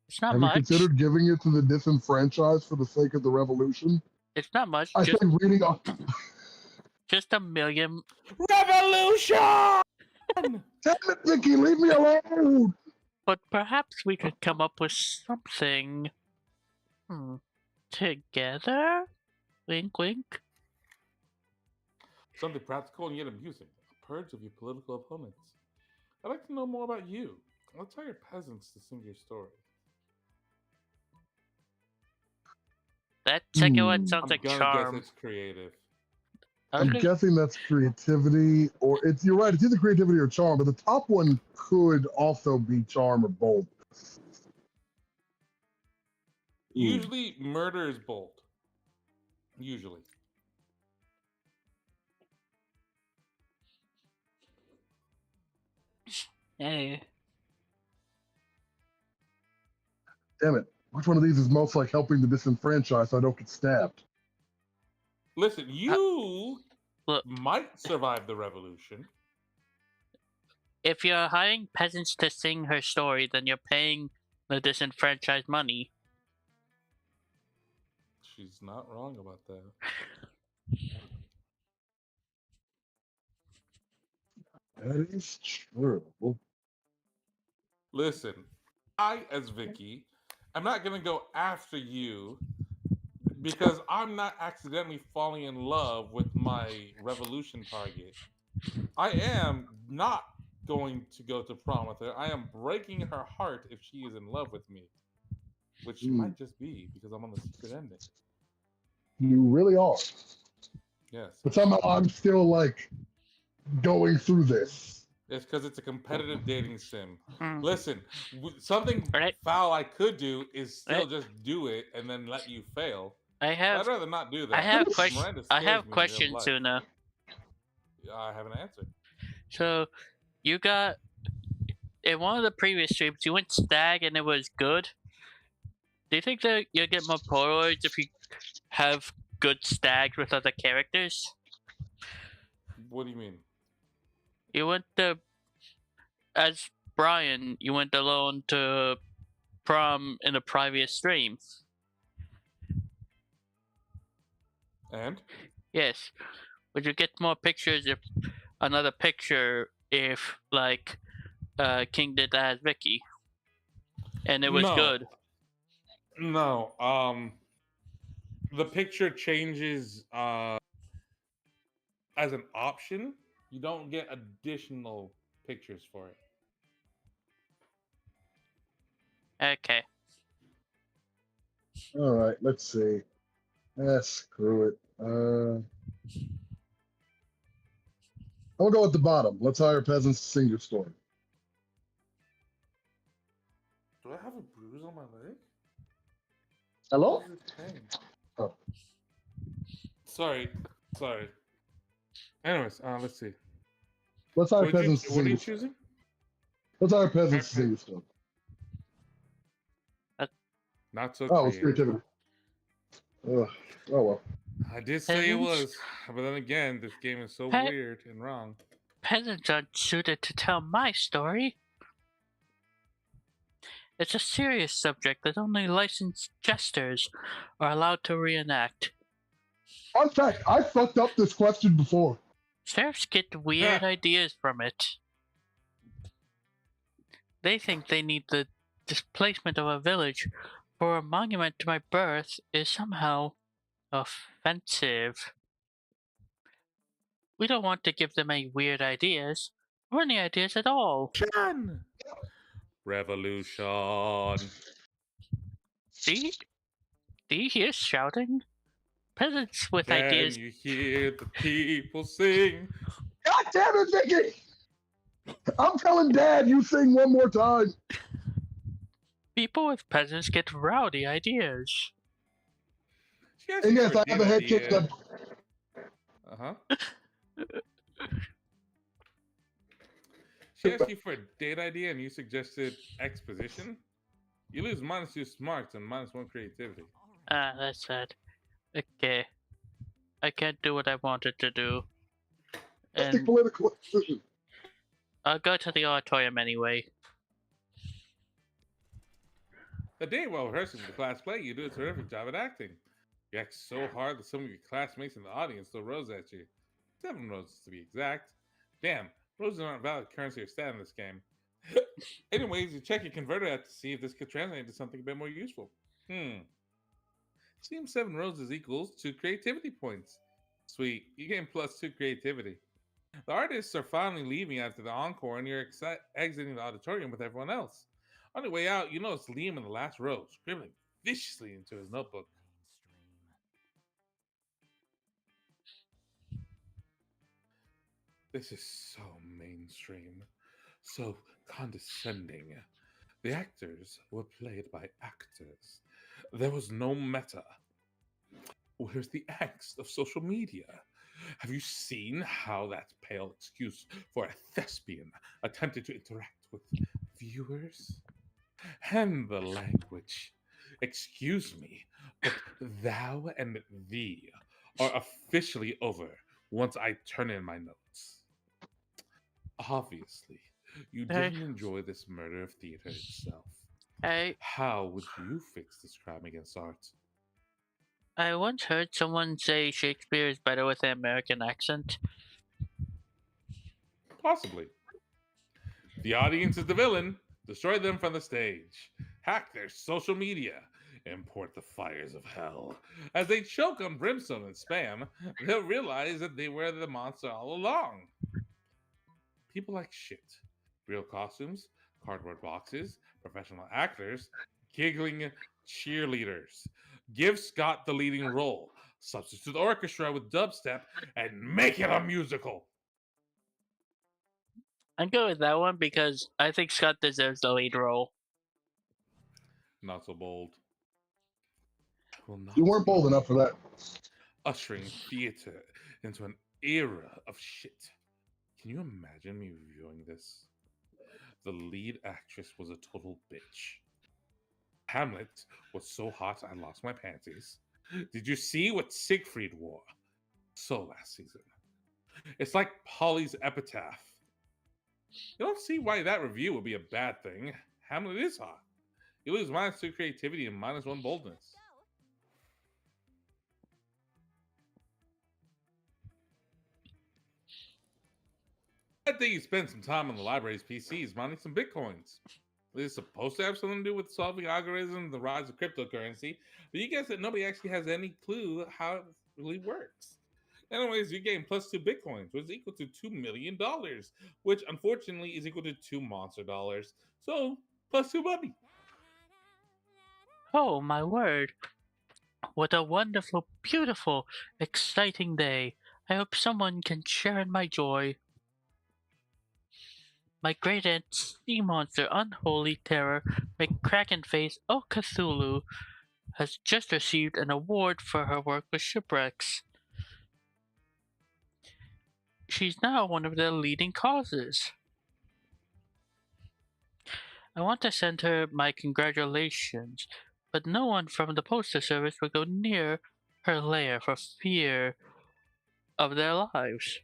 [SPEAKER 1] It's not
[SPEAKER 3] Have you
[SPEAKER 1] much.
[SPEAKER 3] considered giving it to the disenfranchised for the sake of the revolution?
[SPEAKER 1] It's not much.
[SPEAKER 3] I think reading off.
[SPEAKER 1] Just a million.
[SPEAKER 2] Revolution!
[SPEAKER 3] Damn it, Vicky, leave me alone!
[SPEAKER 1] But perhaps we could come up with something. Together? Wink, wink.
[SPEAKER 2] Something practical and yet amusing. A purge of your political opponents. I'd like to know more about you. Let's hire peasants to sing your story.
[SPEAKER 1] That second one
[SPEAKER 3] Hmm.
[SPEAKER 1] sounds
[SPEAKER 2] I'm
[SPEAKER 1] like
[SPEAKER 2] gonna
[SPEAKER 1] charm.
[SPEAKER 2] guess it's creative.
[SPEAKER 1] I was
[SPEAKER 3] I'm
[SPEAKER 1] gonna-
[SPEAKER 3] guessing that's creativity, or it's you're right, it's either creativity or charm, but the top one could also be charm or bold.
[SPEAKER 2] Usually, murder is bold. Usually.
[SPEAKER 1] Hey.
[SPEAKER 3] Damn it. Which one of these is most like helping the disenfranchised so I don't get stabbed?
[SPEAKER 2] Listen, you
[SPEAKER 1] Look.
[SPEAKER 2] might survive the revolution.
[SPEAKER 1] If you're hiring peasants to sing her story, then you're paying the disenfranchised money.
[SPEAKER 2] She's not wrong about that.
[SPEAKER 3] That is true.
[SPEAKER 2] Listen, I, as Vicky, I'm not going to go after you because I'm not accidentally falling in love with my revolution target. I am not going to go to prom with her. I am breaking her heart if she is in love with me, which might just be because I'm on the secret ending.
[SPEAKER 3] You really are.
[SPEAKER 2] Yes.
[SPEAKER 3] But somehow I'm still like going through this.
[SPEAKER 2] It's because it's a competitive dating sim.
[SPEAKER 1] Mm.
[SPEAKER 2] Listen, something
[SPEAKER 1] Right.
[SPEAKER 2] foul I could do is still
[SPEAKER 1] Right.
[SPEAKER 2] just do it and then let you fail.
[SPEAKER 1] I have
[SPEAKER 2] I'd rather not do that.
[SPEAKER 1] I have
[SPEAKER 2] because
[SPEAKER 1] question
[SPEAKER 2] Miranda
[SPEAKER 1] I
[SPEAKER 2] scares
[SPEAKER 1] have
[SPEAKER 2] me in real
[SPEAKER 1] questions,
[SPEAKER 2] life.
[SPEAKER 1] Suna.
[SPEAKER 2] I have an answer.
[SPEAKER 1] So you got in one of the previous streams you went stag and it was good. Do you think that you'll get more Polaroids if you have good stags with other characters?
[SPEAKER 2] What do you mean?
[SPEAKER 1] You went as Brian, you went alone to prom in a previous stream.
[SPEAKER 2] And?
[SPEAKER 1] Yes. Would you get more pictures if another picture if like King did that as Vicky? And it was
[SPEAKER 2] No.
[SPEAKER 1] good.
[SPEAKER 2] No. The picture changes as an option. You don't get additional pictures for it.
[SPEAKER 1] Okay.
[SPEAKER 3] All right, let's see. Screw it. I'll go at the bottom. Let's hire peasants to sing your story.
[SPEAKER 2] Do I have a bruise on my leg?
[SPEAKER 3] Hello?
[SPEAKER 2] What is this pain?
[SPEAKER 3] Oh.
[SPEAKER 2] Sorry. Anyways, let's see.
[SPEAKER 3] Let's hire
[SPEAKER 2] What are
[SPEAKER 3] peasants to
[SPEAKER 2] you
[SPEAKER 3] sing your story.
[SPEAKER 2] choosing?
[SPEAKER 3] Let's hire peasants to sing your story.
[SPEAKER 2] Not so
[SPEAKER 3] Oh, it's
[SPEAKER 2] creative.
[SPEAKER 3] creativity. Oh well.
[SPEAKER 2] I did say it
[SPEAKER 1] Peasants?
[SPEAKER 2] was, but then again, this game is so
[SPEAKER 1] Pe-
[SPEAKER 2] weird and wrong.
[SPEAKER 1] Peasants aren't suited to tell my story. It's a serious subject that only licensed jesters are allowed to reenact.
[SPEAKER 3] Fun fact, I fucked up this question before.
[SPEAKER 1] Sheriffs get weird ideas from it. They think they need the displacement of a village for a monument to my birth is somehow offensive. We don't want to give them any weird ideas, or any ideas at all.
[SPEAKER 2] John! Revolution.
[SPEAKER 1] See? Do you hear shouting? Peasants with
[SPEAKER 2] Can
[SPEAKER 1] ideas.
[SPEAKER 2] you hear the people sing?
[SPEAKER 3] God damn it, Vicky! I'm telling Dad you sing one more time.
[SPEAKER 1] People with peasants get rowdy ideas.
[SPEAKER 2] She asked
[SPEAKER 3] And
[SPEAKER 2] you
[SPEAKER 3] yes,
[SPEAKER 2] for a
[SPEAKER 3] I have
[SPEAKER 2] date
[SPEAKER 3] a head case.
[SPEAKER 2] idea. Uh huh. She asked you for a date idea and you suggested exposition. You lose -2 smarts and -1 creativity.
[SPEAKER 1] Ah, that's sad. Okay. I can't do what I wanted to do.
[SPEAKER 3] Basic
[SPEAKER 1] And
[SPEAKER 3] political exposition.
[SPEAKER 1] I'll go to the auditorium anyway.
[SPEAKER 2] The day while rehearsing the class play, you do a terrific job at acting. You act so hard that some of your classmates in the audience throw roses at you. 7 roses to be exact. Damn, roses aren't valid currency or stat in this game. Anyways, you check your converter out to see if this could translate into something a bit more useful. Seems 7 roses equals 2 creativity points. Sweet, you gain +2 creativity. The artists are finally leaving after the encore, and you're exiting the auditorium with everyone else. On your way out, you notice Liam in the last row, scribbling viciously into his notebook. This is so mainstream, so condescending. The actors were played by actors. There was no meta. Where's the angst of social media? Have you seen how that pale excuse for a thespian attempted to interact with viewers? And the language. Excuse me, but thou and thee are officially over once I turn in my notes. Obviously, you
[SPEAKER 1] Hey,
[SPEAKER 2] didn't enjoy this murder of theater itself.
[SPEAKER 1] I
[SPEAKER 2] How would you fix this crime against art?
[SPEAKER 1] I once heard someone say Shakespeare is better with an American accent.
[SPEAKER 2] Possibly. The audience is the villain. Destroy them from the stage. Hack their social media. Import the fires of hell. As they choke on brimstone and spam, they'll realize that they were the monster all along. People like shit. Real costumes, cardboard boxes, professional actors, giggling cheerleaders. Give Scott the leading role. Substitute the orchestra with dubstep and make it a musical.
[SPEAKER 1] I'm good with that one because I think Scott deserves the lead role.
[SPEAKER 2] Not so bold. I will not
[SPEAKER 3] You weren't bold
[SPEAKER 2] be
[SPEAKER 3] enough for that.
[SPEAKER 2] ushering theater into an era of shit. Can you imagine me reviewing this? The lead actress was a total bitch. Hamlet was so hot I lost my panties. Did you see what Siegfried wore? So last season. It's like Polly's epitaph. You don't see why that review would be a bad thing. Hamlet is hot. You lose -2 creativity and -1 boldness. I think you spend some time on the library's PCs mining some bitcoins. This is supposed to have something to do with solving algorithms and the rise of cryptocurrency, but you guess that nobody actually has any clue how it really works. Anyways, you gain +2 bitcoins, which is equal to $2 million, which unfortunately is equal to 2 monster dollars. So, +2 money.
[SPEAKER 1] Oh my word. What a wonderful, beautiful, exciting day. I hope someone can share in my joy. My great aunt sea monster unholy terror, McCracken face O Cthulhu, has just received an award for her work with shipwrecks. She's now one of their leading causes. I want to send her my congratulations, but no one from the postal service will go near her lair for fear of their lives.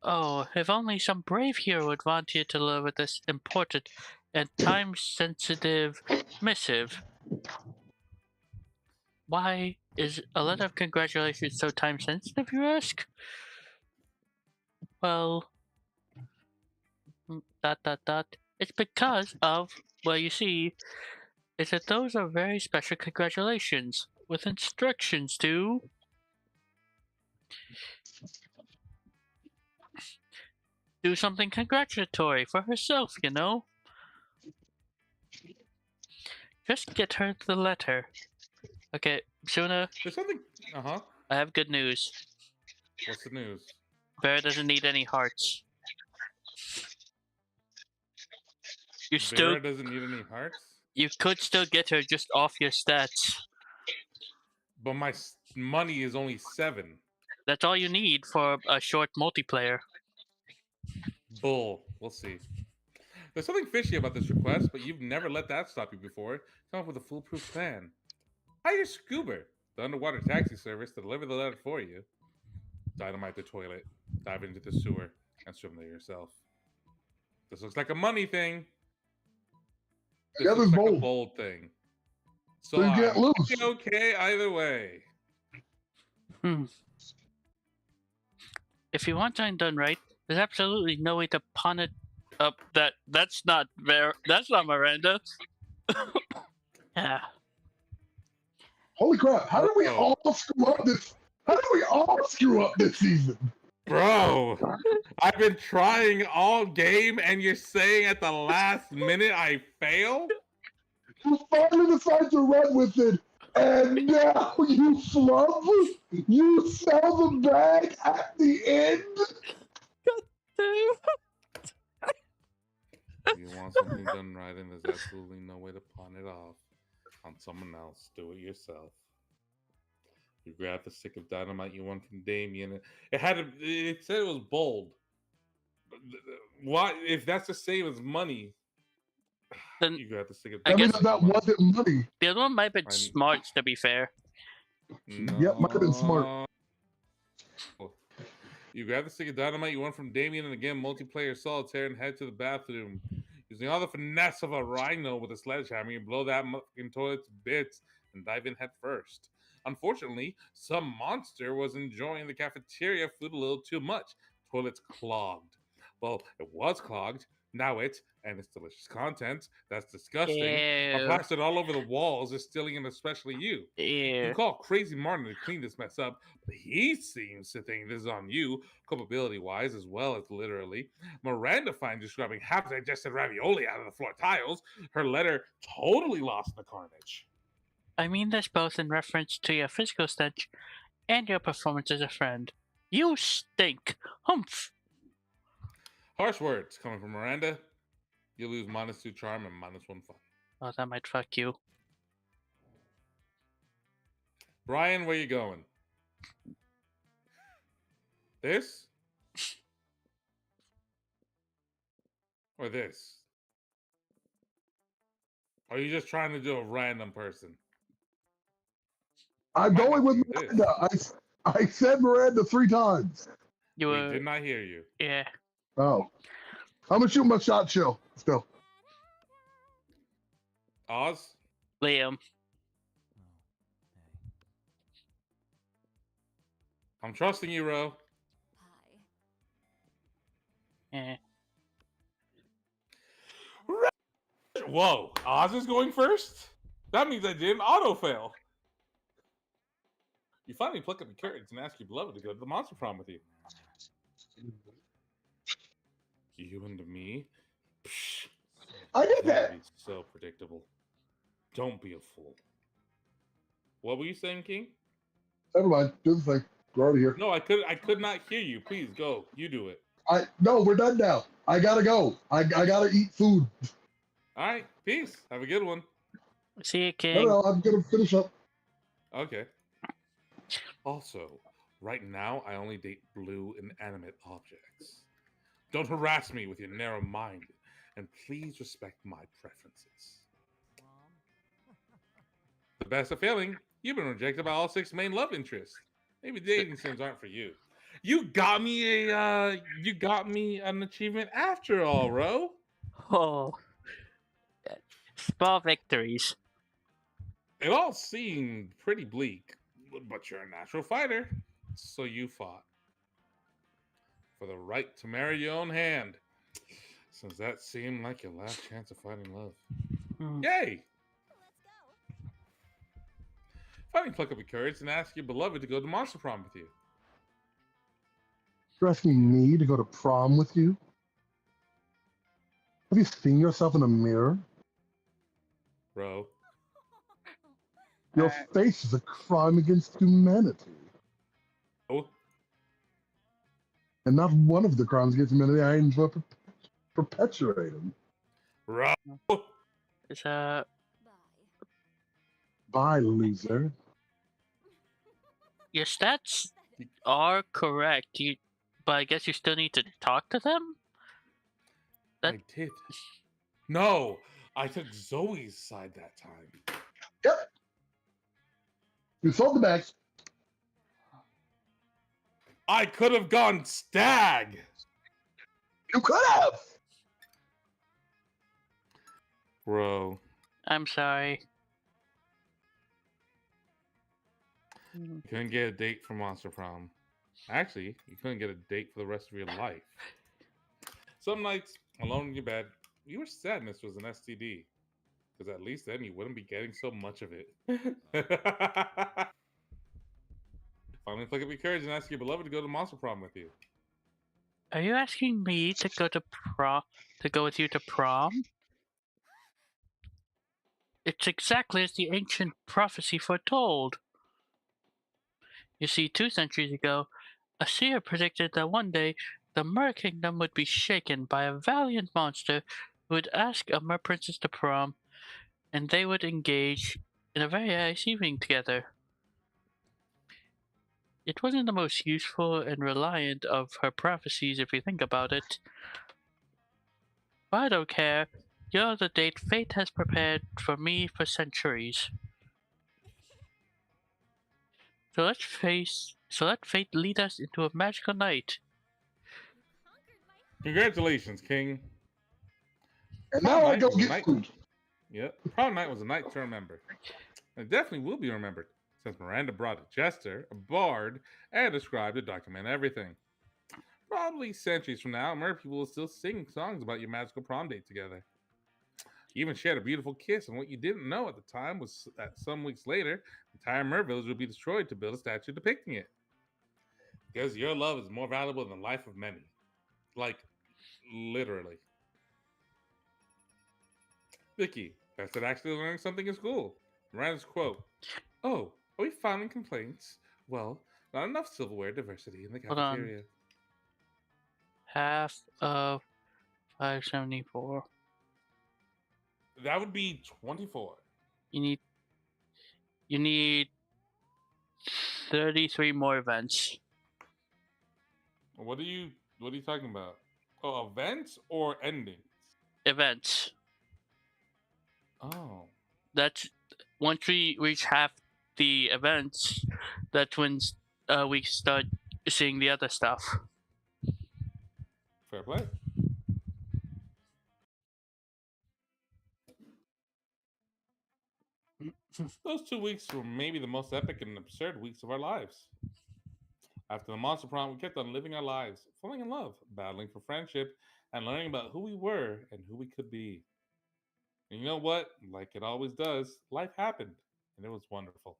[SPEAKER 1] Oh, if only some brave hero would volunteer to deliver this important and time-sensitive missive. Why is a letter of congratulations so time-sensitive, you ask? Well, dot. It's because of, well, you see, is that those are very special congratulations with instructions to do something congratulatory for herself, you know? Just get her the letter. Okay, Suna,
[SPEAKER 2] There's something. Uh huh.
[SPEAKER 1] I have good news.
[SPEAKER 2] What's the news?
[SPEAKER 1] Bear doesn't need any hearts. You still,
[SPEAKER 2] Vera doesn't need any hearts,
[SPEAKER 1] you could still get her just off your stats.
[SPEAKER 2] but my money is only 7.
[SPEAKER 1] That's all you need for a short multiplayer.
[SPEAKER 2] Bull. We'll see. There's something fishy about this request, but you've never let that stop you before. Come up with a foolproof plan. Hire Scuba, the underwater taxi service, to deliver the letter for you. Dynamite the toilet, dive into the sewer, and swim there yourself. This looks like a money thing. This
[SPEAKER 3] Yeah,
[SPEAKER 2] looks
[SPEAKER 3] this
[SPEAKER 2] like a
[SPEAKER 3] bold.
[SPEAKER 2] bold thing.
[SPEAKER 3] So you get
[SPEAKER 2] I'm
[SPEAKER 3] loose.
[SPEAKER 2] okay either way.
[SPEAKER 1] If you want something done right, there's absolutely no way to pawn it up. That's not Miranda. Yeah.
[SPEAKER 3] Holy crap! How did we
[SPEAKER 2] Uh-oh.
[SPEAKER 3] all screw up this? How did we all screw up this season?
[SPEAKER 2] Bro, I've been trying all game, and you're saying at the last minute I failed?
[SPEAKER 3] You finally decide to run with it, and now you flub. You sell the bag at the end.
[SPEAKER 2] You want something done right, and there's absolutely no way to pawn it off on someone else. Do it yourself. You grab the stick of dynamite you won from Damien. It said it was bold. Why? If that's the same as money,
[SPEAKER 1] Then
[SPEAKER 2] you grab the stick of
[SPEAKER 1] I
[SPEAKER 3] That
[SPEAKER 2] dynamite.
[SPEAKER 3] means that wasn't money.
[SPEAKER 1] the other one might have been
[SPEAKER 2] I'm-
[SPEAKER 1] smarts, to be fair.
[SPEAKER 3] Yep, might have been smart.
[SPEAKER 2] You grab the stick of dynamite you won from Damien and again multiplayer solitaire and head to the bathroom. Using all the finesse of a rhino with a sledgehammer, you blow that fucking toilet to bits and dive in head first. Unfortunately, some monster was enjoying the cafeteria food a little too much. Toilet's clogged. Well, it was clogged. Now it, and its delicious contents, that's disgusting, are
[SPEAKER 1] Ew.
[SPEAKER 2] plastered all over the walls, distilling and especially you. You
[SPEAKER 1] Ew.
[SPEAKER 2] call Crazy Martin to clean this mess up, but he seems to think this is on you, culpability-wise as well as literally. Miranda finds you scrubbing half-digested ravioli out of the floor tiles. Her letter totally lost in the carnage.
[SPEAKER 1] I mean this both in reference to your physical stench and your performance as a friend. You stink. Humph.
[SPEAKER 2] Harsh words coming from Miranda. You lose -2 charm and -1 fun.
[SPEAKER 1] Oh, that might fuck you.
[SPEAKER 2] Brian, where you going? This? Or this? Or are you just trying to do a random person?
[SPEAKER 3] I'm
[SPEAKER 2] Might
[SPEAKER 3] going
[SPEAKER 2] not
[SPEAKER 3] with
[SPEAKER 2] be this.
[SPEAKER 3] Miranda. I said Miranda 3 times.
[SPEAKER 1] You
[SPEAKER 2] We
[SPEAKER 1] were.
[SPEAKER 2] did not hear you.
[SPEAKER 1] Yeah.
[SPEAKER 3] Oh. I'm gonna shoot my shot, chill. Let's go.
[SPEAKER 2] Oz?
[SPEAKER 1] Liam.
[SPEAKER 2] I'm trusting you, Ro.
[SPEAKER 1] Eh.
[SPEAKER 2] Whoa, Oz is going first? That means I did an auto fail. You finally pluck up your courage and ask your beloved to go to the monster prom with you. You and me? Psh,
[SPEAKER 3] I did
[SPEAKER 2] that'd
[SPEAKER 3] that.
[SPEAKER 2] be so predictable. Don't be a fool. What were you saying, King?
[SPEAKER 3] Never mind. Do the thing. We're already here.
[SPEAKER 2] No, I could not hear you. Please go. You do it.
[SPEAKER 3] No, we're done now. I gotta go. I gotta eat food.
[SPEAKER 2] All right. Peace. Have a good one.
[SPEAKER 1] See you,
[SPEAKER 3] No,
[SPEAKER 1] King.
[SPEAKER 3] no, I'm gonna finish up.
[SPEAKER 2] Okay. Also, right now I only date blue inanimate objects. Don't harass me with your narrow mind, and please respect my preferences. The best of failing, you've been rejected by all 6 main love interests. Maybe dating sims aren't for you. You got me an achievement after all, Ro.
[SPEAKER 1] Oh. Small victories.
[SPEAKER 2] It all seemed pretty bleak, but you're a natural fighter, so you fought. For the right to marry your own hand, since that seemed like your last chance of finding love.
[SPEAKER 1] Hmm.
[SPEAKER 2] Yay! Finally pluck up your courage and ask your beloved to go to monster prom with you.
[SPEAKER 3] You're asking me to go to prom with you? Have you seen yourself in a mirror?
[SPEAKER 2] Bro.
[SPEAKER 3] Your face is a crime against humanity.
[SPEAKER 2] Oh,
[SPEAKER 3] And not one of the crimes against humanity I enjoy perpetuating.
[SPEAKER 2] bro.
[SPEAKER 1] Is
[SPEAKER 4] Bye.
[SPEAKER 3] Bye, loser.
[SPEAKER 1] your stats are correct. But I guess you still need to talk to them.
[SPEAKER 2] I did. No, I took Zoe's side that time.
[SPEAKER 3] Yep. You sold the bags.
[SPEAKER 2] I could have gone stag.
[SPEAKER 3] You could have.
[SPEAKER 2] Bro.
[SPEAKER 1] I'm sorry.
[SPEAKER 2] You couldn't get a date for Monster Prom. Actually, you couldn't get a date for the rest of your life. Some nights, alone in your bed, your sadness was an STD. Because at least then you wouldn't be getting so much of it. Finally, flick up your courage and ask your beloved to go to Monster Prom with you.
[SPEAKER 1] Are you asking me to go to go with you to prom? It's exactly as the ancient prophecy foretold. You see, 2 centuries ago, a seer predicted that one day the Mer Kingdom would be shaken by a valiant monster who would ask a Mer princess to prom, and they would engage in a very nice evening together. It wasn't the most useful and reliant of her prophecies if you think about it. But I don't care. You're the date fate has prepared for me for centuries. So let fate lead us into a magical night.
[SPEAKER 2] Congratulations, King.
[SPEAKER 3] And
[SPEAKER 2] Prom
[SPEAKER 3] now I
[SPEAKER 2] night
[SPEAKER 3] go
[SPEAKER 2] was a
[SPEAKER 3] get
[SPEAKER 2] night.
[SPEAKER 3] food.
[SPEAKER 2] Yep, prom night was a night to remember. It definitely will be remembered, since Miranda brought a jester, a bard, and a scribe to document everything. Probably centuries from now, Mer people will still sing songs about your magical prom date together. You even shared a beautiful kiss, and what you didn't know at the time was that some weeks later, the entire Mer village would be destroyed to build a statue depicting it. Because your love is more valuable than the life of many. Like, literally. Vicky, best at actually learning something in school. Miranda's quote, "Oh, are we filing complaints? Well, not enough silverware diversity in the
[SPEAKER 1] Hold on.
[SPEAKER 2] cafeteria."
[SPEAKER 1] Half of 574.
[SPEAKER 2] That would be 24.
[SPEAKER 1] You need 33 more events.
[SPEAKER 2] What are you talking about? Oh, events or endings?
[SPEAKER 1] Events.
[SPEAKER 2] Oh.
[SPEAKER 1] That's once we reach half the events, that's when we start seeing the other stuff.
[SPEAKER 2] Fair play. Those 2 weeks were maybe the most epic and absurd weeks of our lives. After the monster prom, we kept on living our lives, falling in love, battling for friendship, and learning about who we were and who we could be. And you know what? Like it always does, life happened, and it was wonderful.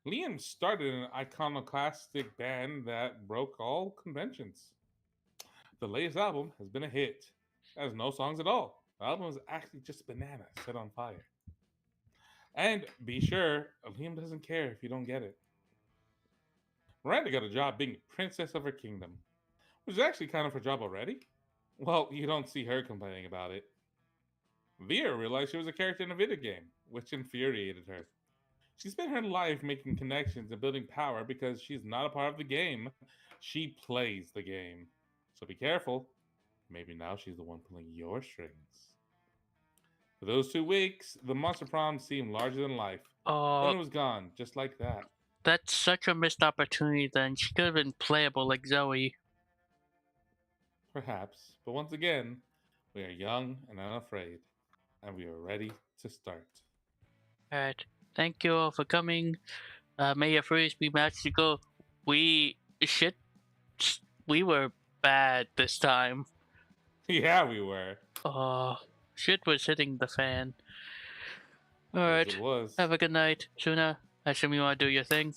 [SPEAKER 2] Liam started an iconoclastic band that broke all conventions. The latest album has been a hit. It has no songs at all. The album is actually just banana set on fire. And be sure, Liam doesn't care if you don't get it. Miranda got a job being princess of her kingdom, which is actually kind of her job already. Well, you don't see her complaining about it. Vera realized she was a character in a video game, which infuriated her. She spent her life making connections and building power because she's not a part of the game. She plays the game. So be careful. Maybe now she's the one pulling your strings. For those 2 weeks, the monster prom seemed larger than life. Then it was gone, just like that.
[SPEAKER 1] That's such a missed opportunity then. She could have been playable like Zoe.
[SPEAKER 2] Perhaps, but once again, we are young and unafraid, and we are ready to start.
[SPEAKER 1] Alright. Thank you all for coming. May your fruits be magical. We were bad this time.
[SPEAKER 2] Yeah, we were.
[SPEAKER 1] Shit was hitting the fan.
[SPEAKER 2] Yes,
[SPEAKER 1] Alright.
[SPEAKER 2] it was.
[SPEAKER 1] Have a good night. Suna, I assume you want to do your thing?